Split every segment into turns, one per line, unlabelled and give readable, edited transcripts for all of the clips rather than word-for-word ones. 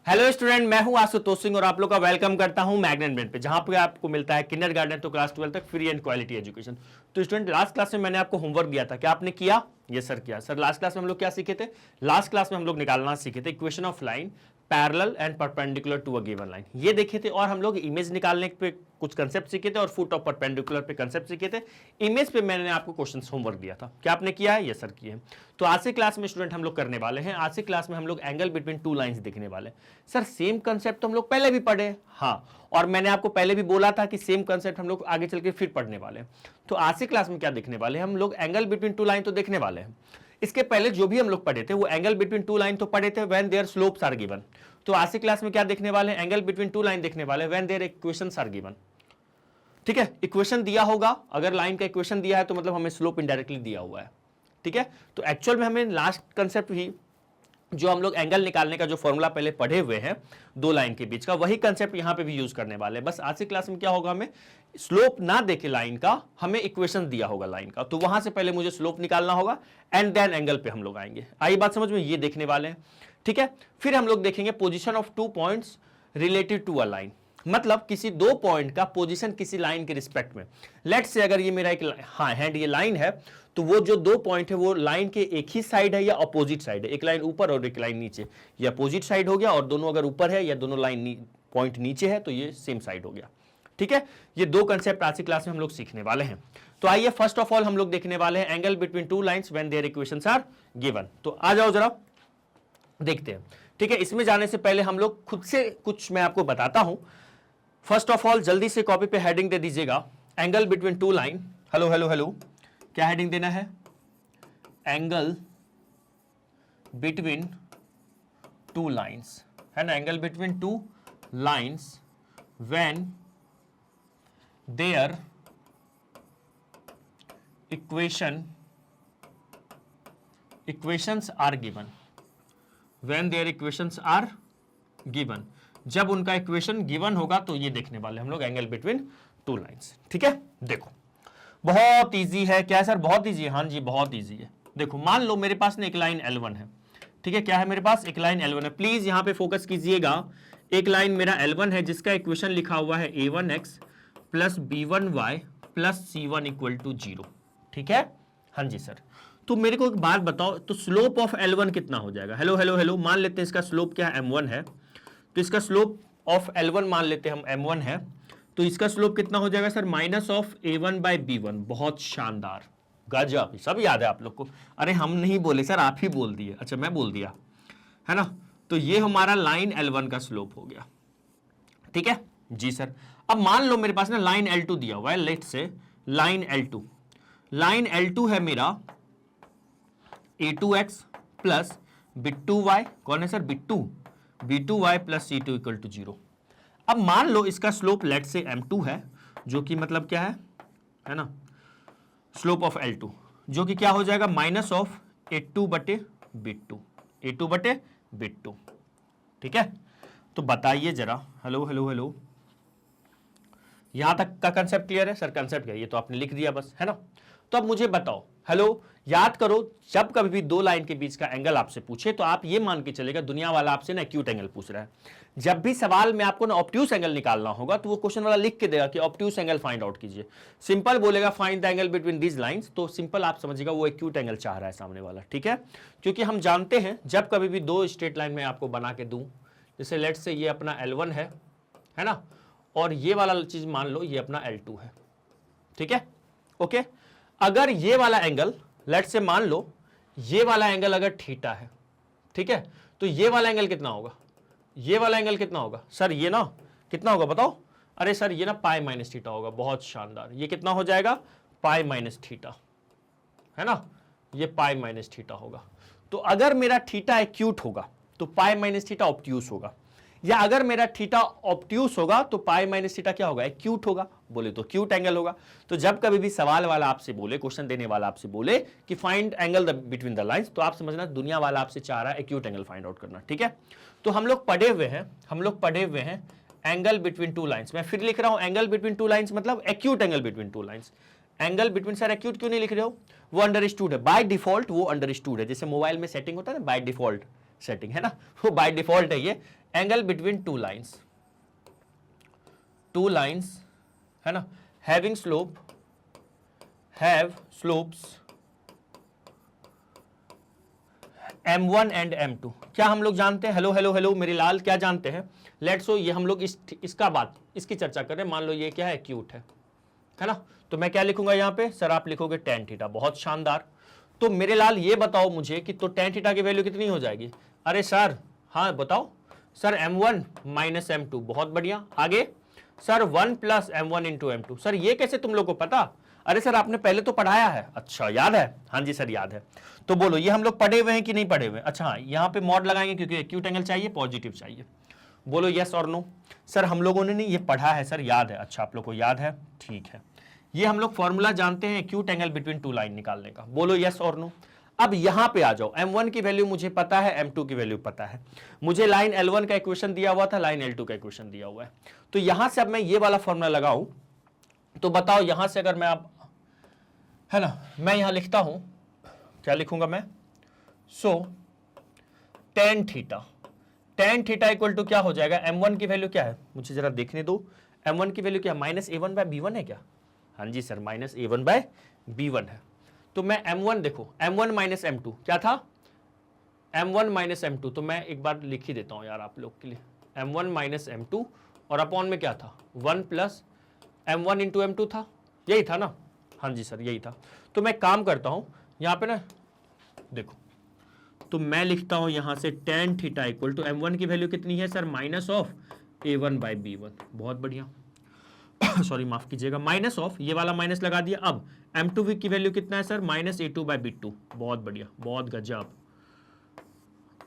Hello student, मैं हूं आशुतोष सिंह और आप लोग का वेलकम करता हूं मैग्नेट ब्रेन पे, जहां पे आपको मिलता है किंडरगार्टन तो क्लास 12 तक फ्री एंड क्वालिटी एजुकेशन। तो स्टूडेंट, लास्ट क्लास में मैंने आपको होमवर्क दिया था, क्या आपने किया? ये सर किया। सर लास्ट क्लास में हम लोग क्या सीखे थे? लास्ट क्लास में हम लोग निकालना सीखे थे equation of line parallel and perpendicular to a given line, ये देखे थे। और हम लोग इमेज निकालने पे कुछ कंसेप्ट सीखे थे और फुट ऑफ परपेंडिकुलर पे कंसेप्ट सीखे थे। इमेज पे मैंने आपको क्वेश्चन होमवर्क दिया था, क्या आपने किया है? ये सर किए। तो आज से क्लास में स्टूडेंट हम लोग करने वाले हैं, आज से क्लास में हम लोग एंगल बिटवीन टू लाइंस देखने वाले हैं। सर सेम कंसेप्ट तो हम लोग पहले भी पढ़े, हाँ, और मैंने आपको पहले भी बोला था कि सेम कंसेप्ट हम लोग आगे चल के फिर पढ़ने वाले हैं। तो आज से क्लास में क्या देखने वाले हैं? हम लोग एंगल बिटवीन टू लाइन तो देखने वाले हैं। इसके पहले जो भी हम लोग पढ़े थे वो एंगल बिटवीन टू लाइन तो पढ़े थे when their slopes are given. तो आज की क्लास में क्या देखने वाले हैं? एंगल बिटवीन टू लाइन देखने वाले हैं when their equations are given. ठीक है, इक्वेशन दिया होगा, अगर लाइन का इक्वेशन दिया है तो मतलब हमें स्लोप इनडायरेक्टली दिया हुआ है। ठीक है, तो एक्चुअल में हमें लास्ट कंसेप्ट ही जो हम लोग एंगल निकालने का जो फॉर्मूला पहले पढ़े हुए हैं दो लाइन के बीच का, वही कंसेप्ट यहां पे भी यूज करने वाले हैं। बस आज की क्लास में क्या होगा, हमें स्लोप ना देखे लाइन का, हमें इक्वेशन दिया होगा लाइन का, तो वहां से पहले मुझे स्लोप निकालना होगा एंड देन एंगल पे हम लोग आएंगे। आई बात समझ में? ये देखने वाले हैं। ठीक है, फिर हम लोग देखेंगे position of two points related to a line, मतलब किसी दो पॉइंट का पोजीशन किसी लाइन के रिस्पेक्ट में। लेट्स से अगर ये मेरा एक हैंड ये लाइन है, तो वो जो दो पॉइंट है वो लाइन के एक ही साइड है या अपोजिट साइड है, एक लाइन ऊपर और एक लाइन नीचे, या अपोजिट साइड हो गया, और दोनों अगर ऊपर है या दोनों लाइन पॉइंट नीचे है तो ये सेम साइड हो गया। ठीक है, ये दो कंसेप्ट आज की क्लास में हम लोग सीखने वाले हैं। तो आइए फर्स्ट ऑफ ऑल हम लोग देखने वाले हैं angle between two lines when their equations are given. तो आ जाओ जरा देखते हैं। ठीक है, इसमें जाने से पहले हम लोग खुद से कुछ मैं आपको बताता हूं। फर्स्ट ऑफ ऑल जल्दी से कॉपी पे हेडिंग दे दीजिएगा, angle between two line. Hello hello hello, क्या हेडिंग देना है? एंगल बिटवीन टू लाइंस, है ना, angle between two lines when their equations are given, when their equations are given, जब उनका इक्वेशन गिवन होगा तो ये देखने वाले हम लोग एंगल बिटवीन टू लाइंस। ठीक है, देखो बहुत इजी है। क्या है सर? बहुत इजी है। हाँ जी, बहुत इजी है। देखो मान लो मेरे पास ना एक लाइन L1 है। ठीक है, क्या है मेरे पास? एक लाइन L1 है। प्लीज यहां पे फोकस कीजिएगा। एक लाइन मेरा L1 है जिसका इक्वेशन लिखा हुआ है a1x plus b1y plus c1 equal to 0। ठीक है, हाँ जी सर। तो मेरे को एक बात बताओ, तो स्लोप ऑफ L1 कितना हो जाएगा? हेलो हेलो हेलो, मान लेते हैं इसका स्लोप क्या है? m1 है, तो इसका स्लोप ऑफ L1 मान लेते हैं हम m1 है, तो इसका स्लोप कितना हो जाएगा sir? Minus of a1 by b1। बहुत शानदार, गजब, सब याद है आप लोग को। अरे हम नहीं बोले सर, आप ही बोल दिए। अच्छा मैं बोल दिया, है ना। तो ये हमारा लाइन L1 का स्लोप हो गया। ठीक है जी सर। अब मान लो मेरे पास ना लाइन L2 दिया हुआ है, लेट से लाइन L2, लाइन L2 है मेरा a2x प्लस b2y, कौन है sir? b2y plus c2 equal to 0। अब मान लो इसका स्लोप लेट से m2 है, जो कि मतलब क्या है ना, स्लोप ऑफ L2, जो कि क्या हो जाएगा? माइनस ऑफ a2 बटे b2, a2 बटे b2। ठीक है, तो बताइए जरा, हेलो हेलो हेलो, यहां तक का कंसेप्ट क्लियर है? सर कंसेप्ट क्या, ये तो आपने लिख दिया बस, है ना। तो अब मुझे बताओ, हेलो, याद करो, जब कभी भी दो लाइन के बीच का एंगल आपसे पूछे तो आप ये मान के चलेगा दुनिया वाला आपसे ना एक्यूट एंगल पूछ रहा है। जब भी सवाल में आपको ना ऑब्ट्यूस एंगल निकालना होगा तो वो क्वेश्चन वाला लिख के देगा कि ऑब्ट्यूस एंगल फाइंड आउट कीजिए। सिंपल बोलेगा find the angle between these lines, तो सिंपल आप समझिएगा वो एक्यूट एंगल चाह रहा है सामने वाला। ठीक है, क्योंकि हम जानते हैं जब कभी भी दो स्ट्रेट लाइन में आपको बना के दूं, जैसे लेट से ये अपना L1 है ना, और ये वाला चीज मान लो ये अपना L2 है। ठीक है, ओके। अगर ये वाला एंगल लेट से मान लो ये वाला एंगल अगर थीटा है, ठीक है, तो ये वाला एंगल कितना होगा? ये वाला एंगल कितना होगा सर? ये ना कितना होगा बताओ? अरे सर ये ना पाई माइनस थीटा होगा। बहुत शानदार, ये कितना हो जाएगा? पाई माइनस थीटा, है ना, ये पाई माइनस थीटा होगा। तो अगर मेरा थीटा एक्यूट होगा तो पाई माइनस थीटा ऑब्ट्यूस होगा, या अगर मेरा थीटा ऑब्ट्यूस होगा तो पाई माइनस थीटा क्या होगा? एक्यूट होगा। बोले तो एक्यूट एंगल होगा। तो जब कभी भी सवाल वाला आपसे बोले, क्वेश्चन देने वाला आपसे बोले कि find angle between the lines, तो आप समझना दुनिया वाला आपसे चाह रहा है एक्यूट एंगल फाइंड आउट करना। ठीक है, तो हम लोग पढ़े हुए हैं एंगल बिटवीन टू लाइंस। मैं फिर लिख रहा हूं एंगल बिटवीन टू लाइंस मतलब acute angle between two lines. Angle between, sir acute क्यों नहीं लिख रहे हो? वो अंडरस्टूड है, बाय डिफॉल्ट वो अंडरस्टूड है। जैसे मोबाइल में सेटिंग होता है ना, बाय डिफॉल्ट सेटिंग, है ना, वो बाय डिफॉल्ट है। ये एंगल बिटवीन टू लाइंस है ना, having slopes M1 and M2। क्या हम लोग जानते हैं, हेलो हेलो हेलो मेरी लाल, क्या जानते हैं? लेट्स सो ये हम लोग इसकी चर्चा करें। मान लो ये क्या है, एक्यूट है ना, तो मैं क्या लिखूंगा यहाँ पे सर, आप लिखोगे tan थीटा। बहुत शानदार। तो मेरे लाल ये बताओ मुझे कि तो tan थीटा की वैल्यू कितनी हो जाएगी? अरे सर हाँ बताओ सर, M1 माइनस M2। बहुत बढ़िया। आगे sir 1 plus M1 into M2। Sir ये कैसे तुम लोग को पता? अरे सर आपने पहले तो पढ़ाया है। अच्छा याद है? हाँ जी सर याद है। तो बोलो ये हम लोग पढ़े हुए हैं कि नहीं पढ़े हुए? अच्छा हाँ, यहाँ पे मॉड लगाएंगे क्योंकि एक्यूट एंगल चाहिए, पॉजिटिव चाहिए। बोलो यस और नो। सर हम लोगों ने नहीं, ये पढ़ा है सर, याद है। अच्छा आप लोग को याद है, ठीक है। ये हम लोग फॉर्मूला जानते हैं acute angle between two line निकालने का। बोलो यस और नो। अब यहां पे आ जाओ, M1 की वैल्यू मुझे पता है, M2 की वैल्यू पता है, मुझे लाइन L1 का इक्वेशन दिया हुआ था, लाइन L2 का इक्वेशन दिया हुआ है। तो यहां से अब मैं ये वाला फॉर्मूला लगाऊं तो बताओ यहां से अगर मैं आप है ना, मैं यहां लिखता हूं, क्या लिखूंगा मैं? सो tan थीटा इक्वल टू क्या हो जाएगा? M1 की वैल्यू क्या है मुझे जरा देखने दो। M1 की वैल्यू क्या, माइनस A1/B1 है क्या? हाँ जी सर, माइनस A1/B1 है। तो मैं M1 देखो, M1 माइनस M2 क्या था? M1 minus M2। तो मैं एक बार लिख ही देता हूं यार आप लोग के लिए, M1 माइनस M2 और अपॉन में क्या था? 1 प्लस M1 इंटू M2 था, यही था ना? हाँ जी सर यही था। तो मैं काम करता हूं यहां पे ना, देखो, तो मैं लिखता हूं यहां से tan theta equal to M1 की वैल्यू कितनी है सर? Minus of A1/B1। बहुत बढ़िया। सॉरी माफ कीजिएगा, माइनस ऑफ, ये वाला माइनस लगा दिया। अब M2 की वैल्यू कितना है सर? Minus A2/B2। बहुत बढ़िया, बहुत गजब।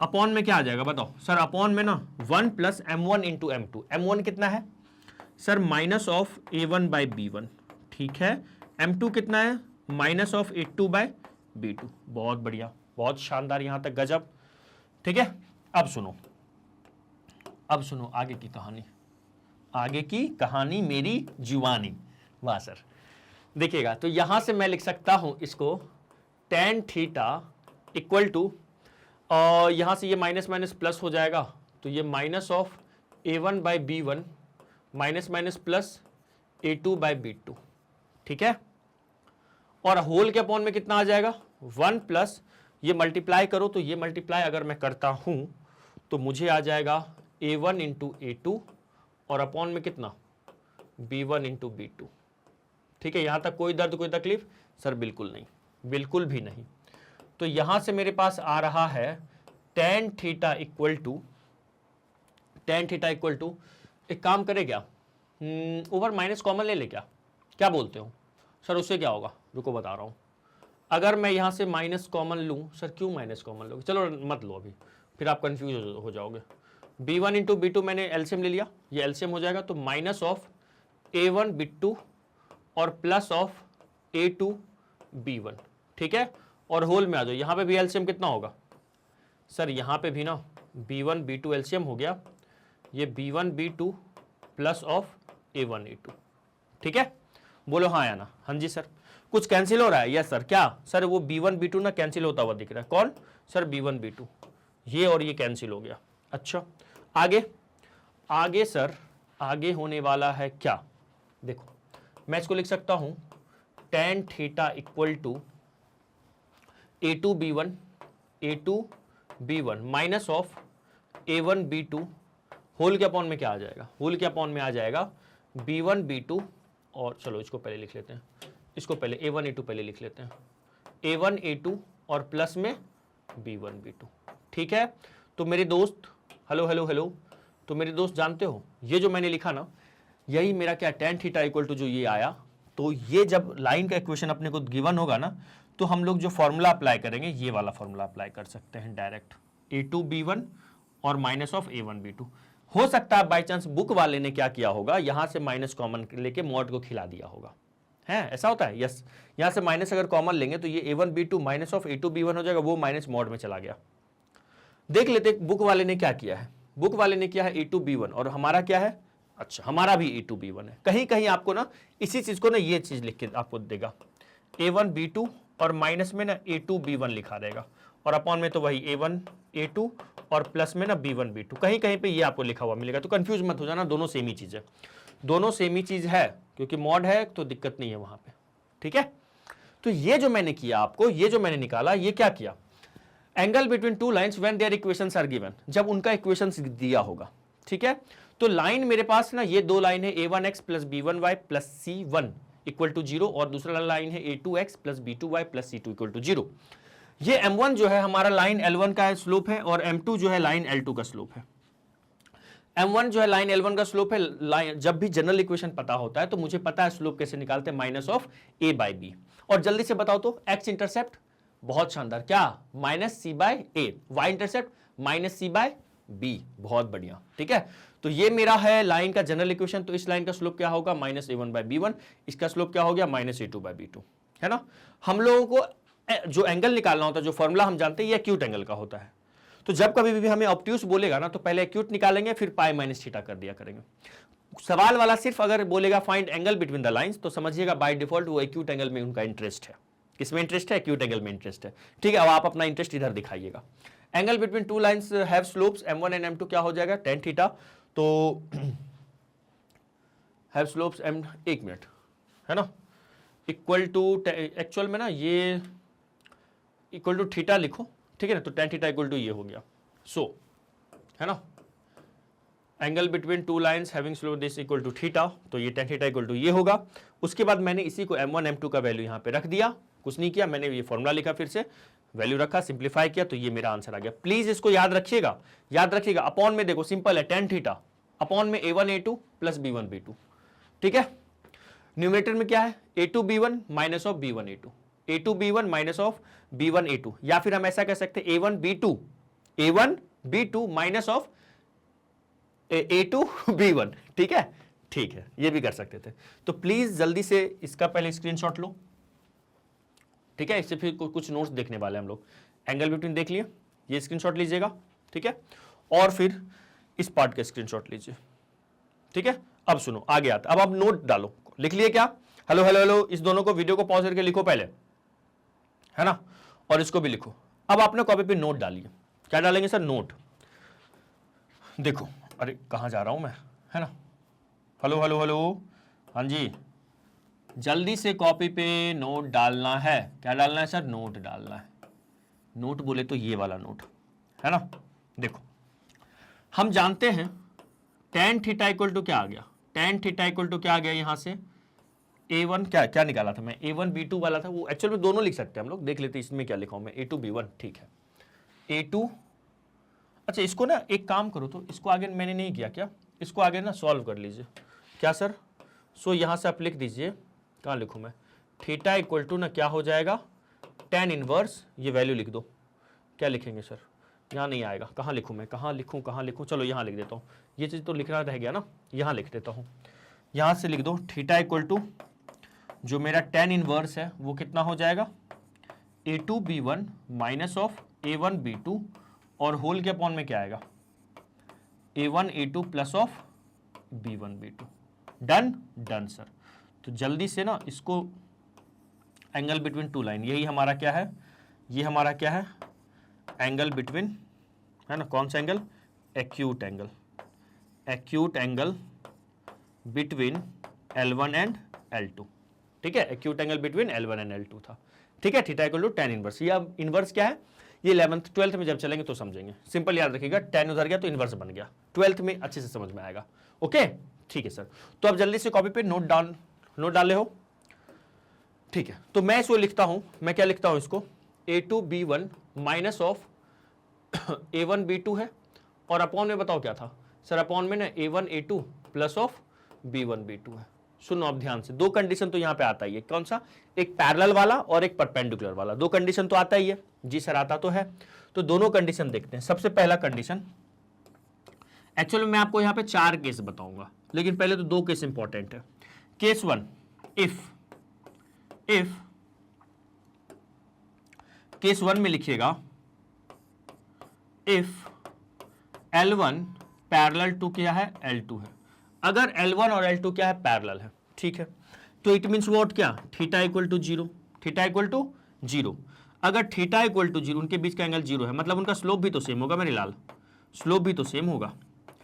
अपॉन में क्या आ जाएगा बताओ सर? अपॉन में ना 1 plus M1 into M2। M1 कितना है सर? माइनस ऑफ A1/B1, ठीक है। M2 कितना है? Minus of A2/B2। बहुत बढ़िया, बहुत शानदार, यहां तक गजब, ठीक है। अब सुनो आगे की कहानी, आगे की कहानी मेरी जुबानी। वाह सर, देखिएगा, तो यहां से मैं लिख सकता हूं इसको tan थीटा इक्वल टू, और यहां से ये माइनस माइनस प्लस हो जाएगा, तो ये minus of A1/B1 minus minus plus A2/B2, ठीक है। और होल के अपॉन में कितना आ जाएगा? 1 प्लस, ये मल्टीप्लाई करो, तो ये मल्टीप्लाई अगर मैं करता हूं तो मुझे आ जाएगा A1 इंटू A2 और अपॉन में कितना? B1 इंटू B2, ठीक है। यहां तक कोई दर्द कोई तकलीफ? सर बिल्कुल नहीं, बिल्कुल भी नहीं। तो यहां से मेरे पास आ रहा है tan थीटा इक्वल टू, एक काम करे क्या, ओवर माइनस कॉमन ले ले क्या बोलते हो सर? उससे क्या होगा? रुको बता रहा हूं। अगर मैं यहां से माइनस कॉमन लूं, सर क्यों माइनस कॉमन लोगे? चलो मत लो अभी, फिर आप कंफ्यूज हो जाओगे। B1 इंटू B2 मैंने एलसीएम ले लिया, ये एलसीएम हो जाएगा, तो माइनस ऑफ A1/B2 और प्लस ऑफ A2/B1, ठीक है। और होल में आ जाओ, यहां पे भी एलसीएम कितना होगा सर? यहां पे भी ना B1/B2 एलसीएम हो गया, ये B1/B2 प्लस ऑफ A1/A2, ठीक है। बोलो हाँ या ना? हाँ जी सर। कुछ कैंसिल हो रहा है? Yes sir. क्या सर? वो B1/B2 ना कैंसिल होता हुआ दिख रहा है। कौन सर? B1/B2, ये और ये कैंसिल हो गया। अच्छा आगे सर, आगे होने वाला है क्या? देखो मैं इसको लिख सकता हूं tan theta equal to A2/B1 minus of A1/B2 whole के अपॉन में क्या आ जाएगा? होल के अपॉन में आ जाएगा B1/B2, और चलो इसको पहले लिख लेते हैं, इसको पहले A1/A2 पहले लिख लेते हैं, A1/A2 और प्लस में B1/B2, ठीक है। तो मेरे दोस्त, हेलो हेलो हेलो, तो मेरे दोस्त जानते हो ये जो मैंने लिखा ना, यही मेरा क्या tan थीटा इक्वल टू जो ये आया, तो ये जब लाइन का इक्वेशन अपने को गिवन होगा ना, तो हम लोग जो फॉर्मूला अप्लाई करेंगे, ये वाला फॉर्मूला अप्लाई कर सकते हैं डायरेक्ट, A2/B1 और माइनस ऑफ A1/B2। हो सकता है बाई चांस बुक वाले ने क्या किया होगा, यहां से माइनस कॉमन लेके मॉड को खिला दिया होगा, है ऐसा होता है? यस, यहां से माइनस अगर कॉमन लेंगे तो ये A1/B2 माइनस ऑफ A2/B1 हो जाएगा, वो माइनस मॉड में चला गया। देख लेते बुक वाले ने क्या किया है। बुक वाले ने किया है A2/B1 और हमारा क्या है? अच्छा हमारा भी A2/B1 है। कहीं कहीं आपको ना इसी चीज को ना ये चीज लिख के आपको देगा A1/B2 और माइनस में ना A2/B1 लिखा रहेगा, और अपॉन में तो वही A1 A2 और प्लस में ना B1 B2, कहीं कहीं पे ये आपको लिखा हुआ मिलेगा, तो कंफ्यूज मत हो जाना, दोनों सेम ही चीज है, दोनों सेम ही चीज है, क्योंकि मॉड है तो दिक्कत नहीं है वहां पे, ठीक है। तो ये जो मैंने किया आपको, ये जो मैंने निकाला, ये क्या किया, angle between two lines when their equations are given, जब उनका इक्वेशंस दिया होगा, ठीक है। तो लाइन मेरे पास ना ये दो लाइन है A1x plus B1y plus C1 equal to 0, और दूसरा लाइन है A2x plus B2y plus C2 equal to 0। ये M1 जो है हमारा लाइन L1 का स्लोप है, और M2 जो है लाइन L2 का स्लोप है। M1 जो है लाइन L1 का स्लोप है, लाइन जब भी जनरल इक्वेशन पता होता है तो मुझे पता है स्लोप कैसे निकालते हैं, minus of A by B. और जल्दी से बताओ तो x इंटरसेप्ट, बहुत शानदार, क्या, minus C by A, y intercept minus C by B, बहुत बढ़िया, ठीक है। तो ये मेरा है लाइन का जनरल इक्वेशन, तो इस लाइन का स्लोप क्या होगा, माइनस A1 बाई B1, इसका स्लोप क्या हो गया, माइनस A2 बाई B2, है ना। हम लोगों को जो एंगल निकालना होता है, जो फॉर्मूला हम जानते हैं, ये एक्यूट एंगल का होता है। तो जब कभी भी हमें ऑब्ट्यूस बोलेगा ना, तो पहले एक्यूट निकालेंगे, फिर पाई माइनस थीटा कर दिया करेंगे। सवाल वाला सिर्फ अगर बोलेगा find angle between the lines, तो समझिएगा बाय डिफॉल्ट वो एक्यूट एंगल में उनका इंटरेस्ट है। किसमें इंटरेस्ट है, एक्यूट एंगल में इंटरेस्ट है, ठीक है। अब आप अपना इंटरेस्ट इधर दिखाइएगा। Angle between two lines have slopes M1 and M2 क्या हो जाएगा, tan थीटा, तो हैव स्लोप्स M, एक मिनट, है ना, इक्वल टू, एक्चुअल में ना ये इक्वल टू थीटा लिखो, ठीक है ना, तो tan थीटा इक्वल टू ये हो गया, सो है ना, angle between two lines having slope this equal to theta, तो ये tan थीटा इक्वल टू ये होगा। उसके बाद मैंने इसी को M1 M2 का वैल्यू यहाँ पे रख दिया, कुछ नहीं किया, मैंने ये फॉर्मूला लिखा, फिर से वैल्यू रखा, सिंप्लीफाई किया, तो ये मेरा आंसर आ गया। प्लीज इसको याद रखिएगा, याद रखिएगा, अपॉन में देखो सिंपल है, tan थीटा अपॉन में A1 A2 plus B1 B2, ठीक है। न्यूमरेटर में क्या है, A2 B1 minus of B1 A2, A2 B1 minus of B1 A2, या फिर हम ऐसा कह सकते हैं A1 B2 minus of A2 B1, ठीक है, ठीक है, ये भी कर सकते थे। तो प्लीज जल्दी से इसका पहले स्क्रीनशॉट लो, ठीक है, इससे फिर कुछ नोट्स देखने वाले हम लोग। एंगल बिटवीन देख लिए, ये स्क्रीनशॉट लीजिएगा, ठीक है, और फिर इस पार्ट का स्क्रीनशॉट लीजिए, ठीक है। अब सुनो, आगे आता, अब आप नोट डालो, लिख लिए क्या, हेलो हेलो हेलो, इस दोनों को वीडियो को पॉज करके लिखो पहले, है ना, और इसको भी लिखो। अब आपने कॉपी पे नोट डालिए, क्या डालेंगे सर, नोट, देखो, अरे कहाँ जा रहा हूं मैं, है ना, हेलो हेलो हेलो, हाँ जी, जल्दी से कॉपी पे नोट डालना है, क्या डालना है सर, नोट डालना है। नोट बोले तो ये वाला नोट, है ना। देखो हम जानते हैं tan थीटा इक्वल टू क्या आ गया, tan थीटा इक्वल टू क्या आ गया, यहां से A1 क्या क्या निकाला था मैं, A1 B2 वाला था, वो एक्चुअल में दोनों लिख सकते हैं हम लोग, देख लेते हैं इसमें क्या लिखा हूं मैं, A2 B1, ठीक है, A2, अच्छा इसको ना एक काम करो, तो इसको आगे मैंने नहीं किया क्या, इसको आगे ना सॉल्व कर लीजिए, क्या सर, सो यहां से आप लिख दीजिए, कहाँ लिखूं मैं, थीटा इक्वल टू ना क्या हो जाएगा, tan इनवर्स, ये वैल्यू लिख दो, क्या लिखेंगे सर, यहाँ नहीं आएगा, कहाँ लिखूं मैं, कहाँ लिखूं, चलो यहाँ लिख देता हूँ, ये चीज़ तो लिखना रह गया ना, यहाँ लिख देता हूँ, यहाँ से लिख दो थीटा इक्वल टू जो मेरा tan इनवर्स है वो कितना हो जाएगा, A2 B1 minus of A1 B2 और होल के अपॉन में क्या आएगा, A1 A2 plus of B1 B2, done done sir. तो जल्दी से ना इसको एंगल बिटवीन टू लाइन, यही हमारा क्या है, ये हमारा क्या है, एंगल बिटवीन, है ना, कौन सा angle, acute angle, acute angle between L1 and L2, ठीक है, acute angle between L1 and L2 था, ठीक है। Theta equal to tan inverse, ये अब इनवर्स क्या है, ये 11th 12th में जब चलेंगे तो समझेंगे, सिंपल याद रखिएगा, tan उधर गया तो इनवर्स बन गया, 12th में अच्छे से समझ में आएगा, ओके, ठीक है सर। तो अब जल्दी से कॉपी पे नोट डाले हो, ठीक है। तो मैं इसको लिखता हूं, मैं क्या लिखता हूं इसको, A2 B1 minus of A1 B2 है, और अपॉन में बताओ क्या था सर, अपॉन में ना A1 A2 plus of B1 B2 है। सुनो अब ध्यान से, दो कंडीशन तो यहां पे आता ही है, कौन सा, एक पैरेलल वाला और एक परपेंडिकुलर वाला, दो कंडीशन तो आता ही है, जी सर आता तो है। तो दोनों कंडीशन देखते हैं। सबसे पहला कंडीशन, एक्चुअली मैं आपको यहां पे 4 केस बताऊंगा, लेकिन पहले तो 2 केस इंपॉर्टेंट है। केस 1, इफ केस 1 में लिखिएगा इफ L1 पैरेलल टू क्या है, L2 है, अगर L1 और L2 क्या है, पैरेलल है, ठीक है, तो इट मीन्स व्हाट, क्या, theta equal to 0, theta equal to 0। अगर थीटा इक्वल टू 0, उनके बीच का एंगल 0 है, मतलब उनका स्लोप भी तो सेम होगा मेरे लाल, स्लोप भी तो सेम होगा,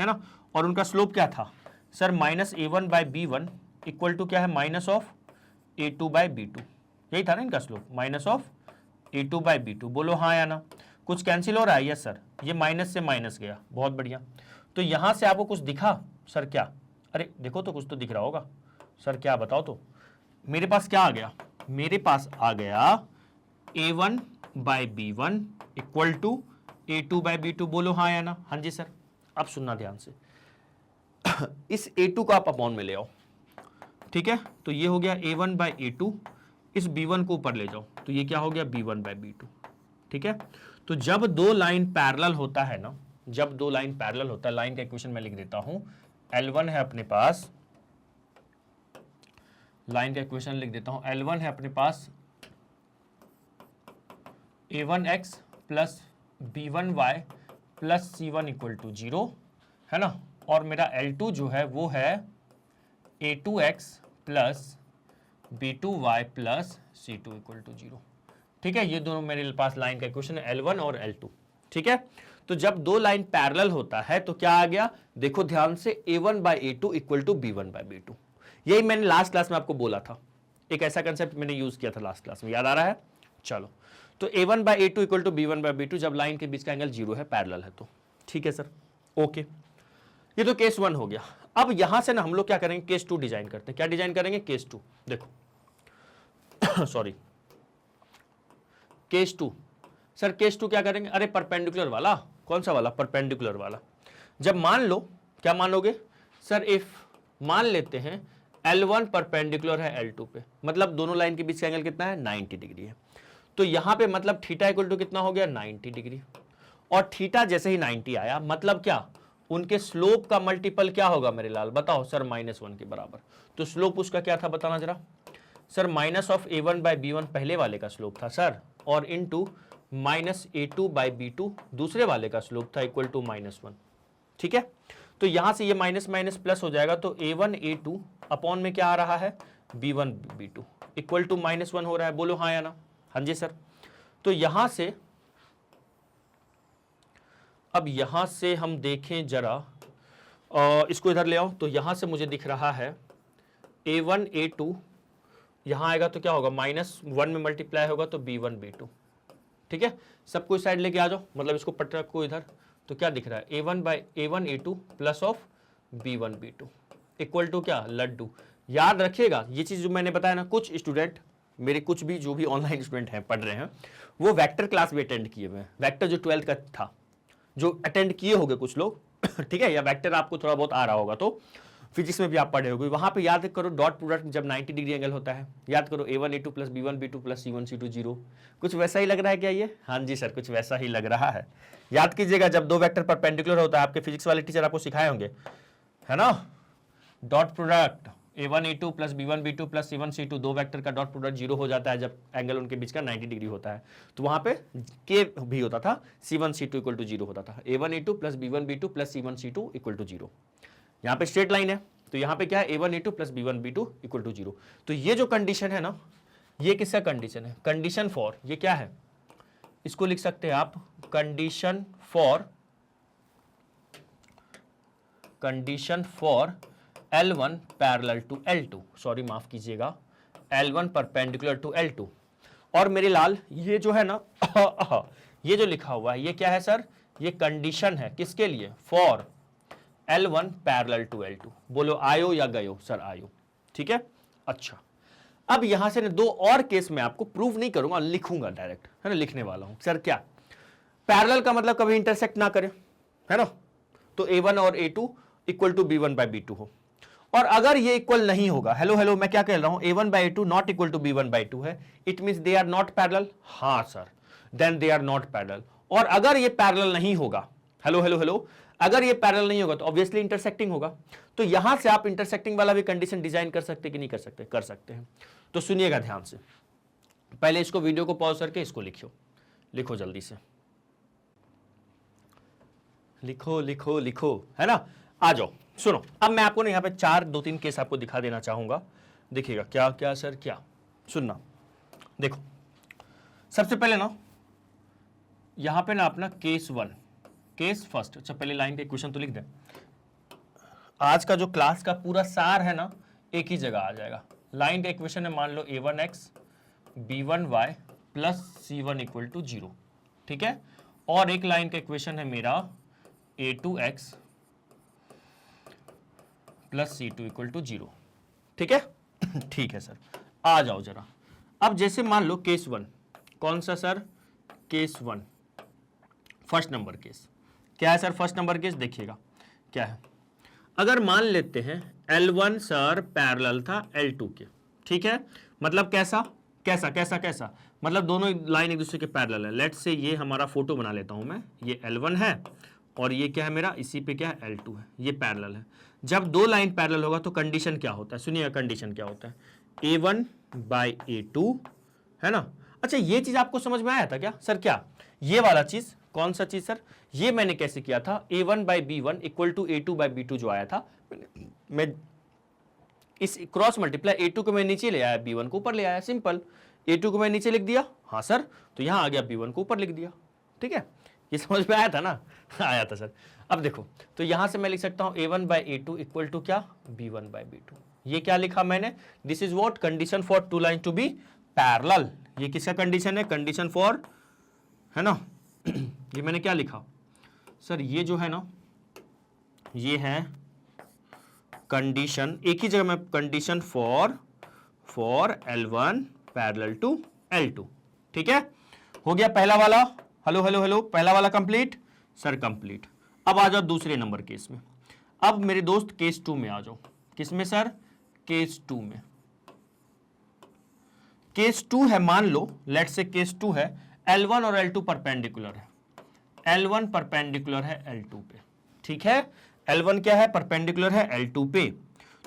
है ना। और उनका स्लोप क्या था सर, -a1/b1 इक्वल टू क्या है, -a2/b2, यही था ना इनका स्लोप, -a2/b2। बोलो हाँ या ना। कुछ कैंसिल हो रहा है? यस सर, ये माइनस से माइनस गया, बहुत बढ़िया। तो यहां से आपको कुछ दिखा सर? क्या, अरे देखो तो कुछ तो दिख रहा होगा सर, क्या बताओ तो। मेरे पास क्या आ गया, मेरे पास आ गया a1/b1 इक्वल टू a2/b2। बोलो हाँ या ना। हाँ जी सर। अब सुनना ध्यान से, इस a2 को आप अपॉन में ले आओ, ठीक है। तो ये हो गया a1/a2, इस b1 को ऊपर ले जाओ, तो ये क्या हो गया, b1/b2, ठीक है। तो जब दो लाइन पैरेलल होता है ना, जब दो लाइन पैरेलल होता है, लाइन का इक्वेशन मैं लिख देता हूं, L1 है अपने पास, लाइन का इक्वेशन लिख देता हूं, L1 है अपने पास a1x plus b1y plus c1 equal to 0, है ना। और मेरा L2 जो है वो है a2x plus b2y plus c2 equal to 0, ठीक है। ये दोनों मेरे पास लाइन का इक्वेशन है, L1 और L2, ठीक है। तो जब दो लाइन पैरेलल होता है तो क्या आ गया, देखो ध्यान से, a1/a2 इक्वल टू b1/b2। यही मैंने लास्ट क्लास में आपको बोला था, एक ऐसा कंसेप्ट मैंने यूज किया था लास्ट क्लास में, याद आ रहा है? चलो, तो a1/a2 इक्वल टू b1/b2 जब लाइन के बीच का एंगल 0 है, पैरेलल है तो, ठीक है सर, ओके। ये तो केस 1 हो गया। अब यहां से ना हम लोग क्या करेंगे, केस 2 डिजाइन करते हैं। क्या डिजाइन करेंगे, केस 2। देखो सॉरी, केस 2। सर केस 2 क्या करेंगे, अरे परपेंडिकुलर वाला, कौन सा वाला, परपेंडिकुलर वाला। जब मान लो, क्या मानोगे सर, इफ मान लेते हैं L1 परपेंडिकुलर है L2 पे, मतलब दोनों लाइन के बीच का एंगल कितना है, 90 डिग्री है। तो यहां पे मतलब थीटा इक्वल टू कितना हो गया, 90 डिग्री। और थीटा जैसे ही 90 आया, मतलब क्या, उनके स्लोप का मल्टीपल क्या होगा मेरे लाल, बताओ सर, -1 के बराबर। तो स्लोप उसका क्या था, बताना जरा सर, -a1/b1 पहले वाले का स्लोप था सर, और इनटू -a2/b2 दूसरे वाले का स्लोप था, इक्वल टू -1, ठीक है। तो यहां से ये माइनस माइनस प्लस हो जाएगा, तो a1/a2 अपॉन में क्या आ रहा है, b1/b2 इक्वल टू -1 हो रहा है। बोलो हाँ या ना। हाँ जी सर। तो यहां से, अब यहां से हम देखें जरा, इसको इधर ले आओ, तो यहां से मुझे दिख रहा है a1/a2 यहां आएगा तो क्या होगा, -1 में मल्टीप्लाई होगा तो b1/b2, ठीक है। सबको इस साइड लेके आ जाओ, मतलब इसको पट रखो इधर, तो क्या दिख रहा है, a1/a2 plus of b1/b2 equal to क्या, लड्डू। याद रखिएगा ये चीज जो मैंने बताया ना, कुछ स्टूडेंट मेरे, कुछ भी जो भी ऑनलाइन स्टूडेंट हैं पढ़ रहे हैं, वो वेक्टर क्लास भी अटेंड किए हुए हैं, वेक्टर जो 12th का था, जो अटेंड किए होंगे कुछ लोग ठीक है, या वेक्टर आपको थोड़ा बहुत आ रहा होगा, तो फिजिक्स में भी आप पढ़े होंगे, वहां पे याद करो डॉट प्रोडक्ट जब 90 डिग्री एंगल होता है, याद करो a1/a2 plus b1/b2 plus c1/c2 0। कुछ वैसा ही लग रहा है क्या ये? हाँ जी सर, कुछ वैसा ही लग रहा है। याद कीजिएगा, जब दो वेक्टर परपेंडिकुलर होता है, आपके फिजिक्स वाले टीचर आपको सिखाए होंगे, है ना, dot product a1/a2 plus b1/b2 plus c1/c2, दो वेक्टर का डॉट प्रोडक्ट 0 हो जाता है जब एंगल उनके बीच का 90 डिग्री होता है। तो वहां पे के भी होता था, c1/c2 इक्वल टू 0 होता था, a1/a2 plus b1/b2 plus c1/c2 equal to 0। यहाँ पे स्ट्रेट लाइन है, तो यहाँ पे क्या है, a1/a2 plus b1/b2 equal to 0। तो ये जो कंडीशन है ना, ये किसका कंडीशन है, कंडीशन फॉर, ये क्या है, इसको लिख सकते हैं आप, condition for L1 parallel to L2, sorry माफ कीजिएगा, L1 परपेंडिकुलर टू L2। और मेरे लाल ये जो है ना ये जो लिखा हुआ है, ये क्या है सर, ये कंडीशन है किसके लिए, for L1 parallel to L2। बोलो आयो या गयो सर, आयो, ठीक है। अच्छा, अब यहां से ना दो और केस में आपको प्रूव नहीं करूंगा, लिखूंगा डायरेक्ट, है ना, लिखने वाला हूं। सर क्या, पैरेलल का मतलब कभी इंटरसेक्ट ना करे, है ना, तो a1 और a2 इक्वल टू b1/b2 हो। और अगर ये इक्वल नहीं होगा, हेलो हेलो, मैं क्या कह रहा हूं, a1/a2 not equal to b1/2 है, it means they are not parallel. हां sir, then they are not parallel. और अगर ये पैरेलल नहीं होगा, हेलो हेलो हेलो, अगर ये पैरेलल नहीं होगा तो ऑब्वियसली इंटरसेक्टिंग होगा। तो यहां से आप इंटरसेक्टिंग वाला भी कंडीशन डिजाइन कर सकते कि नहीं कर सकते, कर सकते हैं। तो सुनिएगा ध्यान से, पहले इसको वीडियो को पॉज करके इसको लिखो, लिखो जल्दी से, लिखो लिखो लिखो, है ना। आ जाओ, सुनो, अब मैं आपको ना यहाँ पे 2-3 केस आपको दिखा देना चाहूंगा। देखिएगा क्या क्या सर, क्या सुनना, देखो सबसे पहले ना यहां पे ना अपना केस 1, केस फर्स्ट। अच्छा पहले लाइन का इक्वेशन तो लिख दें। आज का जो क्लास का पूरा सार है ना एक ही जगह आ जाएगा। लाइन का इक्वेशन है मान लो a1x b1y plus c1 equal to 0, ठीक है। और एक लाइन का इक्वेशन है मेरा a2x plus c2 equal to 0, ठीक है। ठीक है सर, आ जाओ जरा। अब जैसे मान लो केस 1, कौन सा sir? Case 1, first number case. क्या है सर फर्स्ट नंबर केस? देखिएगा क्या है। अगर मान लेते हैं L1 सर पैरेलल था L2 के, ठीक है। मतलब कैसा कैसा कैसा कैसा, मतलब दोनों लाइन एक दूसरे के पैरेलल है। लेट्स से ये हमारा फोटो बना लेता हूं मैं, ये L1 है और ये क्या है मेरा, इसी पे क्या है L2 है, ये पैरेलल है। जब दो लाइन पैरेलल होगा तो कंडीशन क्या होता है? सुनिएगा कंडीशन क्या होता है, A1 बाई A2, है ना। अच्छा ये चीज आपको समझ में आया था क्या सर? क्या ये वाला चीज, कौन सा चीज सर? ये मैंने कैसे किया था, A1 by B1 equal to A2 by B2 जो आया था, मैं इस क्रॉस मल्टीप्लाई A2 को मैं नीचे ले आया, B1 को ऊपर ले आया, सिंपल। A2 को मैं नीचे लिख दिया, हाँ सर, तो यहां आ गया B1 को ऊपर लिख दिया, ठीक है। ये समझ में आया था ना? आया था सर। अब देखो तो यहां से मैं लिख सकता हूं A1 by A2 equal to क्या, B1 बाई B2। ये क्या लिखा मैंने, this is what condition for two line to be parallel. ये किसका कंडीशन है? कंडीशन फॉर, है ना। ये मैंने क्या लिखा सर? ये जो है ना, ये है कंडीशन, एक ही जगह में condition for L1 parallel to L2, ठीक है। हो गया पहला वाला। हेलो हेलो हेलो, पहला वाला कंप्लीट सर, कंप्लीट। अब आ जाओ दूसरे नंबर केस में। अब मेरे दोस्त केस 2 में आ जाओ। किस में सर? केस 2 में। केस 2 है, मान लो लेट से केस 2 है, L1 और L2 परपेंडिकुलर है, L1 परपेंडिकुलर है L2 पे, ठीक है। L1 क्या है? परपेंडिकुलर है L2 पे।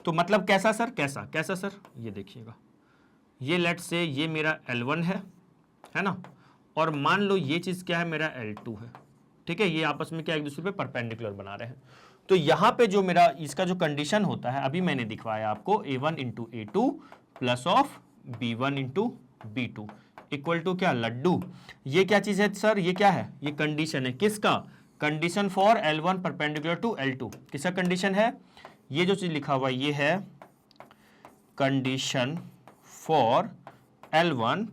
तो मतलब कैसा सर? कैसा कैसा सर? ये देखिएगा, ये लेट से ये मेरा L1 है ना, और मान लो ये चीज क्या है, मेरा L2 है, ठीक है। ये आपस में क्या एक दूसरे पे परपेंडिकुलर बना रहे हैं। तो यहां पे जो मेरा इसका जो कंडीशन होता है, अभी मैंने दिखवाया आपको, A1 into A2 plus of B1 into B2 equal to क्या, लड्डू। ये क्या चीज है सर? ये क्या है? ये कंडीशन है किसका? Condition for L1 perpendicular to L2। किसका कंडीशन है? ये जो चीज लिखा हुआ ये है condition for L1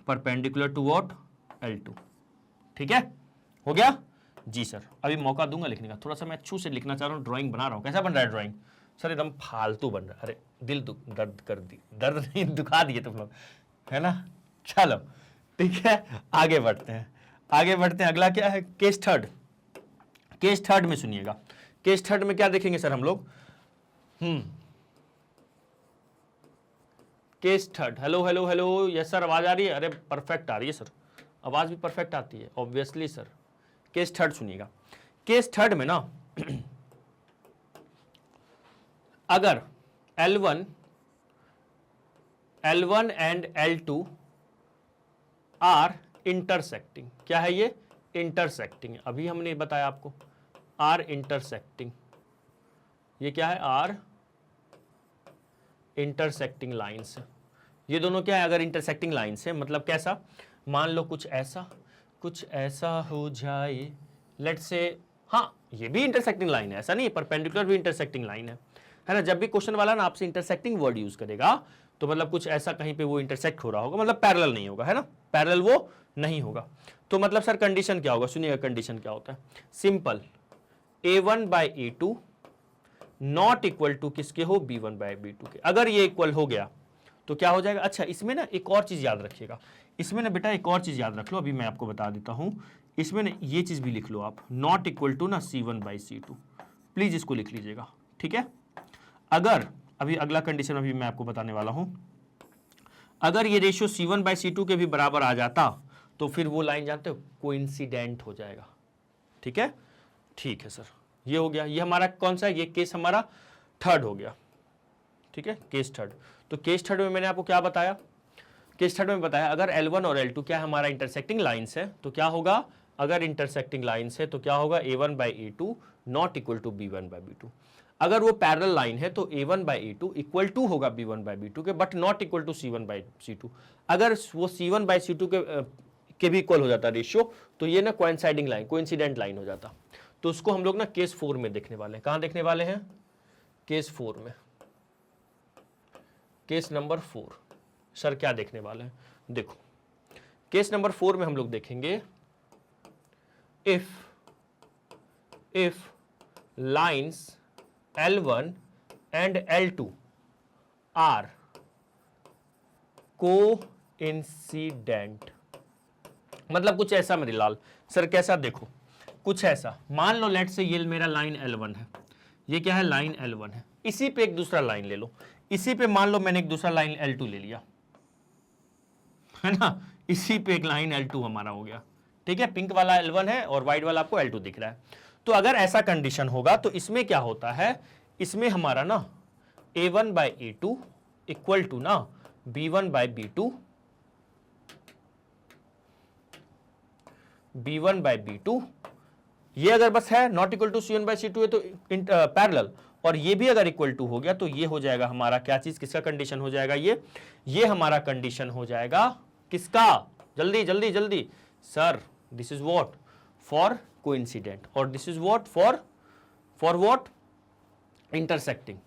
perpendicular to what, L2, ठीक है। हो गया जी सर। अभी मौका दूंगा लिखने का, थोड़ा सा मैं अच्छू से लिखना चाह रहा हूँ, ड्राइंग बना रहा हूँ। कैसा बन रहा है ड्राइंग सर? एकदम फालतू बन रहा है। अरे दिल दर्द कर दी, दर्द नहीं दुखा दिए तुम लोग, है ना। चलो ठीक है, आगे बढ़ते हैं, आगे बढ़ते हैं। अगला क्या है? Case third. केस थर्ड में सुनिएगा, केस थर्ड में क्या देखेंगे सर हम लोग? Case third. Hello hello hello, yes sir, आवाज आ रही है? अरे परफेक्ट आ रही है सर, आवाज भी परफेक्ट आती है ऑब्वियसली सर। केस थर्ड सुनिएगा। केस थर्ड में ना अगर L1 and L2 are intersecting, क्या है ये? इंटरसेक्टिंग। अभी हमने बताया आपको, आर इंटरसेक्टिंग। ये क्या है? आर इंटरसेक्टिंग लाइन्स है। ये दोनों क्या है? अगर इंटरसेक्टिंग लाइन्स है, मतलब कैसा? मान लो कुछ ऐसा हो जाए, लेट से, हाँ ये भी इंटरसेक्टिंग लाइन है, ऐसा नहीं, परपेंडिकुलर भी इंटरसेक्टिंग लाइन है ना। जब भी क्वेश्चन वाला ना आपसे इंटरसेक्टिंग वर्ड यूज करेगा तो मतलब कुछ ऐसा कहीं पे वो इंटरसेक्ट हो रहा होगा, मतलब पैरेलल नहीं होगा, है ना, पैरेलल वो नहीं होगा। तो मतलब सर कंडीशन क्या होगा? सुनिएगा कंडीशन क्या होता है, simple, A1 by A2 not equal to किसके हो? B1 बाई B2 के। अगर ये इक्वल हो गया तो क्या हो जाएगा? अच्छा इसमें ना एक और चीज याद रखिएगा, इसमें ना बेटा एक और चीज याद रख लो, अभी मैं आपको बता देता हूं। इसमें ना ये चीज भी लिख लो आप, नॉट इक्वल टू ना C1 बाई C2, प्लीज इसको लिख लीजिएगा, ठीक है। अगर अभी अगला कंडीशन अभी मैं आपको बताने वाला हूं, अगर ये रेशियो C1 बाई C2 के भी बराबर आ जाता तो फिर वो लाइन जानते हो, कोइंसिडेंट हो जाएगा, ठीक है। ठीक है सर, ये हो गया। ये हमारा कौन सा है? ये केस हमारा थर्ड हो गया, ठीक है, केस थर्ड। तो केस थर्ड में मैंने आपको क्या बताया? केस थर्ड में बताया अगर L1 और L2 क्या हमारा इंटरसेक्टिंग लाइन्स है तो क्या होगा? अगर इंटरसेक्टिंग लाइन्स है तो क्या होगा? A1 by A2 not equal to B1 by B2। अगर वो पैरेलल लाइन है तो a1 by a2 equal to होगा b1 बाई b2 के, but not equal to c1 by c2। अगर वो c1 बाई c2 के भी इक्वल हो जाता रेशियो, तो ये ना कोइंसाइडिंग लाइन, कोइंसिडेंट लाइन हो जाता। तो उसको हम लोग ना केस 4 में देखने वाले हैं। कहां देखने वाले हैं? केस 4 में। Case number 4। सर क्या देखने वाले हैं? देखो, केस नंबर 4 में हम लोग देखेंगे if lines L1 and L2 are coincident, मतलब कुछ ऐसा मेरे लाल। सर कैसा? देखो कुछ ऐसा, मान लो लेट से ये मेरा लाइन L1 है, ये क्या है? लाइन L1 है। इसी पे एक दूसरा लाइन ले लो, इसी पे मान लो मैंने एक दूसरा लाइन L2 ले लिया, है ना? इसी पे एक लाइन L2 हमारा हो गया, ठीक है। पिंक वाला L1 है और व्हाइट वाला आपको L2 दिख रहा है। तो अगर ऐसा कंडीशन होगा तो इसमें क्या होता है? इसमें हमारा ना a1 by a2 equal to ना b1 by b2, b1 by b2, ये अगर बस है not equal to c1 by c2 है तो पैरेलल, और ये भी अगर इक्वल टू हो गया तो ये हो जाएगा हमारा क्या चीज? किसका कंडीशन हो जाएगा? ये हमारा कंडीशन हो जाएगा किसका? जल्दी जल्दी जल्दी sir, this is what? For coincident, और this is what? For what? Intersecting.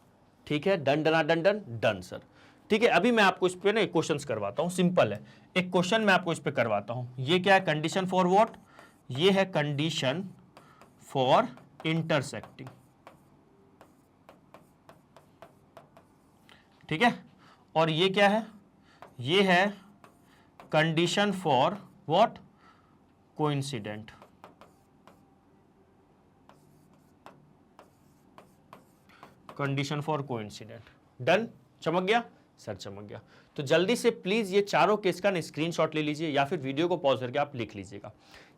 ठीक है, done done done done done sir. ठीक है, अभी मैं आपको इस पे ना एक क्वेश्चन करवाता हूं, सिंपल है। एक क्वेश्चन मैं आपको इस पे करवाता हूं। ये क्या है? Condition for what? ये है कंडीशन फॉर इंटरसेक्टिंग। ठीक है, और ये क्या है? ये है condition for what? Coincident. Condition for coincident. Done? चमक गया सर? चमक गया। तो जल्दी से प्लीज ये चारों केस का स्क्रीनशॉट ले लीजिए, या फिर वीडियो को पॉज करके आप लिख लीजिएगा।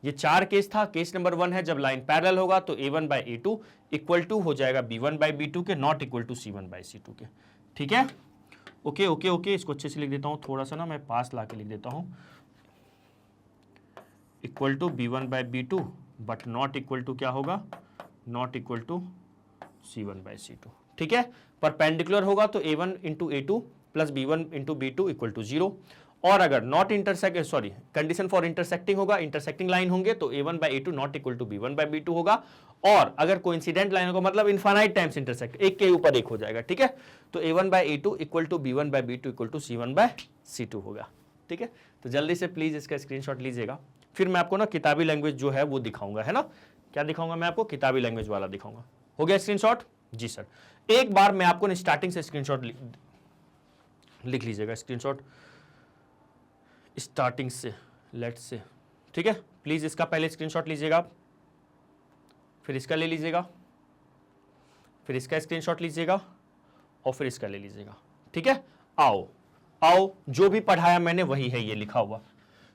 ये 4 केस था। केस नंबर 1 है जब लाइन पैरेलल होगा तो a1 by a2 equal to हो जाएगा b1 बाई b2 के, not equal to c1 by c2 के। ठीक है, ओके ओके ओके। इसको अच्छे से लिख देता हूं, थोड़ा सा ना मैं पास ला के लिख देता हूं। Equal to b1 by b2 but not equal to क्या होगा? Not equal to c1 by c2। ठीक है, परपेंडिकुलर होगा तो a1 into a2 plus b1 into b2 equal to 0। और अगर not intersect, sorry, condition for intersecting होगा, intersecting line होंगे तो a1 by a2 not equal to b1 by b2 होगा। और अगर कोइंसिडेंट लाइन होगा मतलब इनफाइनाइट टाइम्स इंटरसेक्ट, एक के ऊपर एक हो जाएगा। ठीक है, तो a1 by a2 equal to b1 by b2 equal to c1 by c2 होगा। ठीक है, तो जल्दी से प्लीज इसका स्क्रीनशॉट लीजिएगा। फिर मैं आपको ना किताबी लैंग्वेज जो है वो दिखाऊंगा, है ना? क्या दिखाऊंगा मैं आपको? किताबी लैंग्वेज वाला दिखाऊंगा। हो गया स्क्रीनशॉट? जी सर। एक बार मैं आपको स्टार्टिंग से स्क्रीनशॉट लिख लीजिएगा, स्क्रीनशॉट स्टार्टिंग से, लेट्स से। ठीक है, प्लीज इसका पहले स्क्रीनशॉट लीजिएगा आप, फिर इसका ले लीजिएगा, फिर इसका स्क्रीनशॉट लीजिएगा और फिर इसका ले लीजिएगा। ठीक है, आओ आओ, जो भी पढ़ाया मैंने वही है ये लिखा हुआ।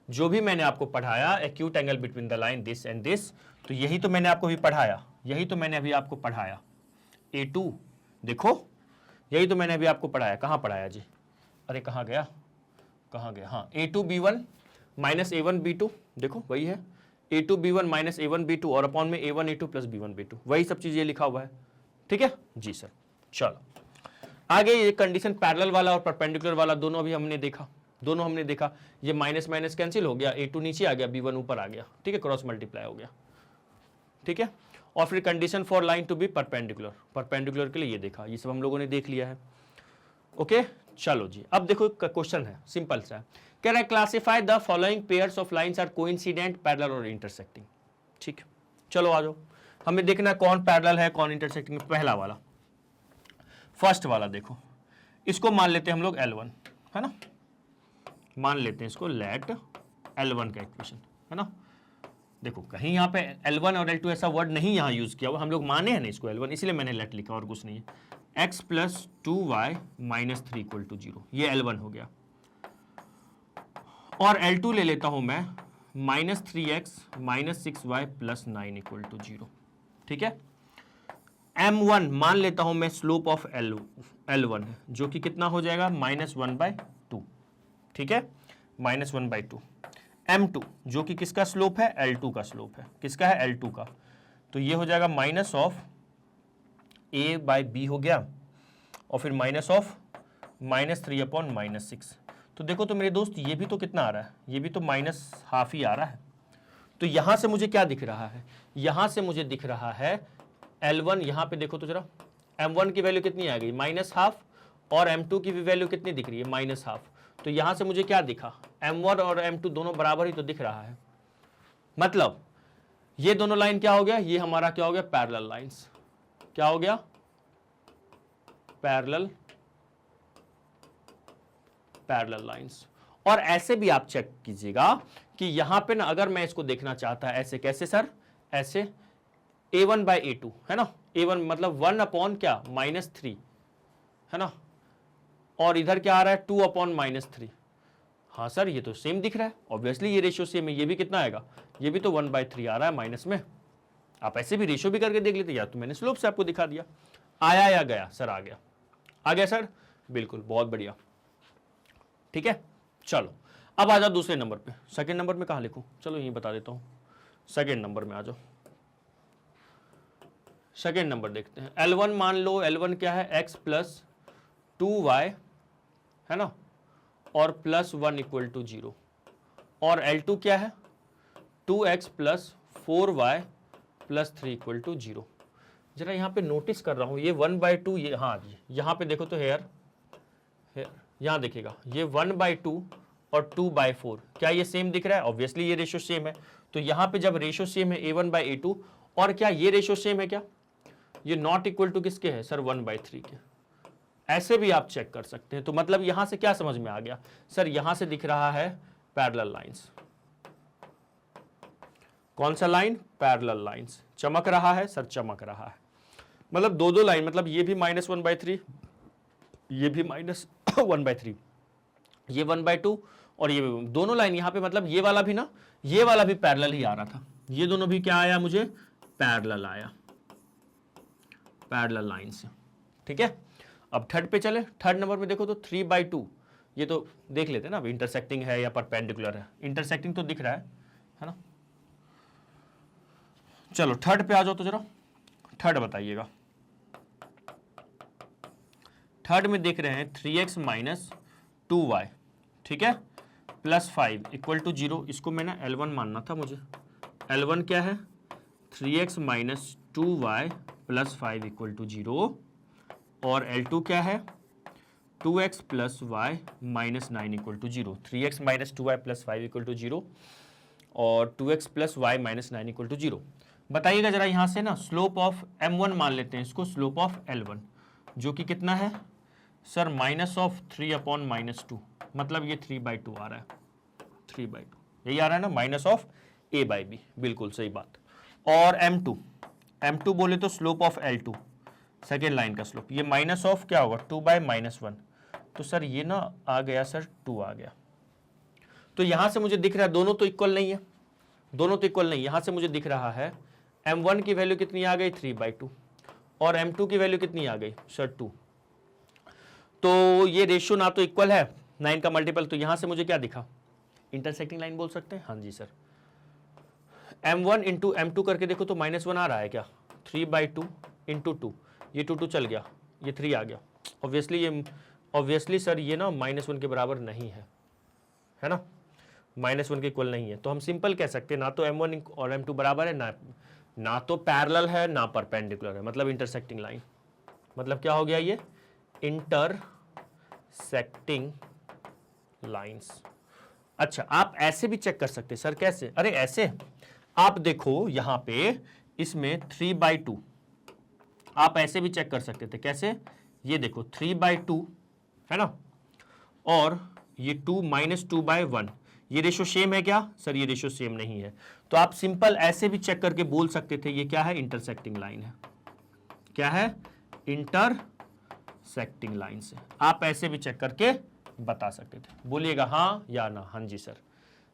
जो भी मैंने आपको पढ़ाया, acute angle between the line this and this, तो यही तो मैंने आपको भी पढ़ाया, यही तो मैंने अभी आपको पढ़ाया। A2 देखो, यही तो मैंने अभी आपको पढ़ाया। कहाँ पढ़ाया जी? अरे कहाँ गया, कहाँ गया? हाँ, A2 B1 minus A1 B2, देखो वही है। A2 B1 minus A1 B2 और अपॉन में A1 A2 plus B1 B2, वही सब चीज ये लिखा हुआ है। ठीक है जी सर। चलो आगे, ये कंडीशन पैरेलल वाला और परपेंडिकुलर वाला दोनों अभी हमने देखा, दोनों हमने देखा। ये माइनस माइनस कैंसिल हो गया, A2 नीचे आ गया, B1 ऊपर आ गया। ठीक है, क्रॉस मल्टीप्लाई हो गया। ठीक है, और फिर condition for line to be perpendicular, perpendicular के लिए ये देखा, ये सब हम लोगों ने देख लिया है। ओके, चलो जी, अब देखो क्वेश्चन है, सिंपल सा है। कह रहा है classify the following pairs of lines are coincident, parallel और इंटरसेक्टिंग। ठीक, चलो आ जाओ, हमें देखना कौन पैरेलल है कौन इंटरसेक्टिंग। पहला वाला, फर्स्ट वाला देखो, इसको मान लेते हैं हम लोग L1, है ना? मान लेते हैं इसको लेट L1 का इक्वेशन, है ना? देखो कहीं यहाँ पे L1 और L2 ऐसा वर्ड नहीं यहाँ यूज किया हुआ, हम लोग माने हैं ना इसको L1, इसलिए मैंने लेट लिखा और कुछ नहीं है। x plus 2y minus 3 equal to 0, ये L1 हो गया। और L2 ले लेता हूं मैं, minus 3x minus 6y plus 9 equal to 0। ठीक है, M1 मान लेता हूं मैं स्लोप ऑफ L1 है, जो कि कितना हो जाएगा? -1/2। ठीक है, -1/2। M2 जो कि किसका स्लोप है? L2 का स्लोप है। किसका है? L2 का। तो ये हो जाएगा minus of A by B हो गया और फिर माइनस ऑफ -3/-6। तो देखो तो मेरे दोस्त ये भी तो कितना आ रहा है, ये भी तो -½ ही आ रहा है। तो यहां से मुझे क्या दिख रहा है, यहां से मुझे दिख रहा है L1, यहां पे देखो तो जरा M1 की वैल्यू कितनी आ गई -½ और M2 की भी वैल्यू कितनी दिख रही है -½ तो यहां से मुझे क्या दिखा, M1 और M2 दोनों बराबर ही तो दिख रहा है। मतलब ये दोनों लाइन क्या हो गया, ये हमारा क्या हो गया, पैरेलल लाइंस। क्या हो गया, पैरेलल लाइंस। और ऐसे भी आप चेक कीजिएगा कि यहां पे ना अगर मैं इसको देखना चाहता है ऐसे, कैसे सर, ऐसे A1/A2 है ना, A1 मतलब 1 क्या -3 है ना, और इधर क्या आ रहा है 2/-3। हाँ सर ये तो सेम दिख रहा है, ऑब्वियसली ये रेशियो सेम है। ये भी कितना आएगा, ये भी तो 1/3 आ रहा है माइनस में। आप ऐसे भी रेशियो भी करके देख लेते, या तो मैंने स्लोप से आपको दिखा दिया। आया या गया सर, आ गया, आ गया सर, बिल्कुल, बहुत बढ़िया, ठीक है। चलो अब आ जाओ दूसरे नंबर पे। सेकंड नंबर में कहां लिखूं, चलो यही बता देता हूं, सेकंड नंबर में आ जाओ। सेकंड नंबर देखते हैं। L1 मान लो, L1 क्या है, x + 2y है ना, और +1 = 0। और L2 क्या है, 2x + 4y + 3 = 0। जरा यहाँ पे नोटिस कर रहा हूँ, ये 1/2, ये हाँ यहाँ पे देखो तो हेयर यहाँ देखिएगा, ये 1/2 और 2/4, क्या ये सेम दिख रहा है, ऑब्वियसली ये रेशियो सेम है। तो यहाँ पे जब रेशियो सेम है A1/A2, और क्या ये रेशियो सेम है, क्या ये नॉट इक्वल टू किसके है सर, 1/3 के। ऐसे भी आप चेक कर सकते हैं। तो मतलब यहां से क्या समझ में आ गया सर, यहां से दिख रहा है पैरेलल लाइंस। कौन सा लाइन, पैरेलल लाइंस। चमक रहा है सर, चमक रहा है, मतलब दो लाइन, मतलब ये भी -1/3, ये भी -1/3, ये 1/2 और ये दोनों लाइन यहाँ पे, मतलब ये वाला भी ना, ये वाला भी पैरेलल ही आ रहा था। ये दोनों भी क्या आया मुझे, पैरेलल आया, पैरेलल लाइन से, ठीक है। अब थर्ड पे चले। थर्ड नंबर में देखो तो 3/2, ये तो देख लेते हैं ना, अब इंटरसेक्टिंग है या परपेंडिकुलर है। इंटरसेक्टिंग तो दिख रहा है ना। चलो थर्ड पे आ जाओ तो जरा, थर्ड बताइएगा। थर्ड में देख रहे हैं 3x - 2y, ठीक है, +5 = 0। इसको मैं ना L1 मानना था मुझे। L1 क्या है, 3x - 2y +5 = 0, और L2 क्या है, 2x + y - 9 = 0। 3x - 2y + 5 = 0 और 2x + y - 9 = 0। बताइएगा जरा यहाँ से ना, स्लोप ऑफ M1 मान लेते हैं इसको, स्लोप ऑफ L1 जो कि कितना है सर, -3/-2, मतलब ये 3/2 आ रहा है, 3/2 यही आ रहा है ना, -A/B, बिल्कुल सही बात। और M2 बोले तो slope of L2, second line का स्लोप, ये माइनस ऑफ क्या होगा, 2/-1। तो सर ये ना आ गया सर 2 आ गया। तो यहां से मुझे दिख रहा है दोनों तो इक्वल नहीं है, दोनों तो इक्वल नहीं। यहां से मुझे दिख रहा है M1 की वैल्यू कितनी आ गई, 3/2, और M2 की वैल्यू कितनी आ गई सर, 2। तो ये रेशियो ना तो इक्वल है, 9 का मल्टीपल। तो यहां से मुझे क्या दिखा, इंटरसेक्टिंग लाइन बोल सकते हैं, हाँ जी सर। M1 × M2 करके देखो तो -1 आ रहा है क्या, 3/2 × 2, ये 2 चल गया, ये 3 आ गया। ऑब्वियसली सर ये ना -1 के बराबर नहीं है, है ना, -1 के इक्वल नहीं है। तो हम सिंपल कह सकते हैं, ना तो M1 और M2 बराबर है, ना तो पैरेलल है, ना परपेंडिकुलर है, मतलब इंटरसेक्टिंग लाइन। मतलब क्या हो गया ये, इंटरसेक्टिंग लाइंस। अच्छा आप ऐसे भी चेक कर सकते हैं सर, कैसे, अरे ऐसे आप देखो यहां पे इसमें 3/2, आप ऐसे भी चेक कर सकते थे, कैसे, ये देखो 3/2 है ना, और ये 2 - 2/1, ये रेशो सेम है क्या सर, ये रेशो सेम नहीं है। तो आप सिंपल ऐसे भी चेक करके बोल सकते थे ये क्या है, इंटरसेक्टिंग लाइन है। क्या है, इंटरसेक्टिंग लाइन से आप ऐसे भी चेक करके बता सकते थे। बोलिएगा हाँ या ना, हाँ जी सर,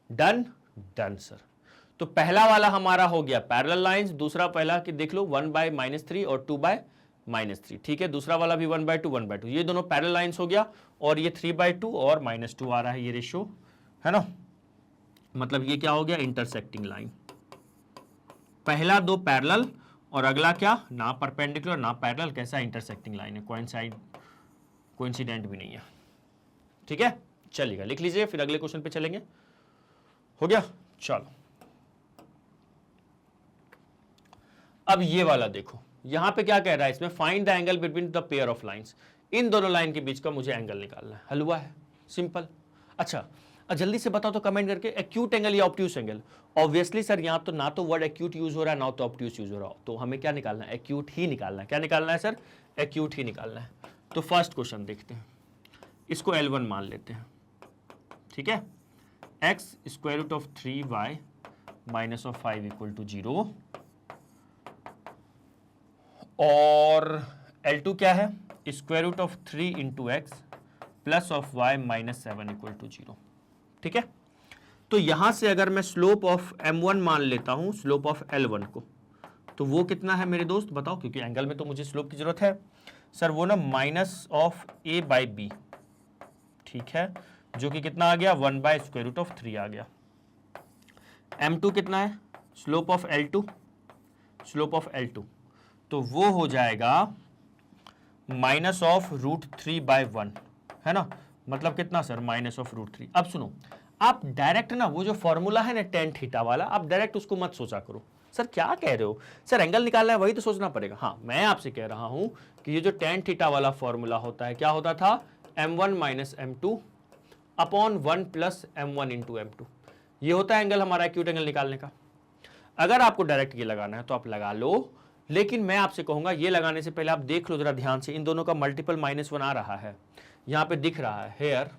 डन, डन सर। तो पहला वाला हमारा हो गया पैरेलल लाइंस, दूसरा पहला कि देख लो 1/-3 और 2/-3, ठीक है। दूसरा वाला भी 1/2 1/2, ये दोनों पैरेलल लाइंस हो गया, और ये 3/2 और -2 आ रहा है, ये रेशियो है ना, मतलब ये क्या हो गया, इंटरसेक्टिंग लाइन। पहला दो पैरेलल और अगला क्या, ना परपेंडिकुलर ना पैरेलल, कैसा इंटरसेक्टिंग लाइन है, कोइंसिडेंट भी नहीं है। ठीक है, चलिएगा लिख लीजिए, फिर अगले क्वेश्चन पे चलेंगे। हो गया, चलो अब ये वाला देखो, यहां पे क्या कह रहा है इसमें, find the angle between the pair of lines, इन दोनों लाइन के बीच का मुझे एंगल निकालना है। हलवा है, सिंपल। अच्छा जल्दी से बताओ तो कमेंट करके, एक्यूट एंगल या ऑब्ट्यूस एंगल। ऑब्वियसली सर यहाँ तो ना तो वर्ड एक्यूट यूज हो रहा है ना तो ऑब्ट्यूस यूज हो रहा हो, तो हमें क्या निकालना है, एक्यूट ही निकालना है। क्या निकालना है सर, एक्यूट ही निकालना है। तो फर्स्ट क्वेश्चन देखते हैं, इसको L1 मान लेते हैं। ठीक है, x square root of 3y minus of 5 equal to 0, और L2 क्या है, square root of 3 into X plus of y minus 7 equal to 0। ठीक है, तो यहां से अगर मैं स्लोप ऑफ M1 मान लेता हूं, स्लोप ऑफ L1 को, तो वो कितना है मेरे दोस्त बताओ, क्योंकि एंगल में तो मुझे स्लोप की जरूरत है सर, वो ना minus of a by B. ठीक है, जो कि कितना आ गया, 1 बाय स्क्वायर रूट ऑफ 3 आ गया। M2 कितना है, slope of L2, slope of L2, तो वो हो जाएगा माइनस ऑफ रूट 3 बाय 1, है ना, मतलब कितना सर, माइनस ऑफ रूट 3। अब सुनो, आप डायरेक्ट ना वो जो फॉर्मूला है ना टेन थीटा वाला, आप डायरेक्ट उसको मत सोचा करो। सर क्या कह रहे हो सर, एंगल निकालना है वही तो सोचना पड़ेगा। हाँ, मैं आपसे कह रहा हूं कि ये जो टेन थीटा वाला फॉर्मूला होता है, क्या होता था, M1 minus M2 upon 1 plus M1 into M2, ये होता है एंगल हमारा एक्यूट एंगल निकालने का। अगर आपको डायरेक्ट ये लगाना है तो आप लगा लो, लेकिन मैं आपसे कहूंगा ये लगाने से पहले आप देख लो जरा ध्यान से, इन दोनों का मल्टीपल -1 आ रहा है, यहां पे दिख रहा है, hair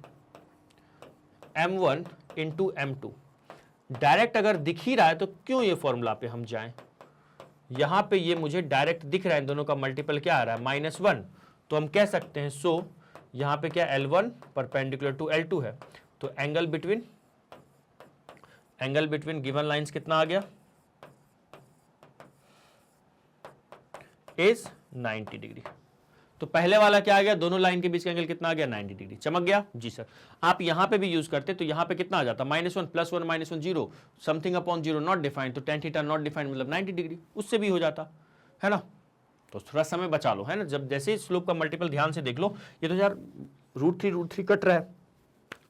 M1 into M2। Direct अगर दिख ही रहा है तो क्यों ये फॉर्मूला पे हम जाएं, यहां पे ये मुझे डायरेक्ट दिख रहा है, इन दोनों का मल्टीपल क्या आ रहा है, -1, तो हम कह सकते हैं सो यहां पे क्या, L1 परपेंडिकुलर टू L2 है, तो एंगल बिटवीन गिवन लाइंस कितना आ गया, इज 90 डिग्री। तो पहले वाला क्या आ गया, दोनों लाइन के बीच का एंगल कितना आ गया, 90 डिग्री। चमक गया जी सर। आप यहां पे भी यूज करते तो यहां पे कितना आ जाता, -1 plus 1 -1 0 something upon 0 not defined, तो टेन थीटा नॉट डिफाइंड मतलब 90 डिग्री, उससे भी हो जाता है ना। तो थोड़ा समय बचा लो, है ना, जब जैसे ही स्लोप का मल्टीपल ध्यान से देख लो, ये तो यार रूट थ्री कट रहा है,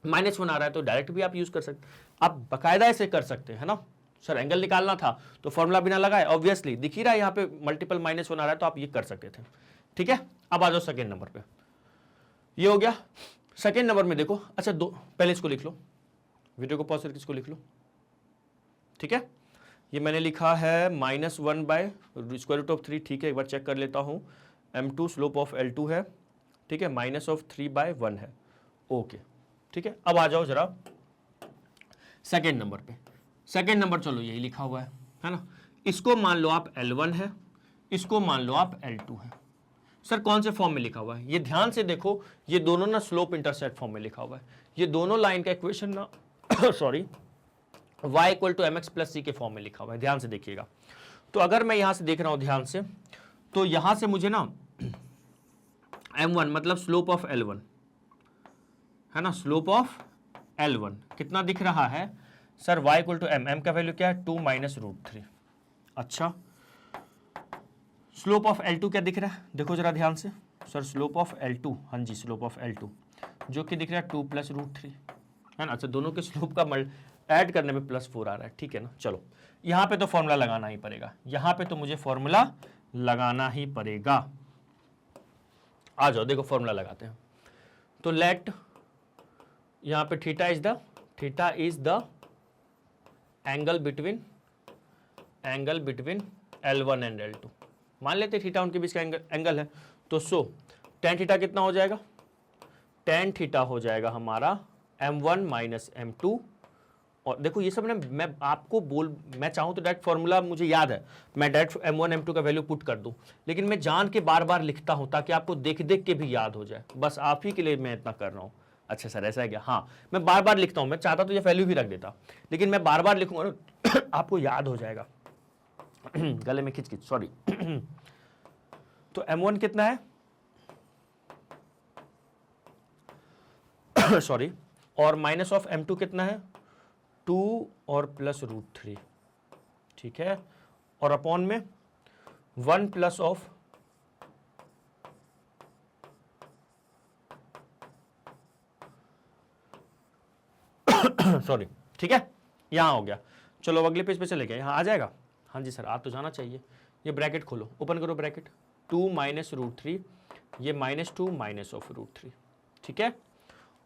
-1 आ रहा है, तो डायरेक्ट भी आप यूज कर सकते, आप बकायदा ऐसे कर सकते हैं ना। सर एंगल निकालना था तो फॉर्मूला बिना लगाए, ऑब्वियसली दिख ही रहा है यहाँ पे मल्टीपल -1 आ रहा है, तो आप ये कर सकते थे। ठीक है, अब आ जाओ सेकेंड नंबर पे, ये हो गया। सेकेंड नंबर में देखो, अच्छा दो पहले इसको लिख लो, वीडियो को पॉज करके इसको लिख लो। ठीक है, ये मैंने लिखा है -1 बाय स्क्वायर रूट ऑफ 3। ठीक है, एक बार चेक कर लेता हूँ, M2 स्लोप ऑफ L2 है, ठीक है, -3/1 है, ओके। ठीक है, अब आ जाओ जरा सेकेंड नंबर पे। सेकेंड नंबर चलो यही लिखा हुआ है ना, इसको मान लो आप L1 है, इसको मान लो आप L2 है। सर कौन से फॉर्म में लिखा हुआ है, ये ध्यान से देखो, ये दोनों ना स्लोप इंटरसेप्ट फॉर्म में लिखा हुआ है, ये दोनों लाइन का इक्वेशन ना sorry y equal to mx plus c के फॉर्म में लिखा हुआ है, ध्यान से देखिएगा। तो अगर मैं यहां से देख रहा हूं ध्यान से, तो यहां से मुझे ना M1 मतलब स्लोप ऑफ L1 है ना, स्लोप ऑफ L1 कितना दिख रहा है sir, y equal to m का वैल्यू क्या है, 2 माइनस रूट 3। अच्छा, स्लोप ऑफ L2 क्या दिख रहा है, देखो जरा ध्यान से सर, स्लोप ऑफ L2, हाँ जी स्लोप ऑफ L2 जो कि दिख रहा है 2 प्लस रूट 3, है ना। अच्छा, दोनों के स्लोप का ऐड करने में +4 आ रहा है, ठीक है ना। चलो यहां पे तो फॉर्मूला लगाना ही पड़ेगा, यहां पे तो मुझे फॉर्मूला लगाना ही पड़ेगा। आ जाओ देखो फॉर्मूला लगाते हैं, तो लेट यहां पे theta is the angle between L1 and L2, मान लेते थीटा उनके बीच का एंगल है, तो सो टेन थीटा कितना हो जाएगा, टेन थीटा हो जाएगा हमारा M1 माइनस M2। और देखो ये सब ना मैं आपको मैं चाहूं तो डायरेक्ट फॉर्मूला मुझे याद है, मैं डायरेक्ट M1 M2 का वैल्यू पुट कर दूं, लेकिन मैं जान के बार बार लिखता हूं ताकि आपको देख देख के भी याद हो जाए, बस आप ही के लिए मैं इतना कर रहा हूं। अच्छा सर ऐसा है क्या, हाँ मैं बार बार लिखता हूं, मैं चाहता तो ये वैल्यू भी रख देता, लेकिन मैं बार बार लिखूंगा ना आपको याद हो जाएगा गले में खिच सॉरी तो M1 कितना है सॉरी, और माइनस ऑफ M2 कितना है, 2 और प्लस रूट 3, ठीक है, और अपॉन में 1 प्लस ऑफ सॉरी, ठीक है, यहां हो गया। चलो अब अगले पेज पे चले गए, यहां आ जाएगा। हाँ जी सर, आ तो जाना चाहिए। ये ब्रैकेट खोलो, ओपन करो ब्रैकेट, 2 माइनस √3, ये -2 माइनस ऑफ √3, ठीक है।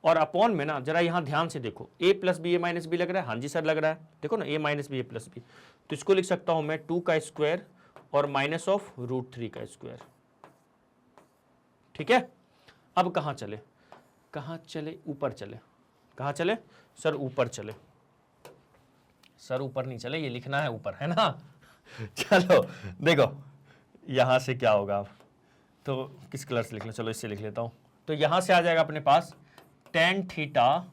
और अपॉन में ना जरा यहां ध्यान से देखो, a plus B A minus B लग रहा है, हाँ जी सर लग रहा है, देखो ना a minus B A plus B, तो इसको लिख सकता हूं मैं 2 का स्क्वायर और माइनस ऑफ √3 का स्क्वायर, ठीक है। अब कहां चले, कहां चले, ऊपर चले, कहां चले सर, ऊपर चले। सर ऊपर नहीं चले, ये लिखना है ऊपर, है ना। चलो देखो यहां से क्या होगा, तो किस कलर से लिख ले, चलो इससे लिख लेता हूं। तो यहां से आ जाएगा अपने पास tan थीटा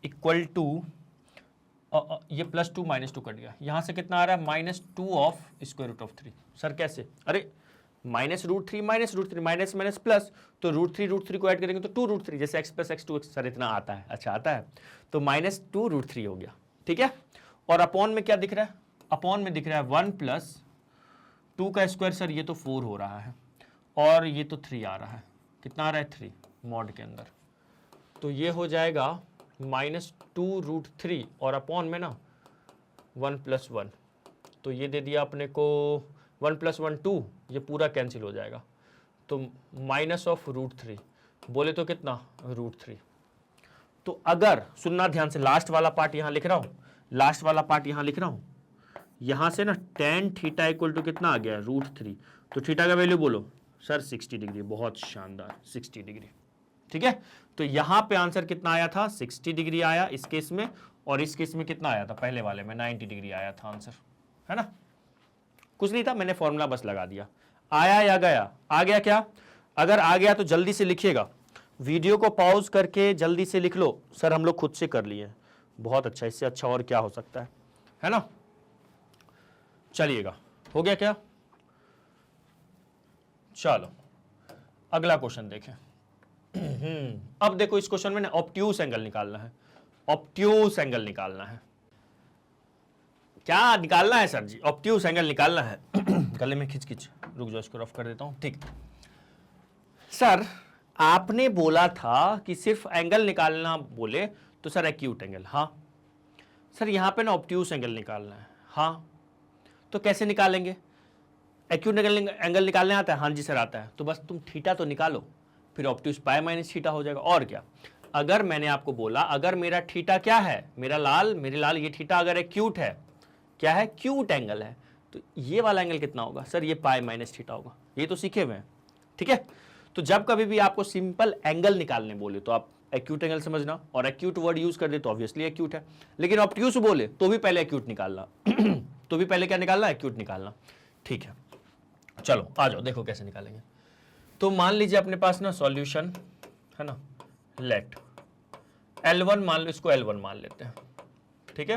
इक्वल टू, ये +2 -2 कट गया, यहां से कितना आ रहा है -2 of square root of 3। Sir कैसे, अरे -√3 -√3 माइनस माइनस प्लस, तो √3 को ऐड करेंगे तो 2√3, जैसे x + x 2x, सर इतना आता है, अच्छा आता है, तो -2√3 हो गया, ठीक है। और अपॉन में क्या दिख रहा है, अपॉन में दिख रहा है 1 + 2 का स्क्वायर, सर ये तो 4 हो रहा है, और ये तो 3 आ रहा है, कितना आ रहा है 3 मॉड के अंदर, तो ये हो जाएगा -2√3, और अपॉन में ना 1 + 1, तो ये दे दिया अपने को 1 + 1 2, ये पूरा कैंसिल हो जाएगा, तो माइनस ऑफ √3, बोले तो कितना √3। तो अगर सुनना ध्यान से, लास्ट वाला पार्ट यहां लिख रहा हूं, लास्ट वाला पार्ट यहां लिख रहा हूं, यहां से ना tan थीटा इक्वल टू कितना आ गया √3, तो थीटा का वैल्यू बोलो सर 60 डिग्री, बहुत शानदार 60 डिग्री, ठीक है। तो यहां पे आंसर कितना आया था, 60 डिग्री आया इस केस में, और इस केस में कितना आया था, पहले वाले में 90 डिग्री आया था आंसर, है ना। कुछ नहीं था, मैंने फॉर्मूला बस लगा दिया, आया या गया, आ गया क्या, अगर आ गया तो जल्दी से लिखिएगा, वीडियो को पॉज करके जल्दी से लिख लो, सर हम लोग खुद से कर लिए, बहुत अच्छा, इससे अच्छा और क्या हो सकता है ना। चलिएगा, हो गया क्या, चलो अगला क्वेश्चन देखें। अब देखो इस क्वेश्चन में ना ऑब्ट्यूस एंगल निकालना है, ऑब्ट्यूस एंगल निकालना है, क्या निकालना है सर जी, ऑब्ट्यूस एंगल निकालना है। गले में खिंच, रुक जाओ इसको रफ कर देता हूं, ठीक। सर आपने बोला था कि सिर्फ एंगल निकालना बोले तो सर एक्यूट एंगल, हाँ सर यहां पे ना ऑब्ट्यूस एंगल निकालना है, हाँ तो कैसे निकालेंगे, एक्यूट एंगल निकालने आता है, हाँ जी सर आता है, तो बस तुम थीटा तो निकालो, फिर ऑब्ट्यूस पाई माइनस थीटा हो जाएगा, और क्या। अगर मैंने आपको बोला अगर मेरा थीटा क्या है, मेरे लाल ये थीटा अगर एक्यूट है, क्या है, क्यूट एंगल है, तो ये वाला एंगल कितना होगा, सर ये पाई माइनस थीटा होगा, ये तो सीखे हुए हैं, ठीक है। तो जब कभी भी आपको सिंपल एंगल निकालने बोले तो आप एक्यूट एंगल समझना, और एक्यूट वर्ड यूज कर दे तो ऑब्वियसली एक्यूट है, लेकिन ऑब्ट्यूस बोले तो भी पहले एक्यूट निकालना तो भी पहले क्या निकालना, एक्यूट निकालना, ठीक है। चलो आ जाओ, देखो कैसे निकालेंगे। तो मान लीजिए अपने पास ना सॉल्यूशन है ना, लेट L1 मान लो, इसको L1 मान लेते हैं, ठीक है।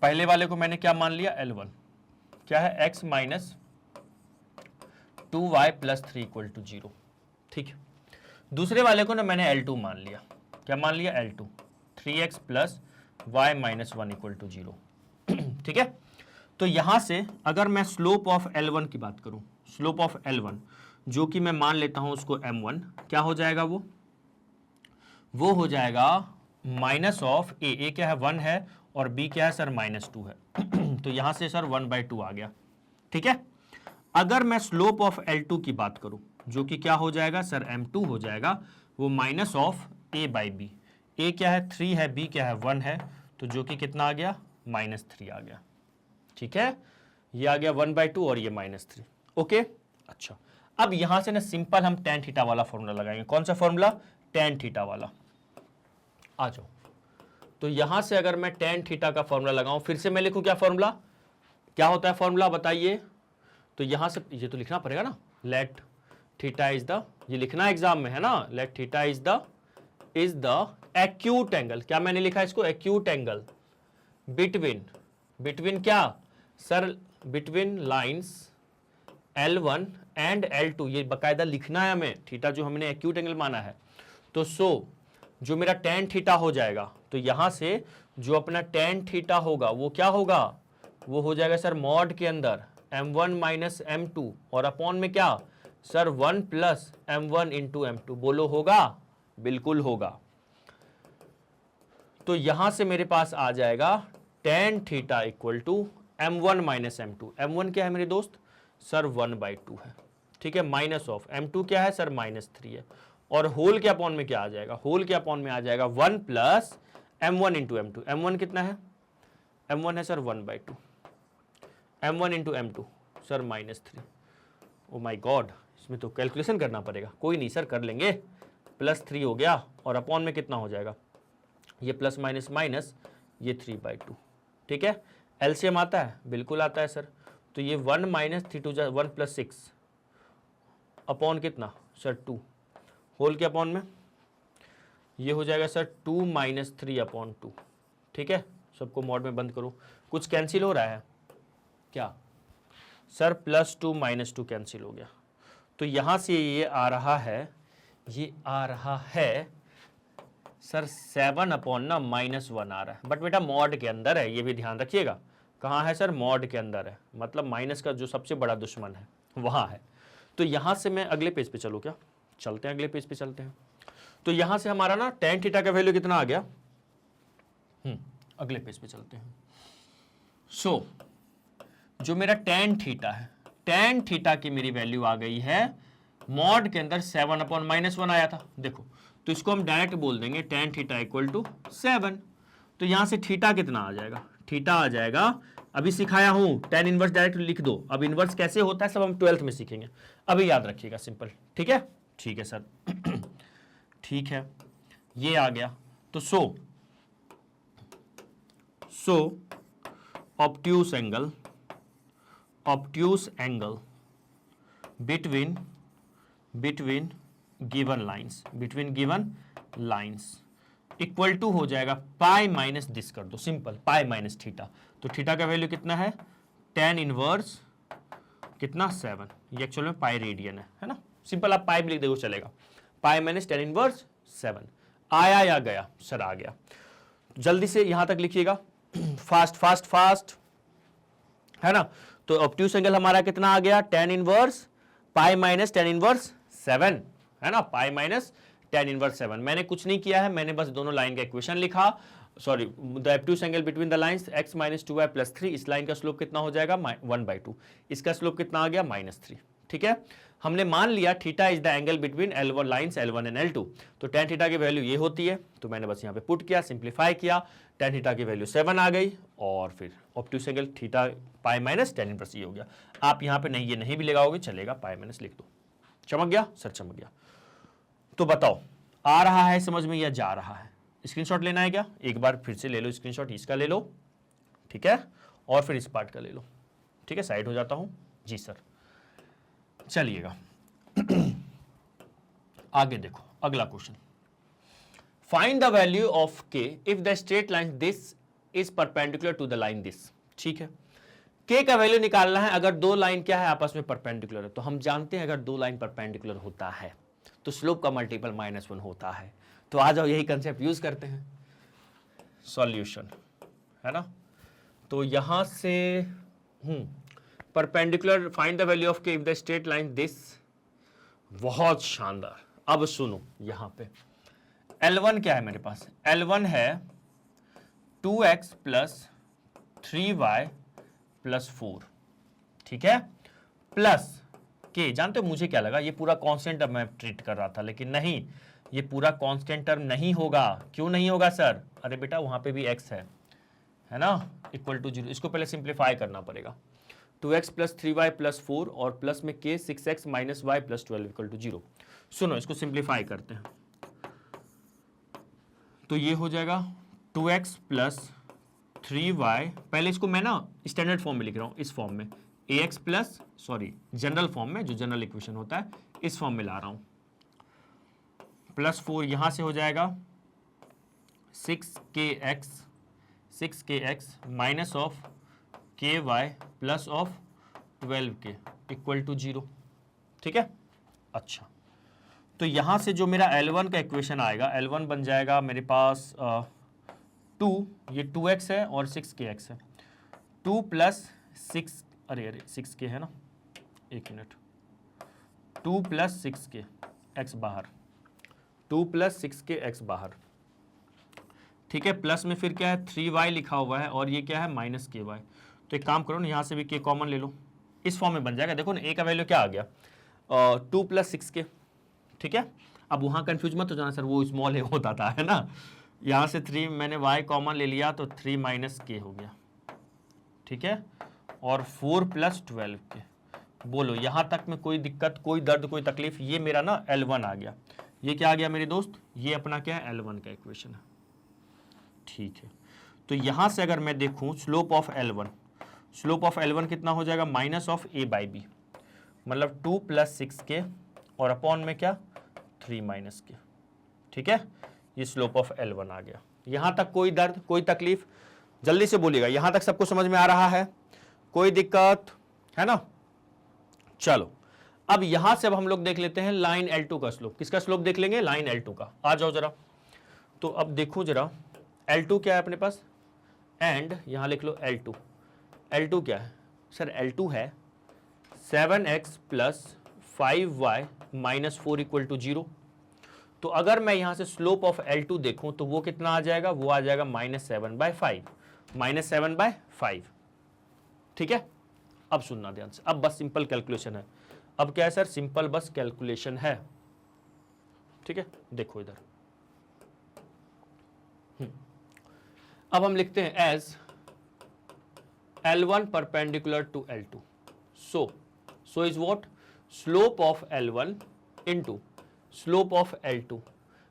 पहले वाले को मैंने क्या मान लिया, L1 क्या है, x - 2y + 3 = 0, ठीक है। दूसरे वाले को ना मैंने L2 मान लिया, क्या मान लिया, L2 3x + y - 1 = 0, ठीक है। तो यहां से अगर मैं स्लोप ऑफ L1 की बात करूं, स्लोप ऑफ L1 जो कि मैं मान लेता हूं उसको m1, क्या हो जाएगा, वो हो जाएगा माइनस ऑफ ए क्या है 1 है, और b क्या है सर -2 है। तो यहां से सर 1/2 आ गया, ठीक है। अगर मैं स्लोप ऑफ L2 की बात करूं जो कि क्या हो जाएगा सर m2 हो जाएगा, वो माइनस ऑफ a/b, a क्या है 3 है, b क्या है 1 है, तो जो कि कितना आ गया, -3 आ गया, ठीक है। ये आ गया 1/2 और ये -3, ओके। अच्छा अब यहां से ना सिंपल हम tan थीटा वाला फॉर्मूला लगाएंगे, कौन सा फॉर्मूला, tan थीटा वाला, आ जाओ। तो यहां से अगर मैं tan थीटा का फॉर्मूला लगाऊं, फिर से मैं लिखूं क्या फॉर्मूला, क्या होता है फॉर्मूला बताइए। तो यहां से ये तो लिखना पड़ेगा ना, लेट थीटा इज द, ये लिखना एग्जाम में है ना, let theta is the acute angle, क्या मैंने लिखा है इसको, एक्यूट एंगल बिटवीन क्या sir, between lines L1 and L2, ये बकायदा लिखना है हमें, थीटा जो हमने एक्यूट एंगल माना है। तो जो मेरा tan थीटा हो जाएगा, तो यहां से जो अपना tan थीटा होगा वो क्या होगा, वो हो जाएगा सर मॉड के अंदर m1 माइनस m2 और अपॉन में क्या sir 1 plus m1 into m2। बोलो होगा? बिल्कुल होगा। तो यहां से मेरे पास आ जाएगा tan theta equal to m1 minus m2। m1 क्या है मेरे दोस्त? सर 1/2 है, ठीक है, माइनस ऑफ m2 क्या है सर? -3 है। और होल के अपॉन में क्या आ जाएगा? होल के अपॉन में आ जाएगा 1 plus m1 into m2। m1 कितना है? m1 है sir 1/2, m1 into m2 sir -3। ओ माई गॉड, इसमें तो कैलकुलेशन करना पड़ेगा। कोई नहीं सर, कर लेंगे। +3 हो गया और अपॉन में कितना हो जाएगा? ये प्लस माइनस माइनस, ये 3/2, ठीक है। एलसीएम आता है? बिल्कुल आता है सर। तो ये 1 माइनस 3 2 1 प्लस 6 अपॉन कितना सर? 2। होल के अपॉन में ये हो जाएगा सर 2 माइनस 3 अपॉन 2, ठीक है। सबको मॉड में बंद करो। कुछ कैंसिल हो रहा है क्या सर? +2 -2 कैंसिल हो गया। तो यहां से ये आ रहा है, ये आ रहा है सर 7 अपॉन ना -1 आ रहा है। बट बेटा मॉड के अंदर है, ये भी ध्यान रखिएगा। कहाँ है सर? मॉड के अंदर है, मतलब माइनस का जो सबसे बड़ा दुश्मन है वहाँ है। तो यहाँ से मैं अगले पेज पे चलूँ क्या? चलते हैं, अगले पेज पे चलते हैं। तो यहाँ से हमारा ना tan थीटा का वैल्यू कितना आ गया? अगले पेज पे चलते हैं। सो जो मेरा tan थीटा है, tan थीटा की मेरी वैल्यू आ गई है मॉड के अंदर 7 अपॉन -1 आया था, देखो। तो इसको हम डायरेक्ट बोल देंगे tan थीटा इक्वल टू 7। तो यहां से थीटा कितना आ जाएगा? थीटा आ जाएगा, अभी सिखाया हूं, tan इनवर्स डायरेक्ट लिख दो। अब इनवर्स कैसे होता है सब हम 12th में सीखेंगे, अभी याद रखिएगा, सिंपल, ठीक है। ठीक है सर ठीक है, ये आ गया। तो so obtuse angle between given lines equal to हो जाएगा पाई माइनस दिस कर दो, सिंपल, पाई माइनस थीटा। तो थीटा का वैल्यू कितना है? tan इनवर्स कितना? 7। ये एक्चुअल में पाई रेडियन है ना। सिंपल आप पाई भी लिख देखो चलेगा। पाई माइनस tan इनवर्स 7 आया या गया? सर आ गया। जल्दी से यहां तक लिखिएगा, फास्ट फास्ट फास्ट, है ना। तो ऑब्ट्यूस एंगल हमारा कितना आ गया? tan inverse pi minus tan inverse 7, है ना, पाई माइनस tan इनवर्स 7। मैंने कुछ नहीं किया है, मैंने बस दोनों लाइन का इक्वेशन लिखा। Sorry, the obtuse angle between the lines x minus 2y plus 3। इस लाइन का स्लोप कितना हो जाएगा? 1/2। इसका स्लोप कितना आ गया? -3, ठीक है। हमने मान लिया theta is the angle between L1 lines L1 and L2। तो tan थीटा की वैल्यू ये होती है, तो मैंने बस यहाँ पे पुट किया, सिंप्लीफाई किया, tan थीटा की वैल्यू 7 आ गई और फिर obtuse angle theta pi minus tan inverse ये हो गया। आप यहाँ पे नहीं, ये नहीं भी लगाओगे चलेगा, पाई माइनस लिख दो। चमक गया सर? चमक गया। तो बताओ आ रहा है समझ में या जा रहा है? स्क्रीनशॉट लेना है क्या? एक बार फिर से ले लो स्क्रीनशॉट, इसका ले लो, ठीक है, और फिर इस पार्ट का ले लो, ठीक है। साइड हो जाता हूं जी सर। चलिएगा आगे देखो, अगला question. Find the value of k if the straight line this is perpendicular to the line this, ठीक है। k का वैल्यू निकालना है अगर दो लाइन क्या है आपस में परपेंडिकुलर है। तो हम जानते हैं अगर दो लाइन परपेंडिकुलर होता है तो स्लोप का मल्टीपल -1 होता है। तो आ जाओ यही कंसेप्ट यूज करते हैं। सॉल्यूशन, है ना। तो यहां से perpendicular find the value of k if the straight line this, बहुत शानदार। अब सुनो, यहां पे L1 क्या है मेरे पास? L1 है 2x प्लस 3y प्लस 4, ठीक है, प्लस k। जानते हो मुझे क्या लगा? ये पूरा कांस्टेंट टर्म मैं ट्रीट कर रहा था, लेकिन नहीं, ये पूरा कांस्टेंट टर्म नहीं होगा। क्यों नहीं होगा सर? अरे बेटा वहां पे भी x है ना, इक्वल टू 0। इसको पहले सिंप्लीफाई करना पड़ेगा। 2x प्लस 3y प्लस 4 और प्लस में k 6x minus y plus 12 equal to 0। सुनो, इसको सिंप्लीफाई करते हैं। तो ये हो जाएगा 2x प्लस 3y, पहले इसको मैं ना स्टैंडर्ड फॉर्म में लिख रहा हूं, इस फॉर्म में, ax plus, sorry general form में, जो जनरल इक्वेशन होता है इस फॉर्म में ला रहा हूं, प्लस 4 यहां से हो जाएगा 6kx minus of ky plus of 12k equal to 0, ठीक है। अच्छा, तो यहां से जो मेरा L1 का इक्वेशन आएगा, L1 बन जाएगा मेरे पास 2, ये 2x है और 6kx है, 2 प्लस 6, अरे 6k है ना, एक मिनट, 2 प्लस 6k x बाहर, 2 प्लस 6k x बाहर, ठीक है। प्लस में फिर क्या है, 3y लिखा हुआ है और ये क्या है, माइनस ky। तो एक काम करो ना, यहाँ से भी k कॉमन ले लो, इस फॉर्म में बन जाएगा। देखो ना a का वैल्यू क्या आ गया, 2 प्लस 6k, ठीक है। अब वहाँ कंफ्यूज मत हो जाना, सर वो स्मॉल a होता था, है ना। यहाँ से 3 मैंने y कॉमन ले लिया तो 3 माइनस k हो गया, ठीक है। और 4 प्लस 12k। बोलो यहाँ तक में कोई दिक्कत, कोई दर्द, कोई तकलीफ? ये मेरा ना L1 आ गया। ये क्या आ गया मेरे दोस्त, ये अपना क्या है, L1 का इक्वेशन है, ठीक है। तो यहाँ से अगर मैं देखूँ slope of L1, slope of L1 कितना हो जाएगा, minus of a by B, मतलब 2 प्लस 6k और अपॉन में क्या, 3 माइनस k, ठीक है। ये स्लोप ऑफ L1 आ गया। यहाँ तक कोई दर्द, कोई तकलीफ? जल्दी से बोलिएगा, यहाँ तक सबको समझ में आ रहा है, कोई दिक्कत है ना। चलो अब यहां से अब हम लोग देख लेते हैं लाइन L2 का स्लोप। किसका स्लोप देख लेंगे, लाइन L2 का। आ जाओ जरा, तो अब देखो जरा, L2 क्या है अपने पास, एंड यहां लिख लो L2। L2 क्या है सर, L2 है 7x plus 5y minus 4 equal to 0। तो अगर मैं यहां से स्लोप ऑफ L2 देखूं तो वो कितना आ जाएगा, वो आ जाएगा -7/5, -7/5, ठीक है। अब सुनना ध्यान से, अब बस सिंपल कैलकुलेशन है। अब क्या है सर, सिंपल बस कैलकुलेशन है, ठीक है। देखो इधर, अब हम लिखते हैं as L1 perpendicular to L2, so is what, slope of L1 into slope of L2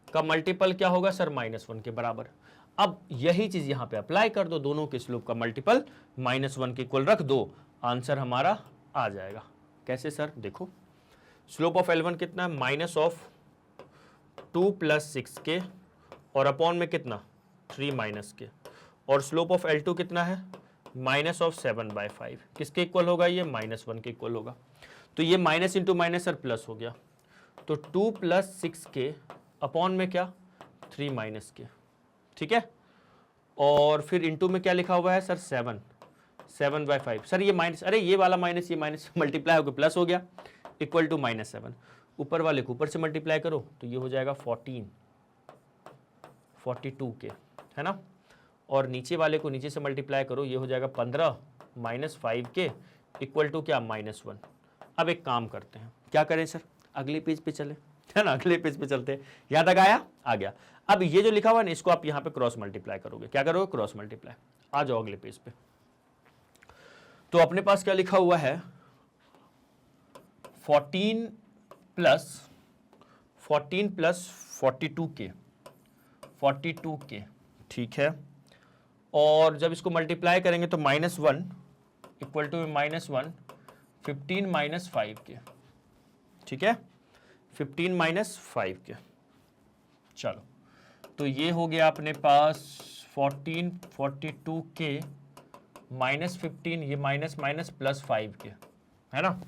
का मल्टीपल क्या होगा सर, -1 के बराबर। अब यही चीज यहां पे अप्लाई कर दो, दोनों के स्लोप का मल्टीपल -1 के इक्वल रख दो, आंसर हमारा आ जाएगा। कैसे सर, देखो स्लोप ऑफ L1 कितना है, माइनस ऑफ 2 प्लस 6k और अपॉन में कितना, 3 माइनस के, और स्लोप ऑफ L2 कितना है, माइनस ऑफ 7/5। किसके इक्वल होगा ये, -1 के इक्वल होगा। तो ये minus into minus sir plus हो गया, तो 2 प्लस 6k अपॉन में क्या, 3 माइनस के, ठीक है। और फिर इंटू में क्या लिखा हुआ है सर, 7/5। सर ये माइनस, अरे ये वाला माइनस, ये माइनस मल्टीप्लाई होकर प्लस हो गया, इक्वल टू -7। ऊपर वाले को ऊपर से मल्टीप्लाई करो तो ये हो जाएगा 42k, है ना। और नीचे वाले को नीचे से मल्टीप्लाई करो, ये हो जाएगा 15 माइनस 5k इक्वल टू क्या, -1। अब एक काम करते हैं, क्या करें सर, अगले पेज पे चले, है ना, अगले पेज पे चलते हैं। यहाँ तक आया, आ गया। अब ये जो लिखा हुआ है ना, इसको आप यहाँ पे क्रॉस मल्टीप्लाई करोगे। क्या करोगे, क्रॉस मल्टीप्लाई। आ जाओ अगले पेज पे। तो अपने पास क्या लिखा हुआ है, 14 प्लस 42k, ठीक है। और जब इसको मल्टीप्लाई करेंगे तो -1 इक्वल टू -1 15 माइनस 5k, ठीक है, 15 माइनस 5k। चलो तो ये हो गया अपने पास 42k माइनस 15, ये माइनस माइनस प्लस 5k, है ना।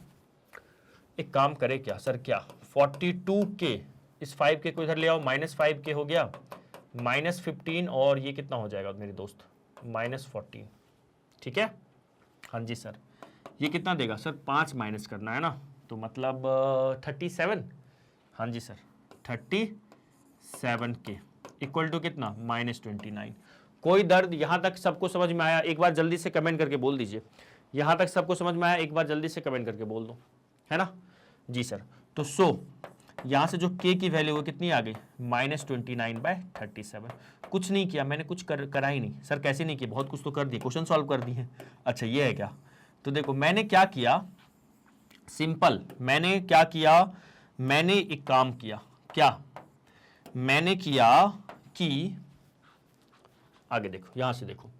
एक काम करे क्या सर, क्या 42k, इस 5k को इधर ले आओ, -5k हो गया, -15 और ये कितना हो जाएगा मेरे दोस्त, -14, ठीक है। हाँ जी सर, ये कितना देगा सर, 5 माइनस करना है ना, तो मतलब 37। हाँ जी सर, 37k इक्वल टू कितना, -29। कोई दर्द, यहाँ तक सबको समझ में आया? एक बार जल्दी से कमेंट करके बोल दीजिए, यहाँ तक सबको समझ में आया? एक बार जल्दी से कमेंट करके बोल दो, है ना जी सर। तो यहाँ से जो k की वैल्यू है कितनी आ गई, -29/37। कुछ नहीं किया मैंने, कुछ करा ही नहीं सर। कैसे नहीं किया, बहुत कुछ तो कर दिए, क्वेश्चन सॉल्व कर दिए। अच्छा ये है क्या, तो देखो मैंने क्या किया, सिंपल मैंने क्या किया, मैंने एक काम किया, क्या मैंने किया कि आगे देखो, यहां से देखो,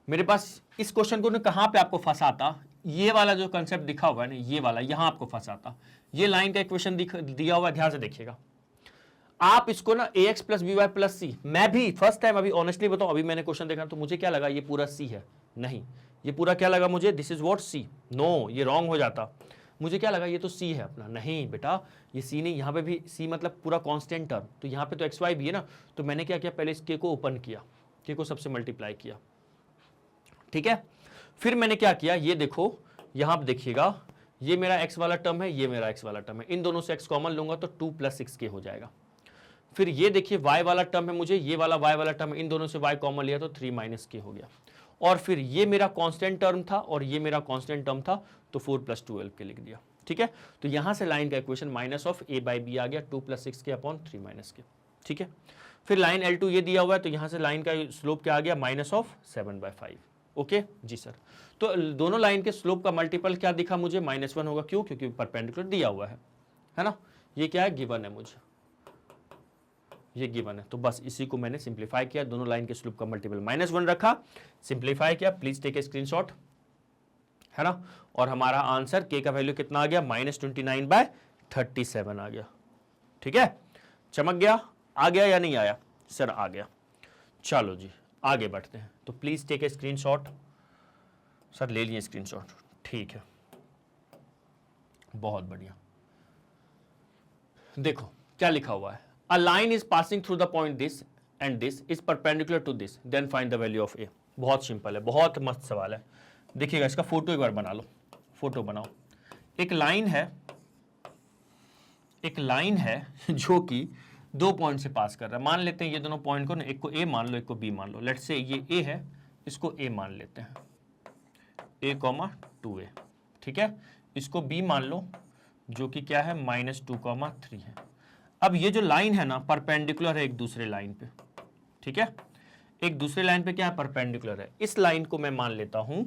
मेरे पास इस क्वेश्चन को ना कहां पे आपको फंसाता, ये वाला जो कंसेप्ट दिखा हुआ है ना, ये वाला यहां आपको फंसाता। ये लाइन का इक्वेशन दिया हुआ है, ध्यान से देखिएगा आप इसको ना, ax plus B Y plus C. मैं भी फर्स्ट टाइम, अभी ऑनेस्टली बताऊं, अभी मैंने क्वेश्चन देखा तो मुझे क्या लगा, ये पूरा सी है, नहीं ये पूरा क्या लगा मुझे, this is what see, no ये रॉन्ग हो जाता। मुझे क्या लगा, ये तो सी है अपना, नहीं बेटा ये सी नहीं, यहाँ पे भी सी मतलब पूरा कांस्टेंट टर्म, तो यहाँ पे तो एक्स वाई भी है ना। तो मैंने क्या किया, पहले इस के को ओपन किया, के को सबसे मल्टीप्लाई किया, ठीक है। फिर मैंने क्या किया, ये देखो यहां पर देखिएगा, ये मेरा x वाला टर्म है, ये मेरा x वाला टर्म है, इन दोनों से x कॉमन लूंगा तो 2 + 6k हो जाएगा। फिर ये देखिए y वाला टर्म है मुझे, ये वाला y वाला टर्म है, इन दोनों से y कॉमन लिया तो 3 - k हो गया। और फिर ये मेरा कांस्टेंट टर्म था और ये मेरा कांस्टेंट टर्म था, तो 4 + 12 के लिख दिया। ठीक है, तो यहां से लाइन का इक्वेशन -a/b आ गया, 2 + 6k अपॉन 3 - k। ठीक है, फिर लाइन L2 ये दिया हुआ है, तो यहां से लाइन का स्लोप क्या आ गया, -7/5। ओके जी सर, तो दोनों लाइन के स्लोप का मल्टीपल क्या दिखा मुझे, -1 होगा। क्यों, क्योंकि परपेंडिकुलर दिया हुआ है ना, ये क्या है, गिवन है मुझे, ये गिवन है। तो बस इसी को मैंने सिंप्लीफाई किया, दोनों लाइन के स्लोप का मल्टीपल -1 रखा, सिंप्लीफाई किया। प्लीज टेक ए स्क्रीनशॉट, है ना, और हमारा आंसर k का वैल्यू कितना आ गया, -29/37 आ गया। ठीक है, चमक गया, आ गया या नहीं आया सर, आ गया। चलो जी आगे बढ़ते हैं, तो please take a screenshot. Sir ले लिए स्क्रीनशॉट, ठीक है, बहुत बढ़िया। देखो क्या लिखा हुआ है, a line is passing through the point this and this is perpendicular to this, then find the value of A. बहुत सिंपल है, बहुत मस्त सवाल है। देखिएगा, इसका फोटो एक बार बना लो, फोटो बनाओ। एक लाइन है जो कि 2 पॉइंट से पास कर रहा है। मान लेते हैं ये दोनों पॉइंट को ना, एक को ए मान लो, एक को बी मान लो। लेट्स से ये ए है, इसको ए मान लेते हैं, a, 2a। ठीक है, इसको b मान लो, जो कि क्या है, -2, 3 है। अब ये जो लाइन है ना, परपेंडिकुलर है एक दूसरे लाइन पे। ठीक है, एक दूसरे लाइन पे क्या है, परपेंडिकुलर है। इस लाइन को मैं मान लेता हूं,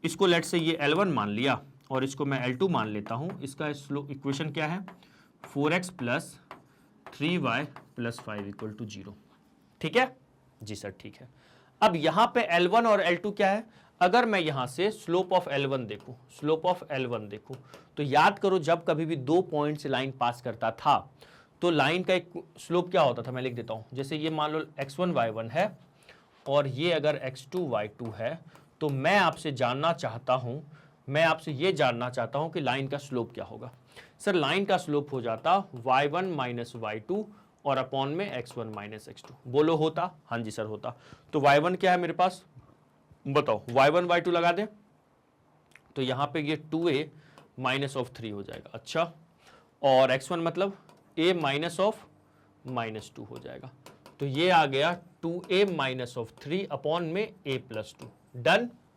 इसको लेट से ये L1 मान लिया और इसको मैं L2 मान लेता हूं। इसका इक्वेशन क्या है, 4x + 3y + 5 = 0। ठीक है जी सर, ठीक है। अब यहां पे L1 और L2 क्या है, अगर मैं यहां से स्लोप ऑफ L1 देखूं, तो याद करो जब कभी भी 2 पॉइंट से लाइन पास करता था तो लाइन का एक स्लोप क्या होता था, मैं लिख देता हूं। जैसे ये मान लो x1 y1 है और ये अगर x2 y2 है, तो मैं आपसे ये जानना चाहता हूं कि लाइन का स्लोप क्या होगा। सर लाइन का स्लोप हो जाता y1 - y2 और अपॉन में x1 - x2। बोलो होता, हाँ जी सर होता। तो y1 क्या है मेरे पास, बताओ, y1 y2 लगा दे, तो यहां पे ये 2a -3 हो जाएगा। अच्छा, और x1 मतलब a -2 हो जाएगा, तो ये आ गया 2a -3 अपॉन में a + 2।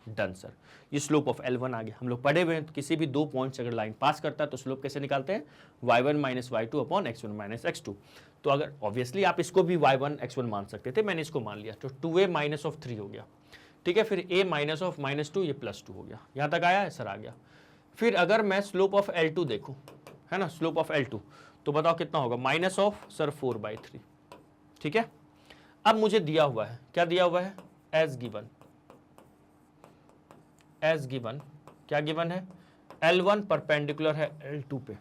डन सर, ये स्लोप ऑफ L1 आ गया। हम लोग पढ़े हुए हैं, तो किसी भी 2 पॉइंट्स अगर लाइन पास करता है तो स्लोप कैसे निकालते हैं, y1 - y2 upon x1 - x2। तो अगर ऑब्वियसली आप इसको भी y1 x1 मान सकते थे, मैंने इसको मान लिया, तो 2a -3 हो गया। ठीक है, फिर a -2, ये +2 हो गया। यहां तक आया है सर, आ गया। फिर अगर मैं स्लोप ऑफ L2 देखूं, है ना, स्लोप ऑफ L2, तो बताओ कितना होगा, -4/3। ठीक है, अब मुझे दिया हुआ है, क्या दिया हुआ है, एज गिवन क्या गिवन है, L1 परपेंडिकुलर है L2 पे।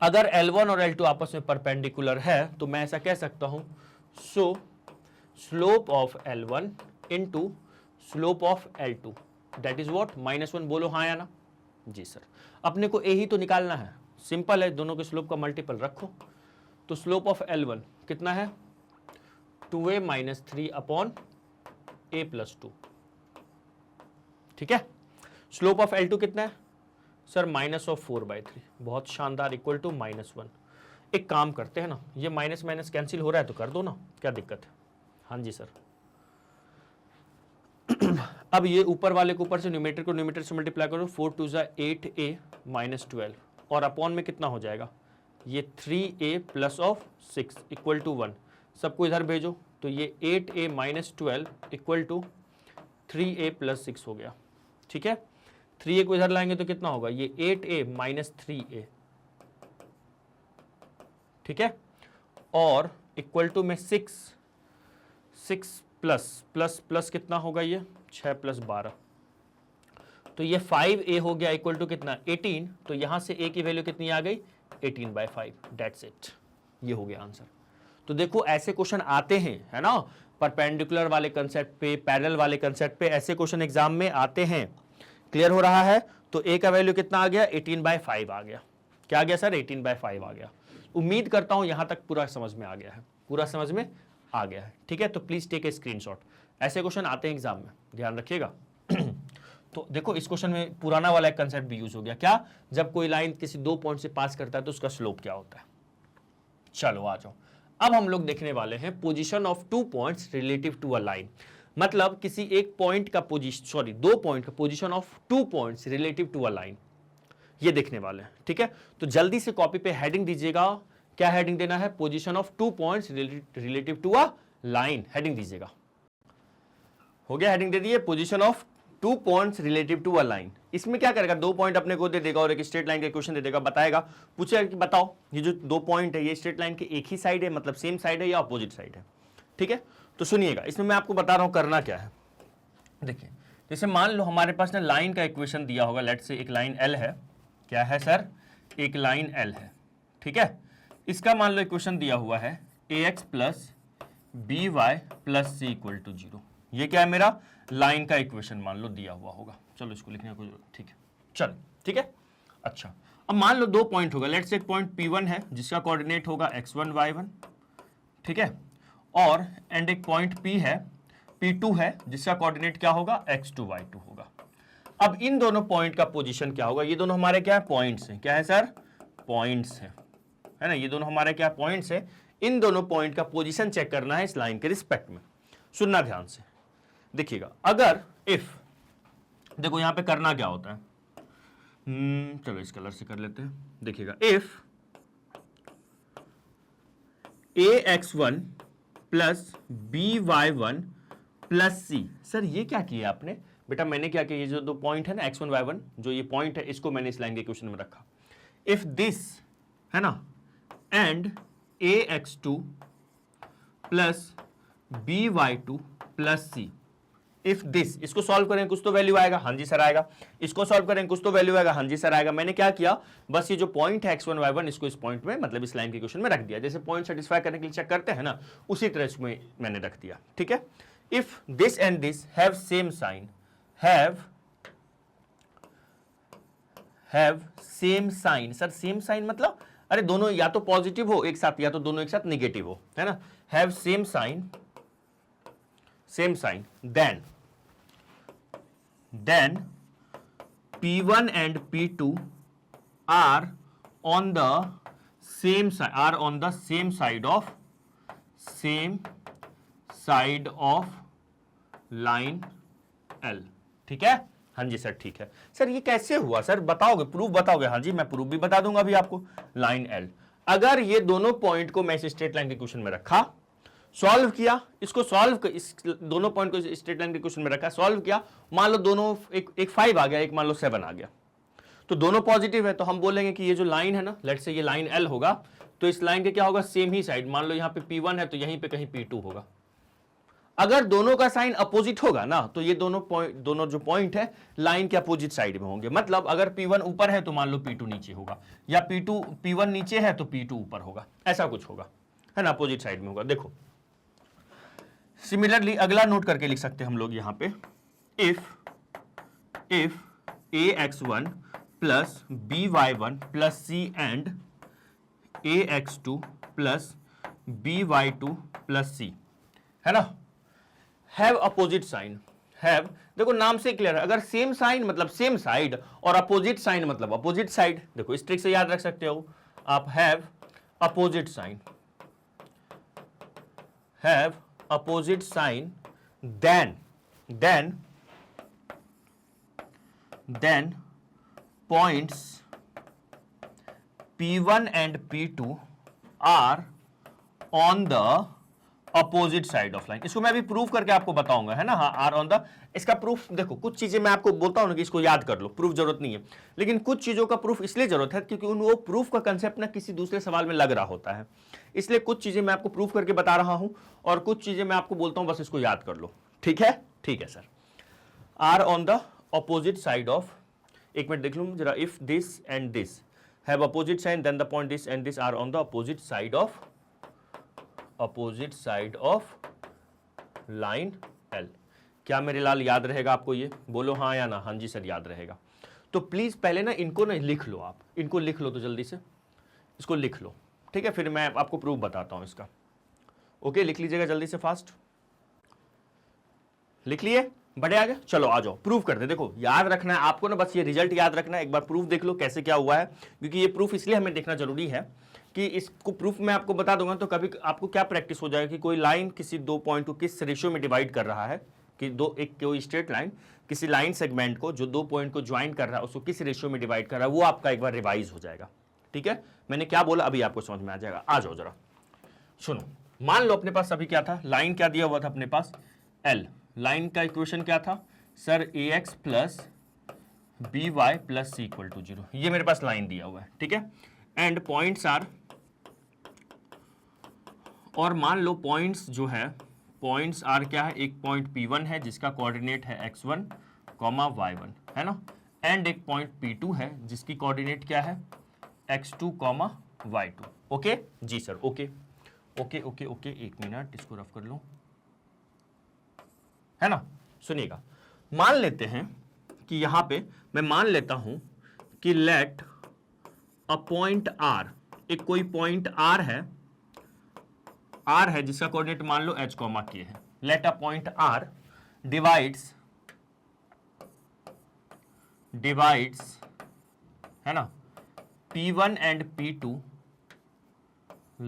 अगर L1 और L2 आपस में परपेंडिकुलर है तो मैं ऐसा कह सकता हूं, सो slope of L1 into slope of L2 that is what, -1। बोलो हाँ या ना जी सर। अपने को a ही तो निकालना है, सिंपल है, दोनों के स्लोप का मल्टीपल रखो। तो स्लोप ऑफ L1 कितना है, 2a - 3 अपॉन a + 2। ठीक है, स्लोप ऑफ L2 कितना है सर, -4/3। बहुत शानदार, इक्वल टू -1। एक काम करते हैं ना, ये माइनस कैंसिल हो रहा है तो कर दो ना, क्या दिक्कत है, हाँ जी सर। अब ये ऊपर वाले को ऊपर से न्यूमेरेटर को न्यूमेरेटर से मल्टीप्लाई करो, 4 × 2 = 8a - 12 और अपॉन में कितना हो जाएगा, ये 3a + 6 = 1। सबको इधर भेजो, तो ये 8a - 12 = 3a + 6 हो गया। ठीक है, 3a को इधर लाएंगे तो कितना होगा, ये 8a - 3a। ठीक है, और इक्वल टू में 6 प्लस कितना होगा, ये 6 + 12, तो ये 5a हो गया, इक्वल टू कितना, 18। तो यहां से a की वैल्यू कितनी आ गई, 18/5। दैट्स इट, ये हो गया आंसर। तो देखो ऐसे क्वेश्चन आते हैं, है ना, परपेंडिकुलर वाले कंसेप्ट पे, पैरेलल वाले कंसेप्ट पे ऐसे क्वेश्चन एग्जाम में आते हैं। क्लियर हो रहा है, तो a का वैल्यू कितना आ गया, 18/5 आ गया। क्या आ गया सर, 18/5 आ गया। उम्मीद करता हूं यहां तक पूरा समझ में आ गया है, पूरा समझ में आ गया है। ठीक है, तो प्लीज टेक ए स्क्रीनशॉट, ऐसे क्वेश्चन आते हैं एग्जाम में, ध्यान रखिएगा। तो देखो इस क्वेश्चन में पुराना वाला एक कंसेप्ट भी यूज हो गया, क्या, जब कोई लाइन किसी 2 पॉइंट से पास करता है तो उसका स्लोप क्या होता है। चलो आ जाओ, अब हम लोग देखने वाले हैं position of 2 points relative to a line, मतलब किसी एक पॉइंट का पोजीशन, सॉरी 2 पॉइंट का position of 2 points relative to a line, ये देखने वाले हैं। ठीक है, तो जल्दी से कॉपी पे हेडिंग दीजिएगा, क्या हेडिंग देना है, position of 2 points relative to a line, heading दीजिएगा। हो गया, हेडिंग दे दिए, position of 2 points relative to a line. इसमें क्या करेगा, 2 पॉइंट अपने को दे देगा और एक स्ट्रेट लाइन का इक्वेशन दे देगा, बताएगा, पूछेगा कि बताओ ये जो 2 पॉइंट है ये स्ट्रेट लाइन के एक ही साइड है, मतलब सेम साइड है या अपोजिट साइड है। ठीक है, तो सुनिएगा, इसमें मैं आपको बता रहा हूं करना क्या है। देखिए, जैसे मान लो हमारे पास ना लाइन का इक्वेशन दिया होगा, लेट से एक लाइन एल है, क्या है सर, एक लाइन एल है। ठीक है, इसका मान लो इक्वेशन दिया हुआ है ax plus B Y plus C equal to 0। ये क्या है, मेरा लाइन का इक्वेशन मान लो दिया हुआ होगा। चलो इसको लिखने को, ठीक है, चलो ठीक है। अच्छा, अब मान लो 2 पॉइंट होगा, लेट्स से एक पॉइंट P1 है जिसका कोऑर्डिनेट होगा x1 y1, ठीक है, और एंड एक पॉइंट P है, P2 है जिसका कोऑर्डिनेट क्या होगा, x2 y2 होगा। अब इन दोनों पॉइंट का पोजीशन क्या होगा, ये दोनों हमारे क्या है, पॉइंट्स हैं, क्या है सर, पॉइंट्स है ना, ये दोनों हमारे क्या पॉइंट्स है। इन दोनों पॉइंट का पोजीशन चेक करना है इस लाइन के रिस्पेक्ट में। सुनना ध्यान से, देखिएगा, अगर इफ, देखो यहां पे करना क्या होता है, चलो इस कलर से कर लेते हैं। देखिएगा, if ax1 plus by1 plus C, sir ये क्या किया आपने बेटा, मैंने क्या किया, ये जो 2 पॉइंट है ना x1 y1, जो ये पॉइंट है इसको मैंने इस लाइन के क्वेश्चन में रखा। इफ दिस है ना and ax2 plus by2 plus C, if this, इसको सॉल्व करें कुछ तो वैल्यू आएगा, हाँ जी सर आएगा, इसको सॉल्व करें कुछ तो वैल्यू आएगा, हाँ जी सर आएगा। मैंने क्या किया, बस ये जो पॉइंट है x1 y1 इसको इस पॉइंट में, मतलब इस लाइन के क्वेश्चन में रख दिया, जैसे पॉइंट सेटिस्फाई करने के लिए चेक करते हैं ना, उसी तरह इसमें मैंने रख दिया। ठीक है, if this and this have same sign, have same sign, sir same sign मतलब अरे दोनों या तो पॉजिटिव हो एक साथ या तो दोनों एक साथ निगेटिव हो, है ना, have same sign, then P1 and P2 are on the same side of line L। ठीक है, हाँ जी सर ठीक है। सर ये कैसे हुआ सर, बताओगे, प्रूफ बताओगे, हाँ जी मैं प्रूफ भी बता दूंगा अभी आपको। लाइन L, अगर ये दोनों पॉइंट को मैं इस स्ट्रेट लाइन के क्वेश्चन में रखा, सॉल्व किया, इसको सॉल्व, इस दोनों पॉइंट को स्ट्रेट लाइन के क्वेश्चन में रखा, सॉल्व किया, मान लो दोनों एक 5 आ गया, एक मान लो 7 आ गया, तो दोनों पॉजिटिव है, तो हम बोलेंगे कि ये जो लाइन है ना, लेट्स से ये लाइन L होगा, तो इस लाइन के क्या होगा, सेम ही साइड, मान लो यहाँ पे P1 है तो यहीं पे कहीं P2 होगा। अगर दोनों का साइन अपोजिट होगा ना, तो ये दोनों जो पॉइंट है लाइन के अपोजिट साइड में होंगे, मतलब अगर P1 ऊपर है तो मान लो P2 नीचे होगा, या P1 नीचे है तो P2 ऊपर होगा, ऐसा कुछ होगा, है ना, अपोजिट साइड में होगा। देखो सिमिलरली अगला नोट करके लिख सकते हैं हम लोग यहां पे, if ax1 plus by1 plus C and ax2 plus by2 plus C, है ना, हैव अपोजिट साइन, हैव, देखो नाम से क्लियर है, अगर सेम साइन मतलब सेम साइड और अपोजिट साइन मतलब अपोजिट साइड, देखो इस ट्रिक से याद रख सकते हो आप, have opposite sign, have opposite sign, then points P1 and P2 are on the opposite side of line। इसको मैं अभी प्रूफ करके आपको बताऊंगा, है ना, हाँ आर ऑन द, इसका प्रूफ देखो, कुछ चीजें मैं आपको बोलता हूं ना कि इसको याद कर लो, प्रूफ जरूरत नहीं है, लेकिन कुछ चीजों का प्रूफ इसलिए जरूरत है क्योंकि वो प्रूफ का कंसेप्ट ना किसी दूसरे सवाल में लग रहा होता है, इसलिए कुछ चीजें मैं आपको प्रूफ करके बता रहा हूं और कुछ चीजें मैं आपको बोलता हूं, बस इसको याद कर लो। ठीक है, ठीक है sir, are on the opposite side of, एक मिनट देख लूं जरा, if this and this have opposite sign then the point this and this are on the opposite side of line L। क्या मेरे लाल याद रहेगा आपको, ये बोलो हाँ या ना, हाँ जी सर याद रहेगा। तो प्लीज पहले ना इनको ना लिख लो, आप इनको लिख लो, तो जल्दी से इसको लिख लो, ठीक है, फिर मैं आपको प्रूफ बताता हूं इसका। ओके, लिख लीजिएगा जल्दी से, फास्ट लिख लिए, बढ़िया आ गया। चलो आ जाओ प्रूफ करते हैं। देखो याद रखना है आपको ना, बस ये रिजल्ट याद रखना है, एक बार प्रूफ देख लो कैसे क्या हुआ है, क्योंकि ये प्रूफ इसलिए हमें देखना जरूरी है कि इसको प्रूफ मैं आपको बता दूंगा तो कभी आपको क्या प्रैक्टिस हो जाएगा कि कोई लाइन किसी दो पॉइंट को किस रेशियो में डिवाइड कर रहा है, कि कोई स्ट्रेट लाइन किसी लाइन सेगमेंट को जो दो पॉइंट को ज्वाइन कर रहा है उसको किस रेशियो में डिवाइड कर रहा है, वो आपका एक बार रिवाइज हो जाएगा। ठीक है, मैंने क्या बोला अभी आपको समझ में आ जाएगा। आ जाओ जरा सुनो, मान लो अपने पास अभी क्या था, लाइन क्या दिया हुआ था अपने पास, एल। लाइन का इक्वेशन क्या था sir, A X plus B Y plus C equal to 0, ये मेरे पास लाइन दिया हुआ है। ठीक है, एंड पॉइंट्स आर, और मान लो पॉइंट्स जो है, पॉइंट्स आर क्या है, एक पॉइंट P1 है जिसका कोऑर्डिनेट है x1, y1 है ना, एंड एक पॉइंट P2 है जिसकी कोऑर्डिनेट क्या है x2, y2। ओके जी sir, okay okay okay okay, एक मिनट इसको रफ कर लो, है ना। सुनिएगा, मान लेते हैं कि यहां पे मैं मान लेता हूं कि लेट अ पॉइंट r, एक कोई पॉइंट r है जिसका कोऑर्डिनेट मान लो h, k है। Let a point r divides है ना P1 and P2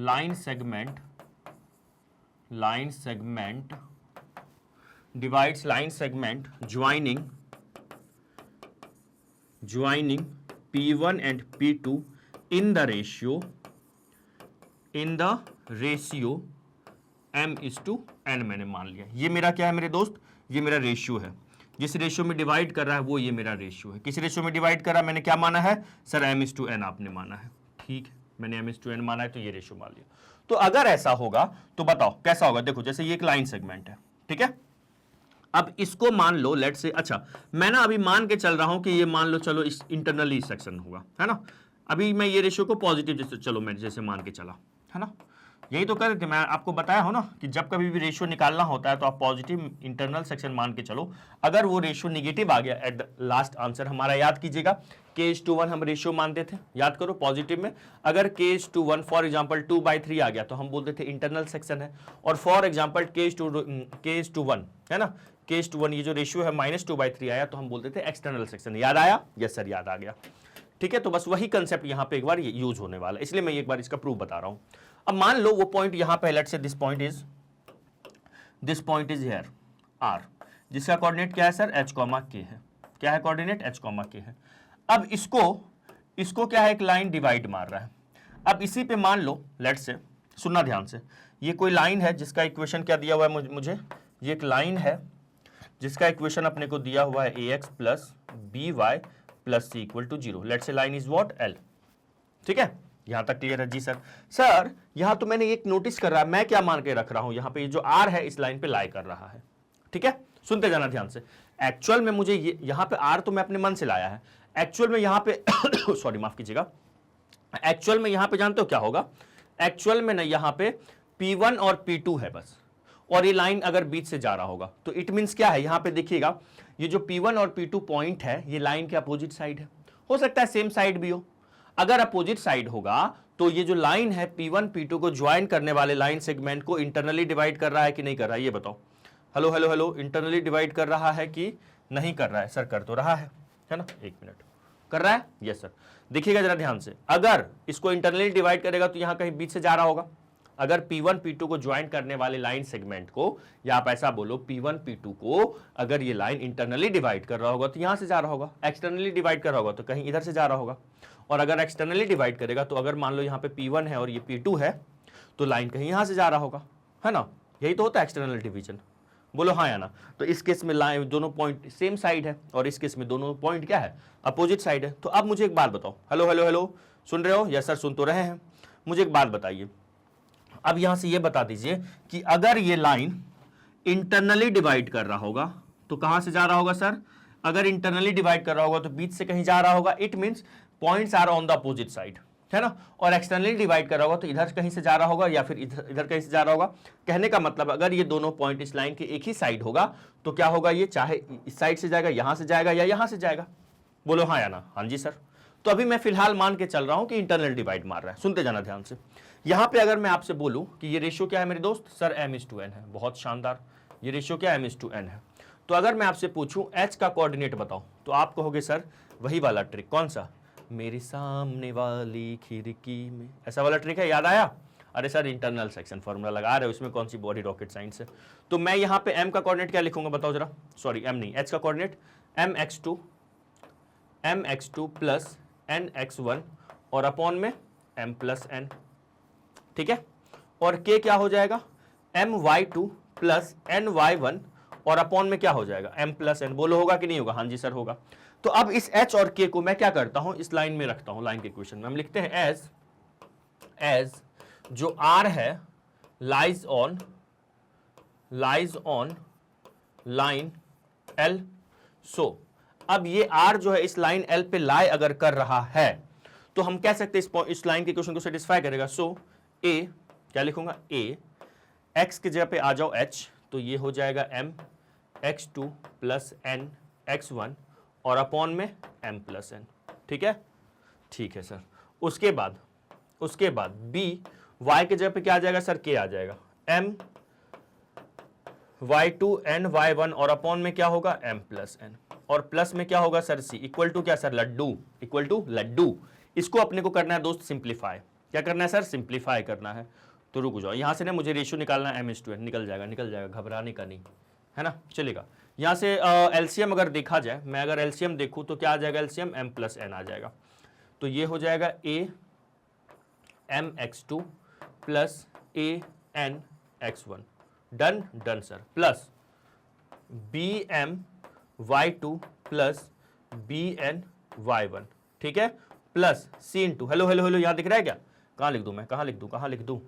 line segment divides line segment joining P1 and P2 in the ratio m/n मैंने मान लिया। ये मेरा क्या है मेरे दोस्त, ये मेरा रेशियो है, जिस रेशियो में डिवाइड कर रहा है वो ये मेरा रेशियो है। किस रेशियो में डिवाइड कर रहा है, मैंने क्या माना है सर, m/n आपने माना है। ठीक है, मैंने m/n माना है तो ये रेशियो मान लिया। तो अगर ऐसा होगा तो बताओ कैसा होगा। देखो जैसे ये एक लाइन सेगमेंट है, ठीक है, अब इसको मान लो लेट से, अच्छा मैं ना अभी मान के चल रहा हूं कि ये मान लो चलो इस इंटरनली सेक्शन होगा, है ना। अभी मैं ये रेशियो को पॉजिटिव जैसे, चलो मैं जैसे मान के चला, है ना, यही तो कर रहे थे, मैं आपको बताया हो ना कि जब कभी भी रेशियो निकालना होता है तो आप पॉजिटिव इंटरनल सेक्शन मान के चलो। अगर वो रेशियो निगेटिव आ गया एट द लास्ट आंसर हमारा, याद कीजिएगा K/1 हम रेशियो मानते थे, याद करो पॉजिटिव में। अगर K/1 फॉर एग्जांपल 2/3 आ गया तो हम बोलते थे इंटरनल सेक्शन है, और फॉर एग्जांपल K/1 है ना, K/1 ये जो रेशियो है -2/3 आया तो हम बोलते थे एक्सटर्नल सेक्शन। याद आया? यस सर याद आ गया। ठीक है, तो बस वही कंसेप्ट यहाँ पे एक बार ये यूज होने वाला है, इसलिए मैं एक बार इसका प्रूफ बता रहा हूँ। अब मान लो वो पॉइंट यहाँ पे, let's say this point is here R, जिसका कोऑर्डिनेट क्या है सर, h, k है। क्या है कोऑर्डिनेट, h, k है। अब इसको क्या है, एक लाइन डिवाइड मार रहा है। अब इसी पे मान लो लेट्स से, सुनना ध्यान से, ये कोई लाइन है जिसका इक्वेशन क्या दिया हुआ है मुझे, ये एक लाइन है जिसका इक्वेशन अपने को दिया हुआ है ax plus B Y plus C equal to 0। Let's say line is what, L। ठीक है, यहां तक क्लियर है? जी सर। सर यहां तो मैंने एक नोटिस कर रहा है, मैं क्या मान के रख रहा हूं, यहां पे ये जो R है इस लाइन पे लाई कर रहा है। ठीक है, सुनते जाना ध्यान से। एक्चुअल में मुझे ये यहां पे R तो मैं अपने मन से लाया है, एक्चुअल में यहां पे सॉरी माफ कीजिएगा, एक्चुअल में यहां पे जानते हो क्या होगा, एक्चुअल में ना यहां पे P1 और P2 है बस, और ये लाइन अगर बीच से जा रहा होगा तो इट मींस क्या है, यहां पे देखिएगा ये जो P1 और P2 पॉइंट है ये लाइन के अपोजिट साइड है, हो सकता है सेम साइड भी हो। अगर अपोजिट साइड होगा तो ये जो लाइन है P1 P2 को ज्वाइन करने वाले लाइन सेगमेंट को इंटरनली डिवाइड कर रहा है कि नहीं कर रहा है, ये बताओ। Hello hello hello, internally divide कर रहा है कि नहीं कर रहा है? सर कर तो रहा है ना, एक मिनट, कर रहा है? Yes sir. देखिएगा जरा ध्यान से, अगर इसको इंटरनली डिवाइड करेगा तो यहां कहीं बीच से जा रहा होगा। अगर P1 P2 को ज्वाइन करने वाले लाइन सेगमेंट को, या आप ऐसा बोलो P1 P2 को अगर ये लाइन इंटरनली डिवाइड कर रहा होगा तो यहां से जा रहा होगा, एक्सटर्नली डिवाइड कर रहा होगा तो कहीं इधर से जा रहा होगा। और अगर एक्सटर्नली डिवाइड करेगा तो अगर मान लो यहाँ पे P1 है और ये P2 है तो लाइन कहीं यहां से जा रहा होगा, है ना। यही तो होता है एक्सटर्नल डिवीजन, बोलो हाँ या ना। तो इस केस में लाइन दोनों पॉइंट सेम साइड है और इस केस में दोनों पॉइंट क्या है, अपोजिट साइड है। तो अब मुझे एक बात बताओ, हेलो हेलो हेलो, सुन रहे हो? यस सर सुन तो रहे हैं। मुझे एक बात बताइए, अब यहां से ये बता दीजिए कि अगर ये लाइन इंटरनली डिवाइड कर रहा होगा तो कहां से जा रहा होगा सर? अगर इंटरनली डिवाइड कर रहा होगा तो बीच से कहीं जा रहा होगा, it means points are on the opposite side, है ना। और एक्सटर्नली डिवाइड कर रहा होगा तो इधर कहीं से जा रहा होगा या फिर इधर कहीं से जा रहा होगा। कहने का मतलब अगर ये दोनों पॉइंट इस लाइन के एक ही साइड होगा तो क्या होगा, ये चाहे इस साइड से जाएगा, यहां से जाएगा या यहां से जाएगा, बोलो हाँ या ना। हाँ जी सर। तो अभी मैं फिलहाल मान के चल रहा हूं कि इंटरनल डिवाइड मार रहा है। सुनते जाना ध्यान से, यहां पे अगर मैं आपसे बोलूं कि ये रेशियो क्या है मेरे दोस्त, सर m/n है। बहुत शानदार, ये रेशियो क्या है, m/n है। तो अगर मैं आपसे पूछूं H का कोऑर्डिनेट बताओ, तो आप कहोगे सर वही वाला ट्रिक, कौन सा, मेरी सामने वाली खिड़की में, ऐसा वाला ट्रिक है, याद आया। अरे सर इंटरनल सेक्शन फॉर्मूला लगा रहे हो, इसमें कौन सी बॉडी रॉकेट साइंस है। तो मैं यहाँ पे M का कोऑर्डिनेट क्या लिखूंगा बताओ जरा, सॉरी M नहीं, H का कोऑर्डिनेट mx2 प्लस nx1 और अपॉन में m प्लस n, ठीक है। और k क्या हो जाएगा, my2 प्लस ny1 और अपॉन में क्या हो जाएगा, m प्लस n। बोलो होगा कि नहीं होगा, हाँ जी सर होगा। तो अब इस h और k को मैं क्या करता हूं, इस लाइन में रखता हूं, लाइन के इक्वेशन में हम लिखते हैं एज जो r है लाइज ऑन लाइन l। सो अब ये r जो है इस लाइन l पे लाई अगर कर रहा है तो हम कह सकते हैं इस लाइन के क्वेश्चन को सेटिस्फाई करेगा। सो a क्या लिखूंगा, a x की जगह पे आ जाओ h, तो ये हो जाएगा m x2 plus n x1 और अपॉन में m प्लस n, ठीक है, ठीक है सर। उसके बाद b y की जगह पे क्या आ जाएगा सर, k आ जाएगा, m y2 n y1 और अपॉन में क्या होगा m प्लस n और प्लस में क्या होगा सर c, इक्वल टू क्या सर, लड्डू, इक्वल टू लड्डू। इसको अपने को करना है दोस्त सिंप्लीफाई, क्या करना है सर, सिंप्लीफाई करना है। तो रुक जाओ, यहां से ना मुझे रेशियो निकालना है m/n, निकल जाएगा, घबराने का नहीं है ना, चलेगा। यहां से एलसीएम अगर देखा जाए, मैं अगर एलसीएम देखूं तो क्या आ जाएगा, एलसीएम m प्लस n आ जाएगा। तो ये हो जाएगा a mx2 plus a n x1, done sir, plus bm y2 plus bn y1, ठीक है, प्लस c इंटू, हेलो यहां दिख रहा है क्या, कहां लिख दूं मैं, कहां लिख दूं,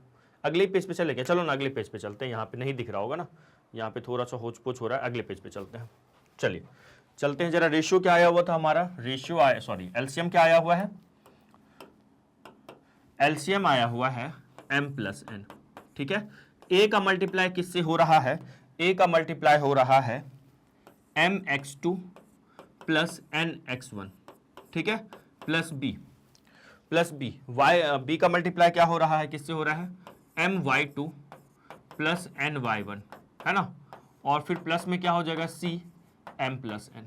अगले पेज पे चले क्या, चलो ना अगले पेज पे चलते हैं, यहाँ पे नहीं दिख रहा होगा ना, यहाँ पे थोड़ा सा होच पोच हो रहा है, अगले पेज पे चलते हैं। चलिए चलते हैं जरा, रेशियो क्या आया हुआ था हमारा, एलसीएम क्या आया हुआ है, एलसीएम आया हुआ है m प्लस n, ठीक है। a का मल्टीप्लाई किससे हो रहा है, a का मल्टीप्लाई हो रहा है mx2 प्लस nx1, ठीक है, प्लस b b का मल्टीप्लाई क्या हो रहा है, किससे हो रहा है, my2 प्लस ny1, है ना, और फिर प्लस में क्या हो जाएगा c m प्लस n।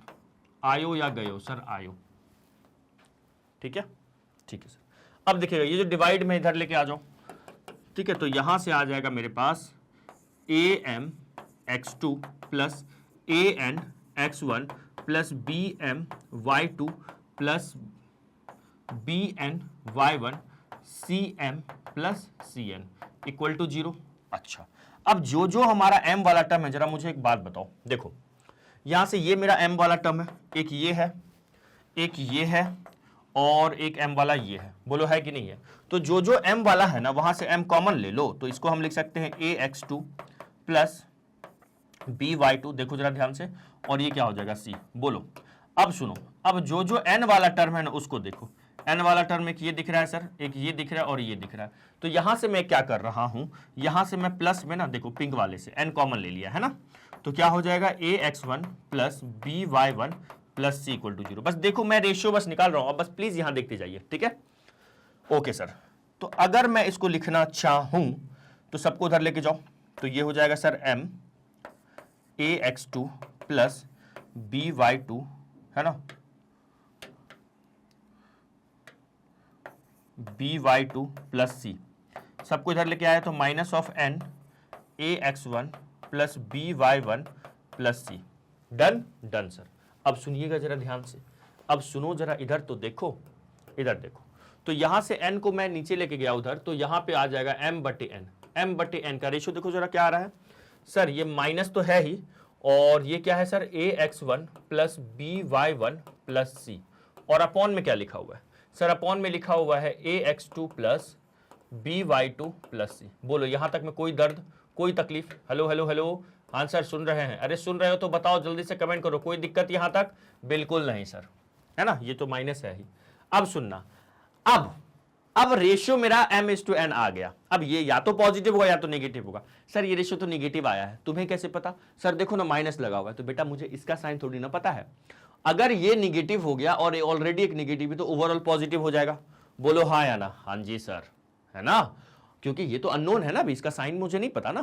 आयो या गयो सर, आयो, ठीक है सर। अब देखिएगा ये जो डिवाइड में इधर लेके आ जाओ, ठीक है, तो यहां से आ जाएगा मेरे पास am(x2) plus an(x1) plus bmy2 plus bny1 cm plus cn equal to 0। अच्छा, अब जो हमारा m वाला टर्म है, जरा मुझे एक बात बताओ, देखो यहां से ये मेरा m वाला टर्म है, एक ये है, एक ये है और एक m वाला ये है, बोलो है कि नहीं है। तो जो m वाला है ना वहां से m कॉमन ले लो, तो इसको हम लिख सकते हैं ax2 प्लस by2, देखो जरा ध्यान से, और ये क्या हो जाएगा c। बोलो अब सुनो, अब जो n वाला टर्म है ना उसको देखो, n वाला टर्म एक ये दिख रहा है सर, एक ये दिख रहा है और ये दिख रहा है। तो यहां से मैं क्या कर रहा हूं, यहां से मैं प्लस में ना देखो पिंक वाले से n कॉमन ले लिया है ना, तो क्या हो जाएगा ax1 plus by1 plus c equal to 0। बस देखो मैं रेशियो बस निकाल रहा हूं, अब बस प्लीज यहां देखते जाइए, ठीक है, ओके सर। तो अगर मैं इसको लिखना चाहूं तो सबको उधर लेके जाओ, तो ये हो जाएगा sir m ax2 plus by2, है ना, by2 प्लस c, सबको इधर लेके आया तो minus of n ax1 plus by1 plus c, done sir. अब सुनिएगा जरा ध्यान से, अब सुनो जरा, इधर तो देखो, इधर देखो, तो यहां से n को मैं नीचे लेके गया उधर, तो यहां पे आ जाएगा m/n का रेशियो देखो जरा क्या आ रहा है सर, ये माइनस तो है ही, और ये क्या है sir ax1 plus by1 plus c, और अपॉन में क्या लिखा हुआ है सर, अपॉन में लिखा हुआ है ax2 plus by2 plus c। बोलो यहां तक में कोई दर्द, कोई तकलीफ, हेलो हाँ सर सुन रहे हैं, अरे सुन रहे हो तो बताओ जल्दी से कमेंट करो, कोई दिक्कत यहां तक, बिल्कुल नहीं सर, है ना, ये तो माइनस है ही। अब सुनना, अब रेशियो मेरा m/n आ गया, अब ये या तो पॉजिटिव होगा या तो नेगेटिव होगा। सर ये रेशियो तो नेगेटिव आया है, तुम्हें कैसे पता, सर देखो ना माइनस लगा हुआ है, तो बेटा मुझे इसका साइन थोड़ी ना पता है, अगर ये नेगेटिव हो गया और ऑलरेडी एक नेगेटिव है तो ओवरऑल पॉजिटिव हो जाएगा, बोलो हाँ या ना, हाँ जी सर, है ना। क्योंकि ये तो अननोन है ना, अभी इसका साइन मुझे नहीं पता ना,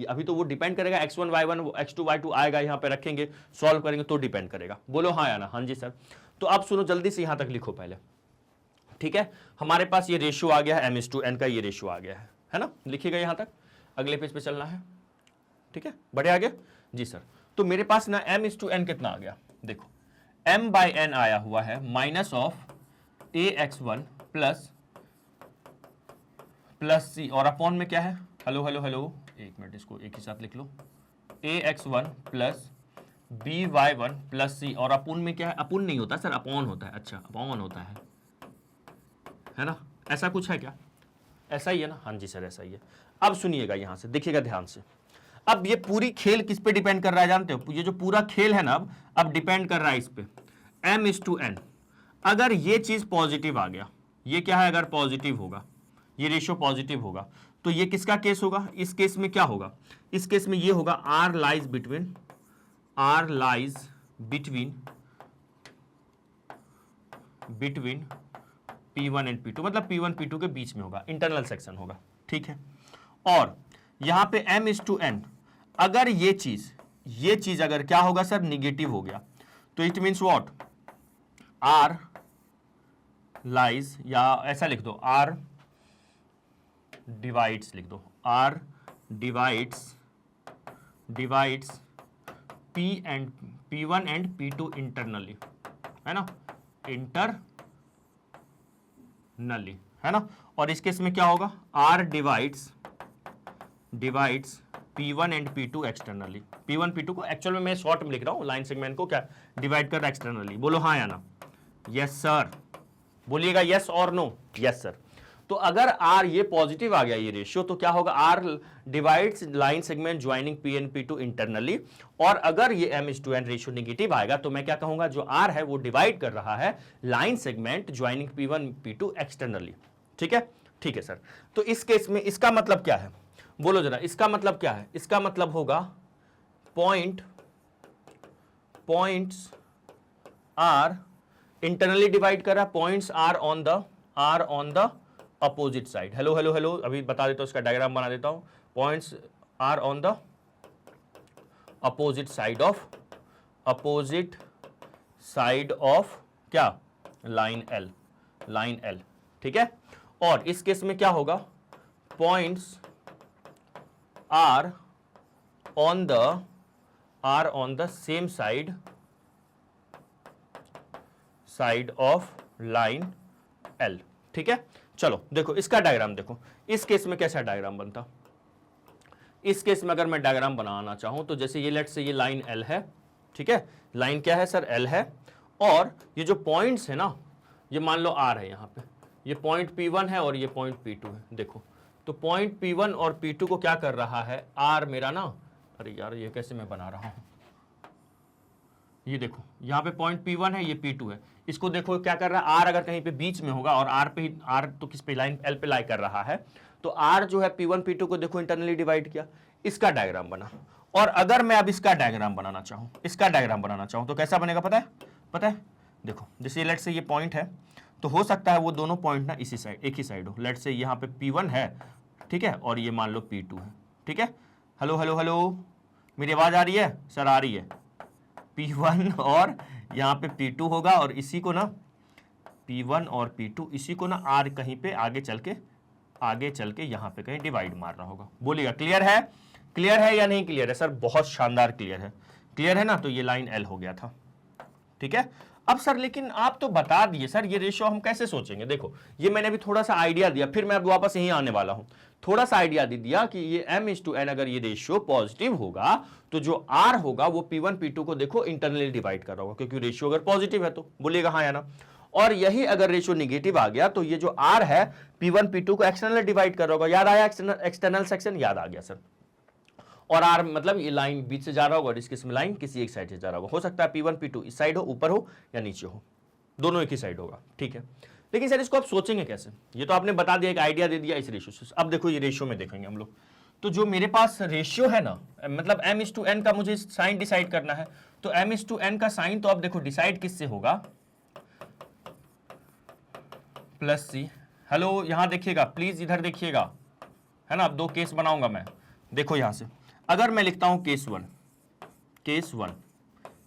अभी तो वो डिपेंड करेगा x1 y1 x2 y2 आएगा, यहाँ पे रखेंगे सॉल्व करेंगे तो डिपेंड करेगा। बोलो हाँ या ना? हाँ जी सर। तो अब सुनो जल्दी से यहां तक लिखो पहले, ठीक है। हमारे पास ये रेशियो आ गया है, m/n का ये रेशियो आ गया है ना, लिखिएगा यहां तक, अगले पेज पे चलना है, ठीक है, बढ़े आगे जी सर। तो मेरे पास ना m/n कितना आ गया, देखो m/n आया हुआ है minus of ax1 plus c, और अपॉन में क्या है, हेलो हेलो हेलो, एक मिनट इसको एक ही साथ लिख लो, ax1 plus by1 plus c, और अपूर्ण में क्या है, अपूर्ण नहीं होता सर, अपॉन होता है, अच्छा अपॉन होता है ना, ऐसा कुछ है क्या, ऐसा ही है ना? हाँ जी सर ऐसा ही है। अब सुनिएगा यहां से, देखिएगा ध्यान से, अब ये पूरी खेल किस पे डिपेंड कर रहा है जानते हो, ये जो पूरा खेल है ना अब डिपेंड कर रहा है इस पे m/n। अगर ये चीज पॉजिटिव आ गया, ये क्या है, अगर पॉजिटिव होगा, ये रेशियो पॉजिटिव होगा, तो ये किसका केस होगा, इस केस में क्या होगा, इस केस में ये होगा r lies between P1 and P2, मतलब P1 P2 के बीच में होगा, इंटरनल सेक्शन होगा, ठीक है। और यहां पे m/n, अगर ये चीज अगर क्या होगा सर, निगेटिव हो गया, तो it means what, r lies, या ऐसा लिख दो r डिवाइड्स, लिख दो r divides P1 and P2 internally, है ना, इंटरनली, है ना। और इस केस में क्या होगा, r divides P1 and P2 externally, P1 P2 को एक्चुअल में मैं शॉर्ट में लिख रहा हूं, लाइन सेगमेंट को क्या डिवाइड कर रहा है एक्सटर्नली। बोलो हाँ या ना? यस सर, बोलिएगा यस और नो, यस सर। तो अगर r ये पॉजिटिव आ गया ये रेशियो, तो क्या होगा, r divides line segment joining P and P2 internally, और अगर ये m/n रेशियो नेगेटिव आएगा तो मैं क्या कहूंगा, जो r है वो डिवाइड कर रहा है line segment joining P1 P2 externally, ठीक है, ठीक है सर। तो इस केस में इसका मतलब क्या है, बोलो जरा, इसका मतलब क्या है, इसका मतलब होगा पॉइंट्स आर इंटरनली डिवाइड कर रहा है, points are on the opposite side. Hello hello hello, अभी बता देता हूं, इसका डायग्राम बना देता हूं, points are on the opposite side of क्या, लाइन एल, ठीक है। और इस केस में क्या होगा, points are on the same side of line L, ठीक है। चलो देखो इसका डायग्राम देखो, इस केस में कैसा डायग्राम बनता, इस केस में अगर मैं डायग्राम बनाना चाहूं तो जैसे ये लेट से ये लाइन एल है, ठीक है, लाइन क्या है सर, एल है, और ये जो पॉइंट्स है ना, ये मान लो आर है, यहाँ पे ये पॉइंट P1 है और ये पॉइंट P2 है, देखो तो पॉइंट P1 और P2 को क्या कर रहा है, आर मेरा ना, अरे यार ये कैसे मैं बना रहा हूं, ये देखो यहाँ पे पॉइंट P1 है, ये P2 है, इसको देखो क्या कर रहा है, R अगर कहीं पे बीच में होगा, और R तो किस पे, लाइन L पे लाई कर रहा है, तो R जो है P1 P2 को देखो इंटरनली डिवाइड किया, इसका डायग्राम बना। और अगर मैं अब इसका डायग्राम बनाना चाहूं, तो कैसा बनेगा पता है, देखो जैसे लेट से ये पॉइंट है, तो हो सकता है वो दोनों पॉइंट ना इसी साइड, एक ही साइड हो, लेट से यहाँ पे P1 है, ठीक है, और ये मान लो P2 है, ठीक है। हेलो हेलो हेलो, मेरी आवाज आ रही है सर? आ रही है। P1 और यहाँ पे P2 होगा, और इसी को ना P1 और P2 इसी को ना R कहीं पे आगे चल के यहाँ पे कहीं डिवाइड मार रहा होगा। बोलिएगा क्लियर है या नहीं क्लियर है सर? बहुत शानदार क्लियर है ना। तो ये लाइन L हो गया था, ठीक है। अब सर लेकिन आप तो बता दिए सर ये रेशियो हम कैसे सोचेंगे, देखो ये मैंने अभी थोड़ा सा आइडिया दिया, फिर मैं अब वापस यहीं आने वाला हूं, थोड़ा सा आइडिया दे दिया कि ये m/n अगर ये रेशियो पॉजिटिव होगा तो जो r होगा वो P1 P2 को देखो इंटरनली डिवाइड कर रहा होगा, क्योंकि रेशियो अगर पॉजिटिव है तो। बोलिएगा हाँ या ना? और यही अगर रेशियो निगेटिव आ गया तो ये जो r है P1 P2 को एक्सटर्नल डिवाइड कर रहा होगा। याद आया एक्सटर्नल सेक्शन? याद आ गया सर। और r मतलब ये लाइन बीच से जा रहा होगा और इसमें लाइन किसी एक साइड से जा रहा होगा। हो सकता है P1 P2 इस साइड हो, ऊपर हो या नीचे हो, दोनों एक ही साइड होगा, ठीक है। लेकिन सर इसको आप सोचेंगे कैसे? ये तो आपने बता दिया, एक आइडिया दे दिया इस रेशियो से। अब देखो ये रेशियो में देखेंगे हम लोग, तो जो मेरे पास रेशियो है ना, मतलब m/n का मुझे साइन डिसाइड करना है, तो m/n का साइन तो अब देखो डिसाइड किससे होगा, प्लस c। हेलो यहां देखिएगा प्लीज, इधर देखिएगा, है ना। अब दो केस बनाऊंगा मैं, देखो यहां से अगर मैं लिखता हूं केस वन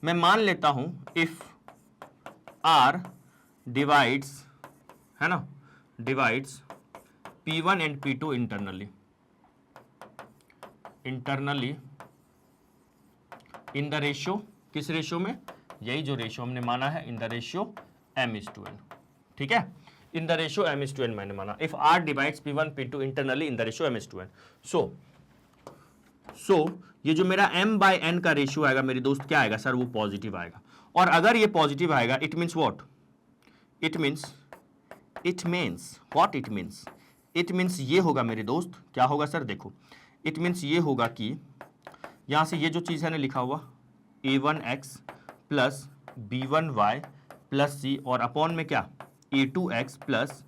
मैं मान लेता हूं इफ आर डिवाइड्स, है ना, divides P1 and P2 internally in the ratio, किस रेशियो में, यही जो रेशियो हमने माना है, इन द रेशियो m:n, ठीक है, इन द रेशियो m:n मैंने माना। If r divides P1 P2 internally in the ratio m:n, सो ये जो मेरा m/n का रेशियो आएगा मेरे दोस्त, क्या आएगा सर, वो पॉजिटिव आएगा। और अगर ये पॉजिटिव आएगा it means what, it means ये होगा मेरे दोस्त, क्या होगा सर, देखो इट मीन्स ये होगा कि यहां से ये जो चीज है ना लिखा हुआ a1x plus b1y plus c और अपॉन में क्या a2x plus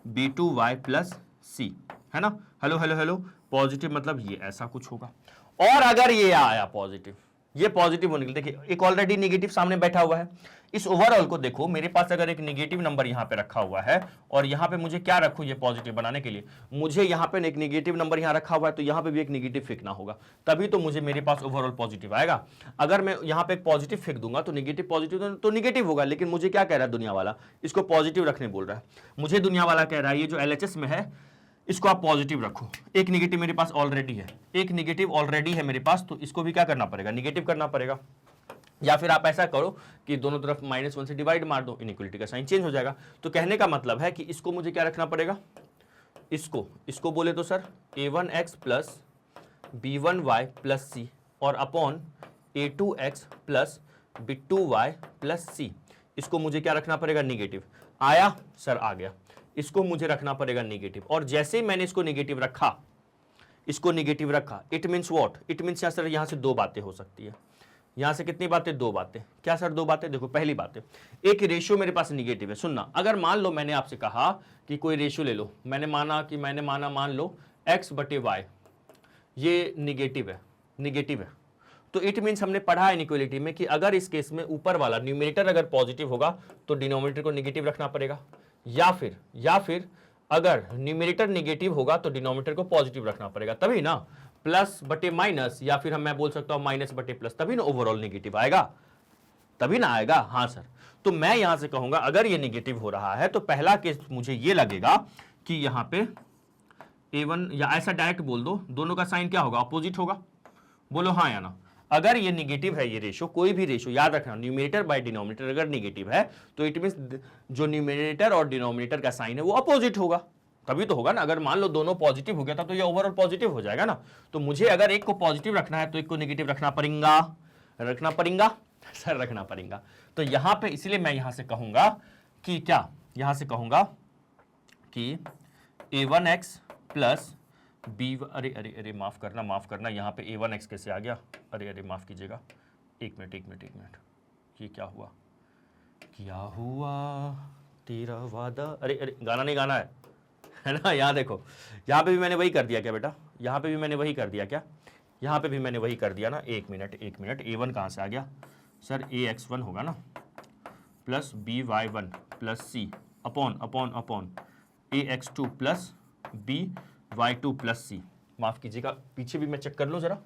b2y plus c, है ना। हेलो पॉजिटिव मतलब ये ऐसा कुछ होगा। और अगर ये आया पॉजिटिव, ये पॉजिटिव होने के लिए देखिए एक ऑलरेडी नेगेटिव सामने बैठा हुआ है। इस ओवरऑल को देखो, मेरे पास अगर एक नेगेटिव नंबर यहां पे रखा हुआ है और यहां पे मुझे क्या रखूं, ये पॉजिटिव बनाने के लिए मुझे यहां पे एक नेगेटिव नंबर यहां रखा हुआ है, तो यहां पे भी एक नेगेटिव फेंकना होगा, तभी तो मुझे मेरे पास ओवरऑल पॉजिटिव आएगा। अगर मैं यहां पे एक पॉजिटिव फेंक दूंगा तो नेगेटिव पॉजिटिव तो नेगेटिव होगा, लेकिन मुझे क्या कह रहा है दुनिया वाला, इसको पॉजिटिव रखने बोल रहा है। मुझे दुनिया वाला कह रहा है ये जो LHS में है इसको आप पॉजिटिव रखो। एक नेगेटिव मेरे पास ऑलरेडी है, मेरे पास, तो इसको भी क्या करना पड़ेगा, नेगेटिव करना पड़ेगा। या फिर आप ऐसा करो कि दोनों तरफ -1 से डिवाइड मार दो, इनइक्वलिटी का साइन चेंज हो जाएगा। तो कहने का मतलब है कि इसको मुझे क्या रखना पड़ेगा, इसको बोले तो sir a1x plus b1y plus c और upon a2x plus b2y plus c, इसको मुझे क्या रखना पड़ेगा, नेगेटिव। आया सर, आ गया। इसको मुझे रखना पड़ेगा नेगेटिव, और जैसे ही मैंने इसको नेगेटिव रखा, it means what, it means sir यहां से दो बातें हो सकती है। यहां से कितनी बातें, दो बातें। क्या सर, दो बातें। देखो पहली बात है, एक रेशियो मेरे पास नेगेटिव है। सुनना, अगर मान लो मैंने आपसे कहा कि कोई रेशियो ले लो, मैंने माना मान लो x/y, ये नेगेटिव है, तो इट मीन्स हमने पढ़ा है इनइक्वालिटी में कि अगर इस केस में ऊपर वाला न्यूमरेटर अगर पॉजिटिव होगा तो डिनोमिनेटर को नेगेटिव रखना पड़ेगा, या फिर अगर न्यूमरेटर नेगेटिव होगा तो डिनोमिनेटर को पॉजिटिव रखना पड़ेगा, तभी ना प्लस बटे माइनस, या फिर मैं बोल सकता हूं माइनस बटे प्लस, तभी ना ओवरऑल नेगेटिव आएगा, तभी ना आएगा। हाँ सर, तो मैं यहां से कहूंगा अगर ये नेगेटिव हो रहा है तो पहला केस मुझे ये लगेगा कि यहां पे a1, या ऐसा डायरेक्ट बोल दो, दोनों का साइन क्या होगा, अपोजिट होगा। बोलो हाँ या ना। अगर ये नेगेटिव है, ये रेशियो, कोई भी रेशियो याद रखना, न्यूमरेटर बाय डिनोमिनेटर अगर नेगेटिव है तो इट मींस जो न्यूमरेटर और डिनोमिनेटर का साइन है वो अपोजिट होगा, तभी तो होगा ना। अगर मान लो दोनों पॉजिटिव हो गया था तो ये ओवरऑल पॉजिटिव हो जाएगा ना। तो मुझे अगर एक को पॉजिटिव रखना है तो एक को नेगेटिव रखना पड़ेगा। तो यहां पे इसलिए मैं यहां से कहूंगा कि क्या, यहां से कहूंगा कि a1x प्लस बी, अरे माफ करना, यहाँ पे a1x कैसे आ गया, अरे माफ कीजिएगा, एक मिनट, ये क्या हुआ तेरा वादा, अरे गाना नहीं गाना है ना। यहाँ देखो, यहाँ पे भी मैंने वही कर दिया क्या बेटा, यहाँ पे भी मैंने वही कर दिया क्या, यहाँ पे भी मैंने वही कर दिया ना। एक मिनट, a1 कहाँ से आ गया सर, ax1 होगा ना, plus by1 plus c upon ax2 plus by2 plus c। माफ कीजिएगा, पीछे भी मैं चेक कर लूँ जरा,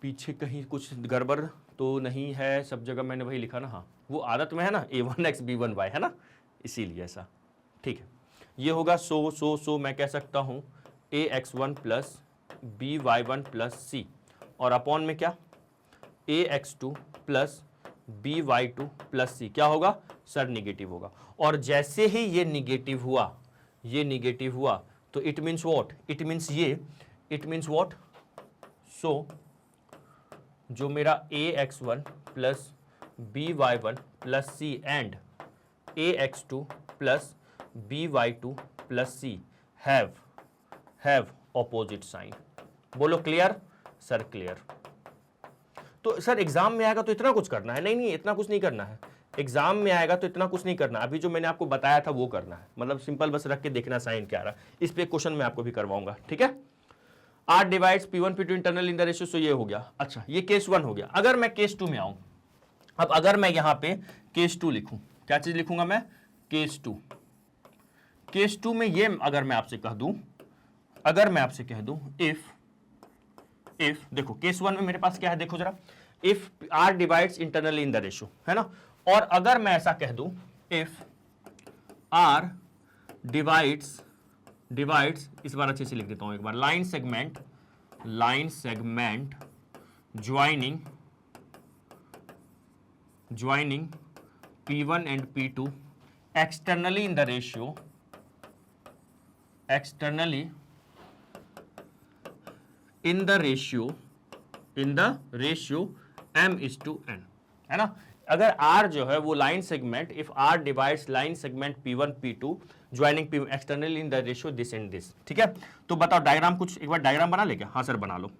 पीछे कहीं कुछ गड़बड़ तो नहीं है, सब जगह मैंने वही लिखा ना। हाँ, वो आदत में है ना, a1x b1y, है ना, इसीलिए ऐसा। ठीक है, ये होगा सो मैं कह सकता हूँ ax1 plus by1 plus c और अपॉन में क्या ax2 plus by2 plus c, क्या होगा सर, नेगेटिव होगा। और जैसे ही ये नेगेटिव हुआ तो it means what, it means what, so जो मेरा ax1 plus by1 plus c and ax2 plus by2 plus c have opposite sign. बोलो क्लियर सर, क्लियर। तो सर एग्जाम में आएगा तो इतना कुछ करना है, नहीं इतना कुछ नहीं करना है, एग्जाम में आएगा तो इतना कुछ नहीं करना, अभी जो मैंने आपको बताया था वो करना है, मतलब सिंपल बस रख के देखना साइन क्या आ रहा है। इस पे क्वेश्चन मैं आपको भी करवाऊंगा, ठीक है। R divides P1 P2 internal in the ratio, so ये हो गया। अच्छा, ये केस 1 हो गया। अगर मैं केस 2 में आऊं, अब अगर मैं यहां पे केस 2 लिखूं, क्या चीज लिखूंगा मैं, केस 2 में ये अगर मैं आपसे कह दूं अगर मैं आपसे कह दूं इफ देखो केस 1 में मेरे पास क्या है, देखो जरा, if R divides internally in the ratio, है ना। और अगर मैं ऐसा कह दूं इफ R डिवाइड्स इस बार अच्छे से लिख देता हूं एक बार, line segment joining P1 and P2 externally in the ratio m/n, है ना। अगर R जो है वो line segment, if R divides line segment P1 P2 joining P externally in the ratio this and this, ठीक है। तो बताओ डायग्राम, कुछ एक बार डायग्राम बना ले क्या? हाँ सर बना लो।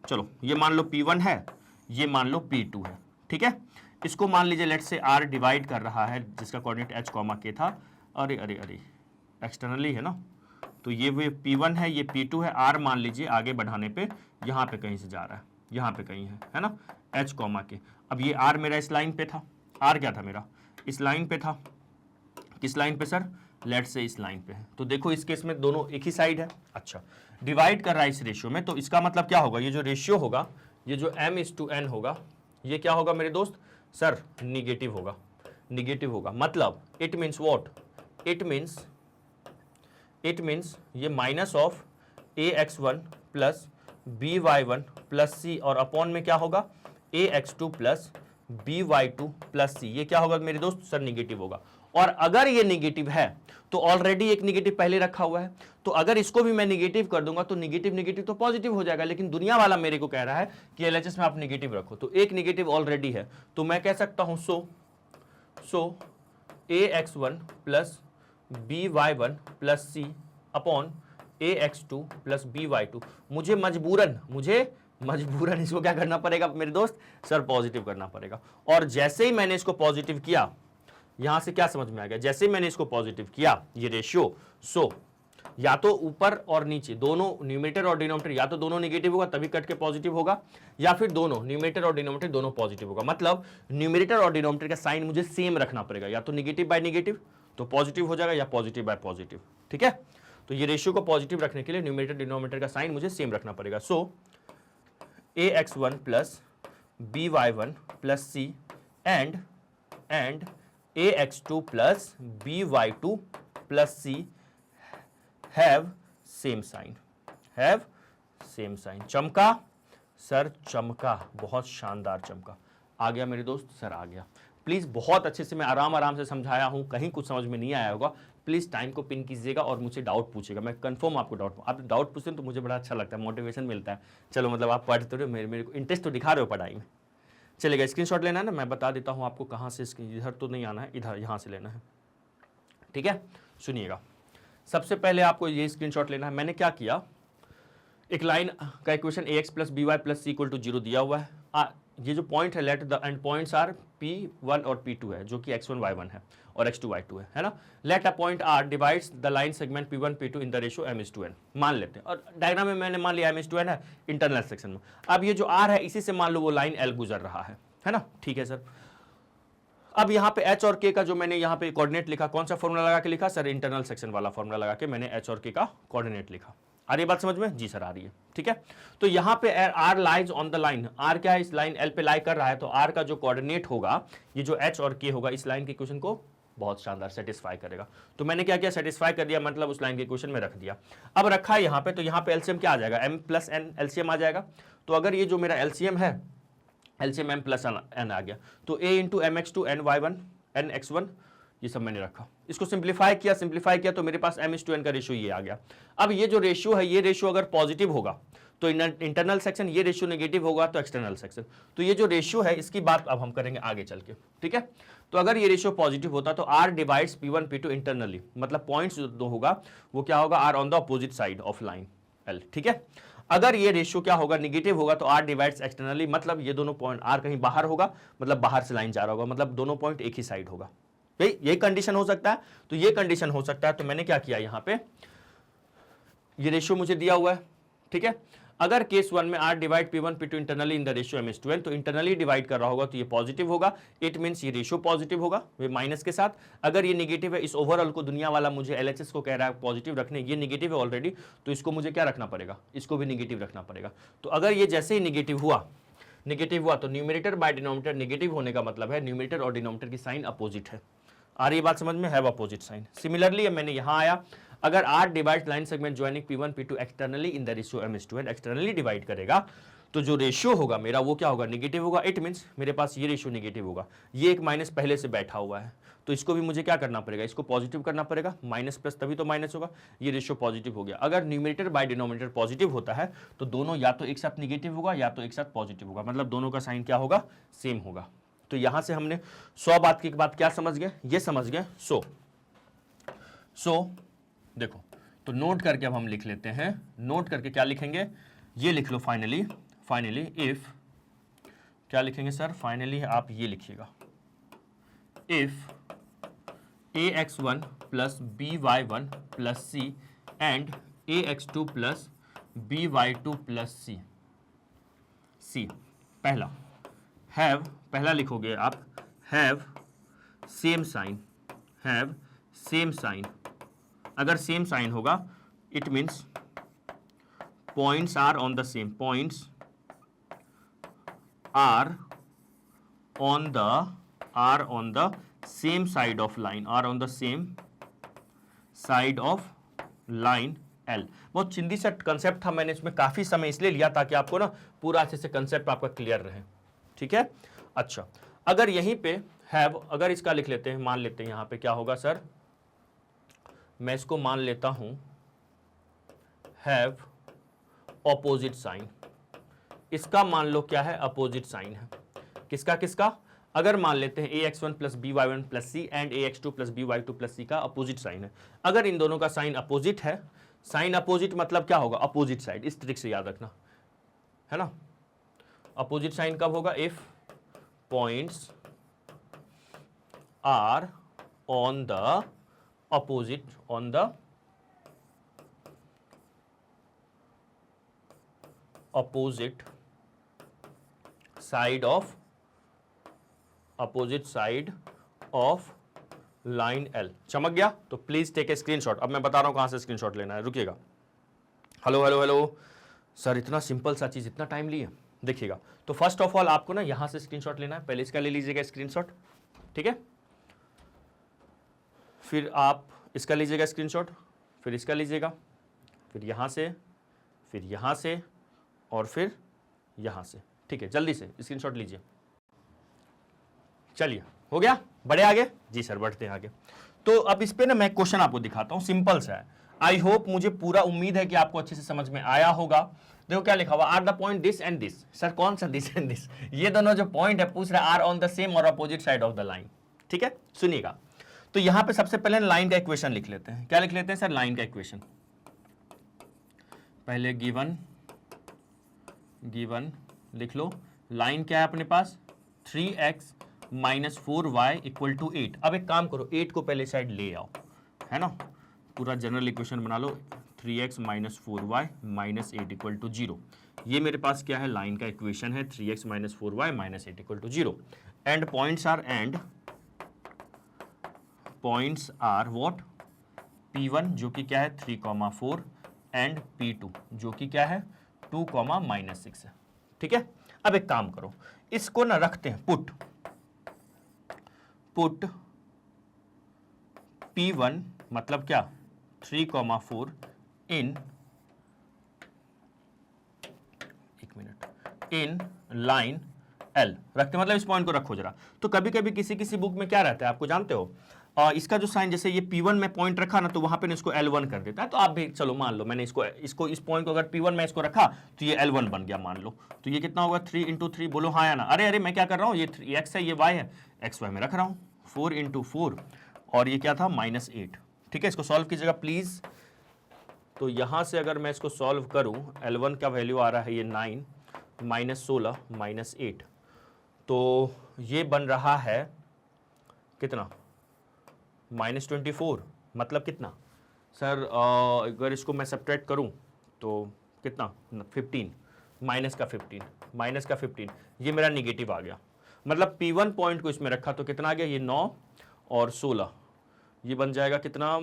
चलो ये मान लो P1 है, ये मान लो P2 है, ठीक है। इसको मान लीजिए लेट से R डिवाइड कर रहा है जिसका कोऑर्डिनेट h कॉमा k था, अरे एक्सटर्नली है ना, तो ये P1 है, ये P2 है। R मान लीजिए आगे बढ़ाने पे यहाँ पे कहीं से जा रहा है, यहाँ पे कहीं है ना, h कॉमा k। अब ये R मेरा इस लाइन पे था, R क्या था मेरा, इस लाइन पे था। किस लाइन पे सर? लेट से इस लाइन पे है। तो देखो इस केस में दोनों एक ही साइड है। अच्छा, डिवाइड कर रहा है इस रेशियो में, तो इसका मतलब क्या होगा, ये जो रेशियो होगा, ये जो m/n होगा, ये क्या होगा मेरे दोस्त? सर निगेटिव होगा। मतलब it means what? It means ये minus of ax1 plus by1 plus C, और अपॉन में क्या होगा, ax2 प्लस by2 प्लस सी। ये क्या होगा मेरे दोस्त? सर निगेटिव होगा। और अगर ये निगेटिव है तो ऑलरेडी एक निगेटिव पहले रखा हुआ है, तो अगर इसको भी मैं निगेटिव कर दूंगा तो निगेटिव तो पॉजिटिव हो जाएगा। लेकिन दुनिया वाला मेरे को कह रहा है कि एलएचएस में आप निगेटिव रखो, तो एक निगेटिव ऑलरेडी है, तो मैं कह सकता हूं सो ax1 प्लस by1 प्लस सी अपॉन ax2 प्लस by2। मुझे मजबूरन इसको क्या करना पड़ेगा मेरे दोस्त? सर पॉजिटिव करना पड़ेगा। और जैसे ही मैंने इसको पॉजिटिव किया, यहां से क्या समझ में आ गया, जैसे ही मैंने इसको पॉजिटिव किया ये रेशियो, सो या तो ऊपर और नीचे दोनों न्यूमरेटर और डिनोमिनेटर या तो दोनों नेगेटिव होगा तभी कट के पॉजिटिव होगा, या फिर दोनों न्यूमरेटर और डिनोमिनेटर दोनों पॉजिटिव होगा। मतलब न्यूमरेटर और डिनोमिनेटर का साइन मुझे सेम रखना पड़ेगा, या तो नेगेटिव बाय नेगेटिव तो पॉजिटिव हो जाएगा, या पॉजिटिव बाय पॉजिटिव, ठीक है। तो ये रेशियो को पॉजिटिव रखने के लिए न्यूमरेटर डिनोमिनेटर का साइन मुझे सेम रखना पड़ेगा। So ax1 plus by1 plus C and ax2 plus by2 plus C have same sign. चमका सर, चमका, बहुत शानदार चमका। आ गया मेरे दोस्त? सर आ गया। प्लीज बहुत अच्छे से मैं आराम से समझाया हूं, कहीं कुछ समझ में नहीं आया होगा प्लीज टाइम को पिन कीजिएगा और मुझसे डाउट पूछिएगा। मैं कंफर्म आपको आप डाउट पूछते हैं तो मुझे बड़ा अच्छा लगता है, मोटिवेशन मिलता है। चलो मतलब आप पढ़ते रहे, मेरे को इंटरेस्ट तो दिखा रहे हो पढ़ाई में। चलेगा, स्क्रीनशॉट लेना है ना, मैं बता देता हूं आपको कहां से, इधर तो नहीं आना है, इधर यहां से लेना है, ठीक है। सुनिएगा, सबसे पहले आपको ये स्क्रीनशॉट लेना है। मैंने क्या किया, एक लाइन का equation ax plus by plus C equal to 0 दिया हुआ है। ये जो पॉइंट है, let the end points are P1 और P2 है, जो कि x1 y1 है और x2 y2 है ना। Let a point R divides the line segment P1 P2 in the ratio m/n, मान लेते हैं। और डायग्राम में मैंने मान लिया m/n है इंटरनल सेक्शन में। अब ये जो R है इसी से मान लो वो लाइन L गुजर रहा है ना, ठीक है सर। अब यहाँ पे h और k का जो मैंने यहाँ पे कोऑर्डिनेट लिखा, कौन सा फॉर्मूला लगा के लिखा सर? इंटरनल सेक्शन वाला फॉर्मूला लगा के मैंने h और k का कोऑर्डिनेट लिखा। आ रही है बात समझ में? जी सर आ रही है, ठीक है। तो यहाँ पे R lies on the line, R क्या है, इस लाइन L पे लाई कर रहा है, तो R का जो कोऑर्डिनेट होगा, ये जो h और k होगा, इस लाइन के इक्वेशन को बहुत शानदार सेटिस्फाई करेगा। तो मैंने क्या किया, सेटिस्फाई कर दिया, मतलब उस लाइन के इक्वेशन में रख दिया। अब रखा है यहाँ पे, तो यहाँ पे एलसीएम क्या आ जाएगा, m प्लस n एलसीएम आ जाएगा। तो अगर ये जो मेरा एलसीएम है, एलसीएम m प्लस n आ गया, तो a into mx2 ny1 nx1, ये सब मैंने रखा। इसको सिंप्लीफाई किया तो मेरे पास m/n का रेशियो ये आ गया। अब ये जो रेशियो है, ये रेशियो अगर पॉजिटिव होगा तो इंटरनल सेक्शन, ये रेशियो नेगेटिव होगा तो एक्सटर्नल सेक्शन। तो ये जो रेशियो है इसकी बात अब हम करेंगे आगे चल के, ठीक है। तो अगर ये रेशियो पॉजिटिव होता तो R divides P1 P2 internally, मतलब पॉइंट्स जो होगा वो क्या होगा, R on the opposite side of line L, ठीक है। अगर ये रेशियो क्या होगा, निगेटिव होगा, तो R डिवाइड्स एक्सटर्नली, मतलब ये दोनों पॉइंट, R कहीं बाहर होगा, मतलब बाहर से लाइन जा रहा होगा, मतलब दोनों पॉइंट एक ही साइड होगा। यही कंडीशन हो सकता है। तो ये कंडीशन हो सकता है, तो मैंने क्या किया, यहाँ पे ये रेशियो मुझे दिया हुआ है, ठीक है। अगर केस 1 में R divide P1 P2 internally in the ratio M:2N, तो इंटरनली डिवाइड कर रहा होगा तो ये पॉजिटिव होगा, इट मींस ये रेशियो पॉजिटिव होगा वे माइनस के साथ। अगर ये नेगेटिव है, इस ओवरऑल को दुनिया वाला मुझे LHS को कह रहा है पॉजिटिव रखने, ये नेगेटिव है ऑलरेडी, तो इसको मुझे क्या रखना पड़ेगा, इसको भी नेगेटिव रखना पड़ेगा। तो अगर ये जैसे ही नेगेटिव हुआ तो न्यूमरेटर बाय डिनोमिनेटर नेगेटिव होने का मतलब है न्यूमरेटर और डिनोमिनेटर की साइन अपोजिट है। आ रही बात समझ में, हैव अपोजिट साइन। सिमिलरली मैंने यहां आया, अगर R divide line segment joining P1 P2 externally in the ratio M:2N, externally divide करेगा तो जो रेशियो होगा मेरा वो क्या होगा, नेगेटिव होगा। इट मींस मेरे पास ये रेशियो नेगेटिव होगा, ये एक माइनस पहले से बैठा हुआ है, तो इसको भी मुझे क्या करना पड़ेगा, इसको पॉजिटिव करना पड़ेगा, माइनस प्लस तभी तो माइनस होगा, ये रेशियो पॉजिटिव हो गया। अगर न्यूमरेटर बाय डिनोमिनेटर पॉजिटिव होता है तो दोनों या तो एक साथ नेगेटिव होगा या तो एक साथ पॉजिटिव होगा, मतलब दोनों का साइन क्या होगा, सेम होगा। तो यहां से हमने 100 बात की बात क्या समझ गए, ये समझ गए। सो देखो, तो नोट करके अब हम लिख लेते हैं, नोट करके क्या लिखेंगे, ये लिख लो फाइनली इफ, क्या लिखेंगे सर, फाइनली आप ये लिखिएगा, if ax1 plus by1 plus c and ax2 plus by2 plus c, पहला हैव, पहला लिखोगे आप हैव सेम साइन, अगर सेम साइन होगा it means points are on the same, points are on the same side of line, are on the same side of line L। बहुत चिंदी सा concept था, मैंने इसमें काफी समय इसलिए लिया ताकि आपको ना पूरा अच्छे से कंसेप्ट आपका क्लियर रहे, ठीक है। अच्छा, अगर यहीं पे हैव, अगर इसका लिख लेते हैं, मान लेते हैं यहां पे क्या होगा सर, मैं इसको मान लेता हूं हैव ऑपोजिट साइन, इसका मान लो क्या है, अपोजिट साइन है, किसका, अगर मान लेते हैं ax1 plus by1 plus c and ax2 plus by2 plus c का अपोजिट साइन है। अगर इन दोनों का साइन अपोजिट है, साइन अपोजिट मतलब क्या होगा, अपोजिट साइड, इस ट्रिक से याद रखना है ना। अपोजिट साइन कब होगा, if points are on the opposite on the opposite side of line L। चमक गया, तो प्लीज टेक ए स्क्रीनशॉट। अब मैं बता रहा हूं कहां से स्क्रीनशॉट लेना है, रुकिएगा। हेलो सर, इतना सिंपल सा चीज इतना टाइम लिए, देखिएगा। तो फर्स्ट ऑफ ऑल आपको ना यहां से स्क्रीनशॉट लेना है, पहले इसका ले लीजिएगा स्क्रीनशॉट, ठीक है, फिर आप इसका लीजिएगा स्क्रीनशॉट, फिर इसका लीजिएगा, फिर यहाँ से और फिर यहाँ से, ठीक है। जल्दी से स्क्रीनशॉट लीजिए। चलिए, हो गया, बढ़े आगे जी सर, बढ़ते हैं आगे। तो अब इस पे ना मैं क्वेश्चन आपको दिखाता हूँ, सिंपल सा है। आई होप, मुझे पूरा उम्मीद है कि आपको अच्छे से समझ में आया होगा। देखो क्या लिखा हुआ, are the point this and this. Sir कौन सा दिस एंड दिस, ये दोनों जो पॉइंट है पूछ रहा है आर ऑन द सेम और opposite side of the line, ठीक है। सुनिएगा, तो यहां पे सबसे पहले लाइन का इक्वेशन लिख लेते हैं। क्या लिख लेते हैं सर, लाइन का इक्वेशन। पहले गिवन लिख लो, लाइन क्या है अपने पास, 3x minus 4y equal to 8। अब एक काम करो, 8 को पहले साइड ले आओ, है ना, पूरा जनरल इक्वेशन बना लो, 3x minus 4y minus 8 equal to 0। ये मेरे पास क्या है, लाइन का इक्वेशन है, 3x minus 4y minus 8 equal to 0। And points are what, P1 जो कि क्या है 3,4 एंड P2 जो कि क्या है 2,-6 है, ठीक है। अब एक काम करो, इसको ना रखते हैं पुट P1 मतलब क्या 3,4 इन, एक मिनट, इन लाइन L रखते, मतलब इस पॉइंट को रखो जरा। तो कभी कभी किसी बुक में क्या रहता है आपको जानते हो, इसका जो साइन, जैसे ये P1 में पॉइंट रखा ना, तो वहां पे इसको L1 कर देता है। तो आप भी चलो मान लो, मैंने इसको इस पॉइंट को अगर P1 में इसको रखा तो ये L1 बन गया मान लो। तो ये कितना होगा, 3 × 3, बोलो हाँ या ना। अरे मैं क्या कर रहा हूँ, ये x है ये y है, xy में रख रहा हूँ, 4 × 4 और ये क्या था -8, ठीक है। इसको सॉल्व कीजिएगा प्लीज। तो यहां से अगर मैं इसको सॉल्व करूं, L1 का वैल्यू आ रहा है ये 9 -16 -8, तो ये बन रहा है कितना, -24, मतलब कितना सर, अगर इसको मैं सब्ट्रैक्ट करूं तो कितना 15 माइनस का 15 ये मेरा निगेटिव आ गया। मतलब P1 पॉइंट को इसमें रखा तो कितना आ गया, ये 9 और 16, ये बन जाएगा कितना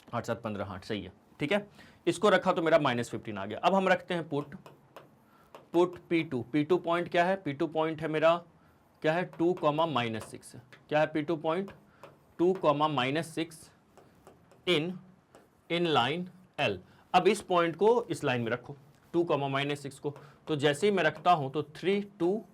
8 7 15, 8 सही है, ठीक है। इसको रखा तो मेरा -15 आ गया। अब हम रखते हैं पुट P2 पॉइंट क्या है, P2 पॉइंट है मेरा क्या है 2, -6 क्या है P2 point 2, -6 in line L। अब इस पॉइंट को इस लाइन में रखो 2, -6 को, तो जैसे ही मैं रखता हूं तो 3 2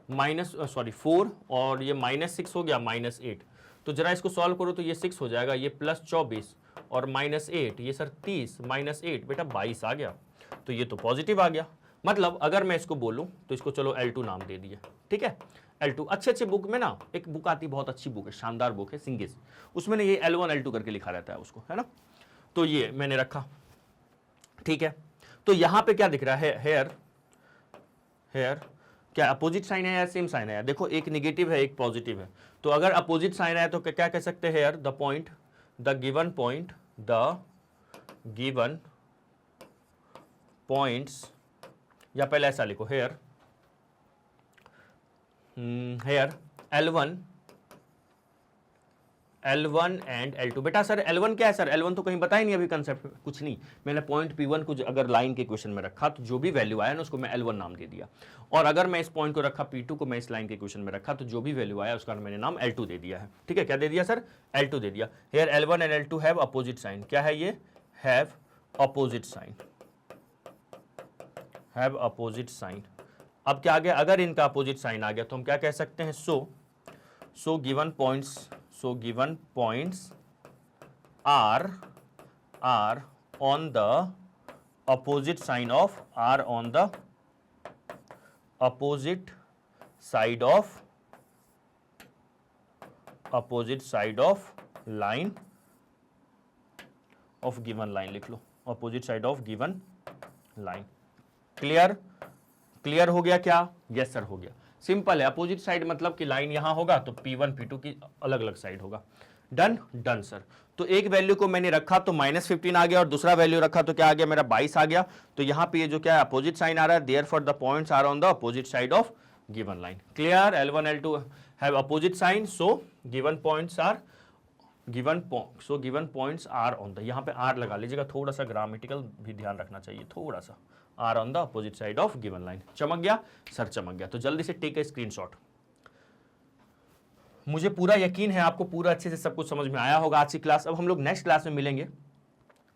4 और ये -6 हो गया -8। तो जरा इसको सॉल्व करो तो ये 6 हो जाएगा, ये +24 और -8, ये सर 30 -8 बेटा 22 आ गया। तो ये तो पॉजिटिव आ गया। मतलब अगर मैं इसको बोलूं तो इसको चलो L2 नाम दे दिया, ठीक है। L2 अच्छे बुक में ना एक बुक आती, बहुत अच्छी बुक है, शानदार बुक है, सिंगिस, उसमें ये L1 L2 करके लिखा रहता है उसको, है ना। तो ये मैंने रखा, ठीक है। तो यहां पे क्या दिख रहा है, हेयर क्या अपोजिट साइन है या सेम साइन है? देखो एक निगेटिव है एक पॉजिटिव है, तो अगर अपोजिट साइन है तो क्या कह सकते हैं हेयर द गिवन पॉइंट्स, या पहले ऐसा लिखो हेयर L1 एंड L2। बेटा सर L1 क्या है सर? L1 तो कहीं बताया नहीं अभी, कंसेप्ट कुछ नहीं। मैंने पॉइंट P1 को अगर लाइन के क्वेश्चन में रखा तो जो भी वैल्यू आया ना उसको मैं L1 नाम दे दिया, और अगर मैं इस पॉइंट को रखा P2 को मैं इस लाइन के क्वेश्चन में रखा तो जो भी वैल्यू आया उसका मैंने नाम L2 दे दिया है, ठीक है। क्या दे दिया सर? L2 दे दिया। Here L1 and L2 have opposite sign. क्या है ये? Have opposite sign. अब क्या आ गया? अगर इनका अपोजिट साइन आ गया तो हम क्या कह सकते हैं? So given points are on the opposite sign of line of given line लिख लो, opposite side of given line. Clear हो गया क्या? यस सर हो गया। सिंपल है, अपोजिट साइड मतलब कि लाइन यहां होगा तो P1 P2 की अलग अलग साइड होगा। Done sir. तो एक वैल्यू को मैंने रखा तो -15 आ गया, और दूसरा वैल्यू रखा तो क्या आ गया मेरा 22 आ गया। तो यहां पे ये जो क्या है अपोजिट साइन आ रहा है, therefore the points are on the opposite side of given line. Clear? L1 L2 have opposite sign, so given points are on the, यहां पे आर लगा लीजिएगा, थोड़ा सा ग्रामेटिकल भी ध्यान रखना चाहिए, थोड़ा सा are on the opposite side of given line. चमक गया सर? चमक गया। तो जल्दी से टेक ए स्क्रीनशॉट। मुझे पूरा यकीन है आपको पूरा अच्छे से सब कुछ समझ में आया होगा आज की क्लास। अब हम लोग नेक्स्ट क्लास में मिलेंगे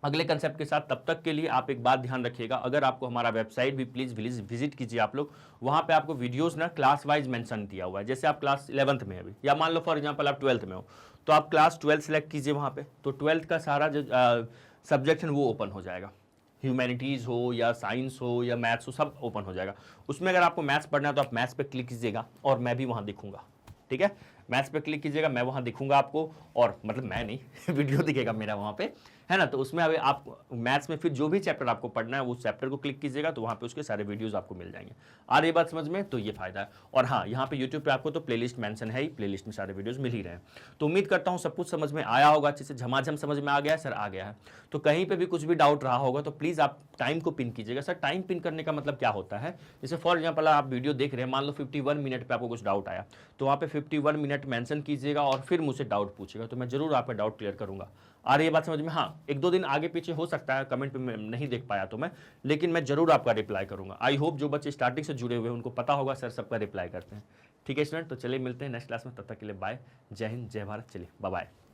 अगले कंसेप्ट के साथ। तब तक के लिए आप एक बात ध्यान रखिएगा, अगर आपको हमारा वेबसाइट भी प्लीज विजिट कीजिए आप लोग। वहां पे आपको वीडियोस ना क्लास वाइज मेंशन किया हुआ है। जैसे आप क्लास 11th में अभी, या मान लो फॉर एग्जांपल आप 12th में हो, तो आप क्लास 12 सेलेक्ट कीजिए वहां पे, तो 12th का सारा जो सब्जेक्ट है वो ओपन हो जाएगा। ह्यूमैनिटीज़ हो या साइंस हो या मैथ्स हो, सब ओपन हो जाएगा। उसमें अगर आपको मैथ्स पढ़ना है तो आप मैथ्स पे क्लिक कीजिएगा और मैं भी वहाँ दिखूंगा, ठीक है। मैथ्स पे क्लिक कीजिएगा, मैं वहाँ दिखूंगा आपको, और मतलब मैं नहीं वीडियो दिखेगा मेरा वहाँ पे, है ना। तो उसमें अभी आप मैथ्स में फिर जो भी चैप्टर आपको पढ़ना है वो चैप्टर को क्लिक कीजिएगा तो वहाँ पे उसके सारे वीडियोस आपको मिल जाएंगे। आ रही बात समझ में? तो ये फायदा है। और हाँ, यहाँ पे यूट्यूब पे आपको तो प्लेलिस्ट मेंशन है ही, प्लेलिस्ट में सारे वीडियोस मिल ही रहे हैं। तो उम्मीद करता हूँ सब कुछ समझ में आया होगा, अच्छे से झमाझम समझ में आ गया है सर? आ गया है। तो कहीं पर भी कुछ भी डाउट रहा होगा तो प्लीज़ आप टाइम को पिन कीजिएगा। सर टाइम पिन करने का मतलब क्या होता है? जैसे फॉर एग्जाम्पल आप वीडियो देख रहे हैं, मान लो 51 मिनट पर आपको कुछ डाउट आया, तो वहाँ पे 51 मिनट मेंशन कीजिएगा और फिर मुझसे डाउट पूछेगा, तो मैं जरूर आपका डाउट क्लियर करूंगा। आ रही है बात समझ में? हाँ, एक दो दिन आगे पीछे हो सकता है, कमेंट पे मैं नहीं देख पाया तो मैं, लेकिन मैं जरूर आपका रिप्लाई करूंगा। आई होप जो बच्चे स्टार्टिंग से जुड़े हुए हैं उनको पता होगा सर सबका रिप्लाई करते हैं। ठीक है स्टूडेंट, तो चलिए मिलते हैं नेक्स्ट क्लास में, तब तक के लिए बाय, जय हिंद, जय भारत। चलिए बाय बाय।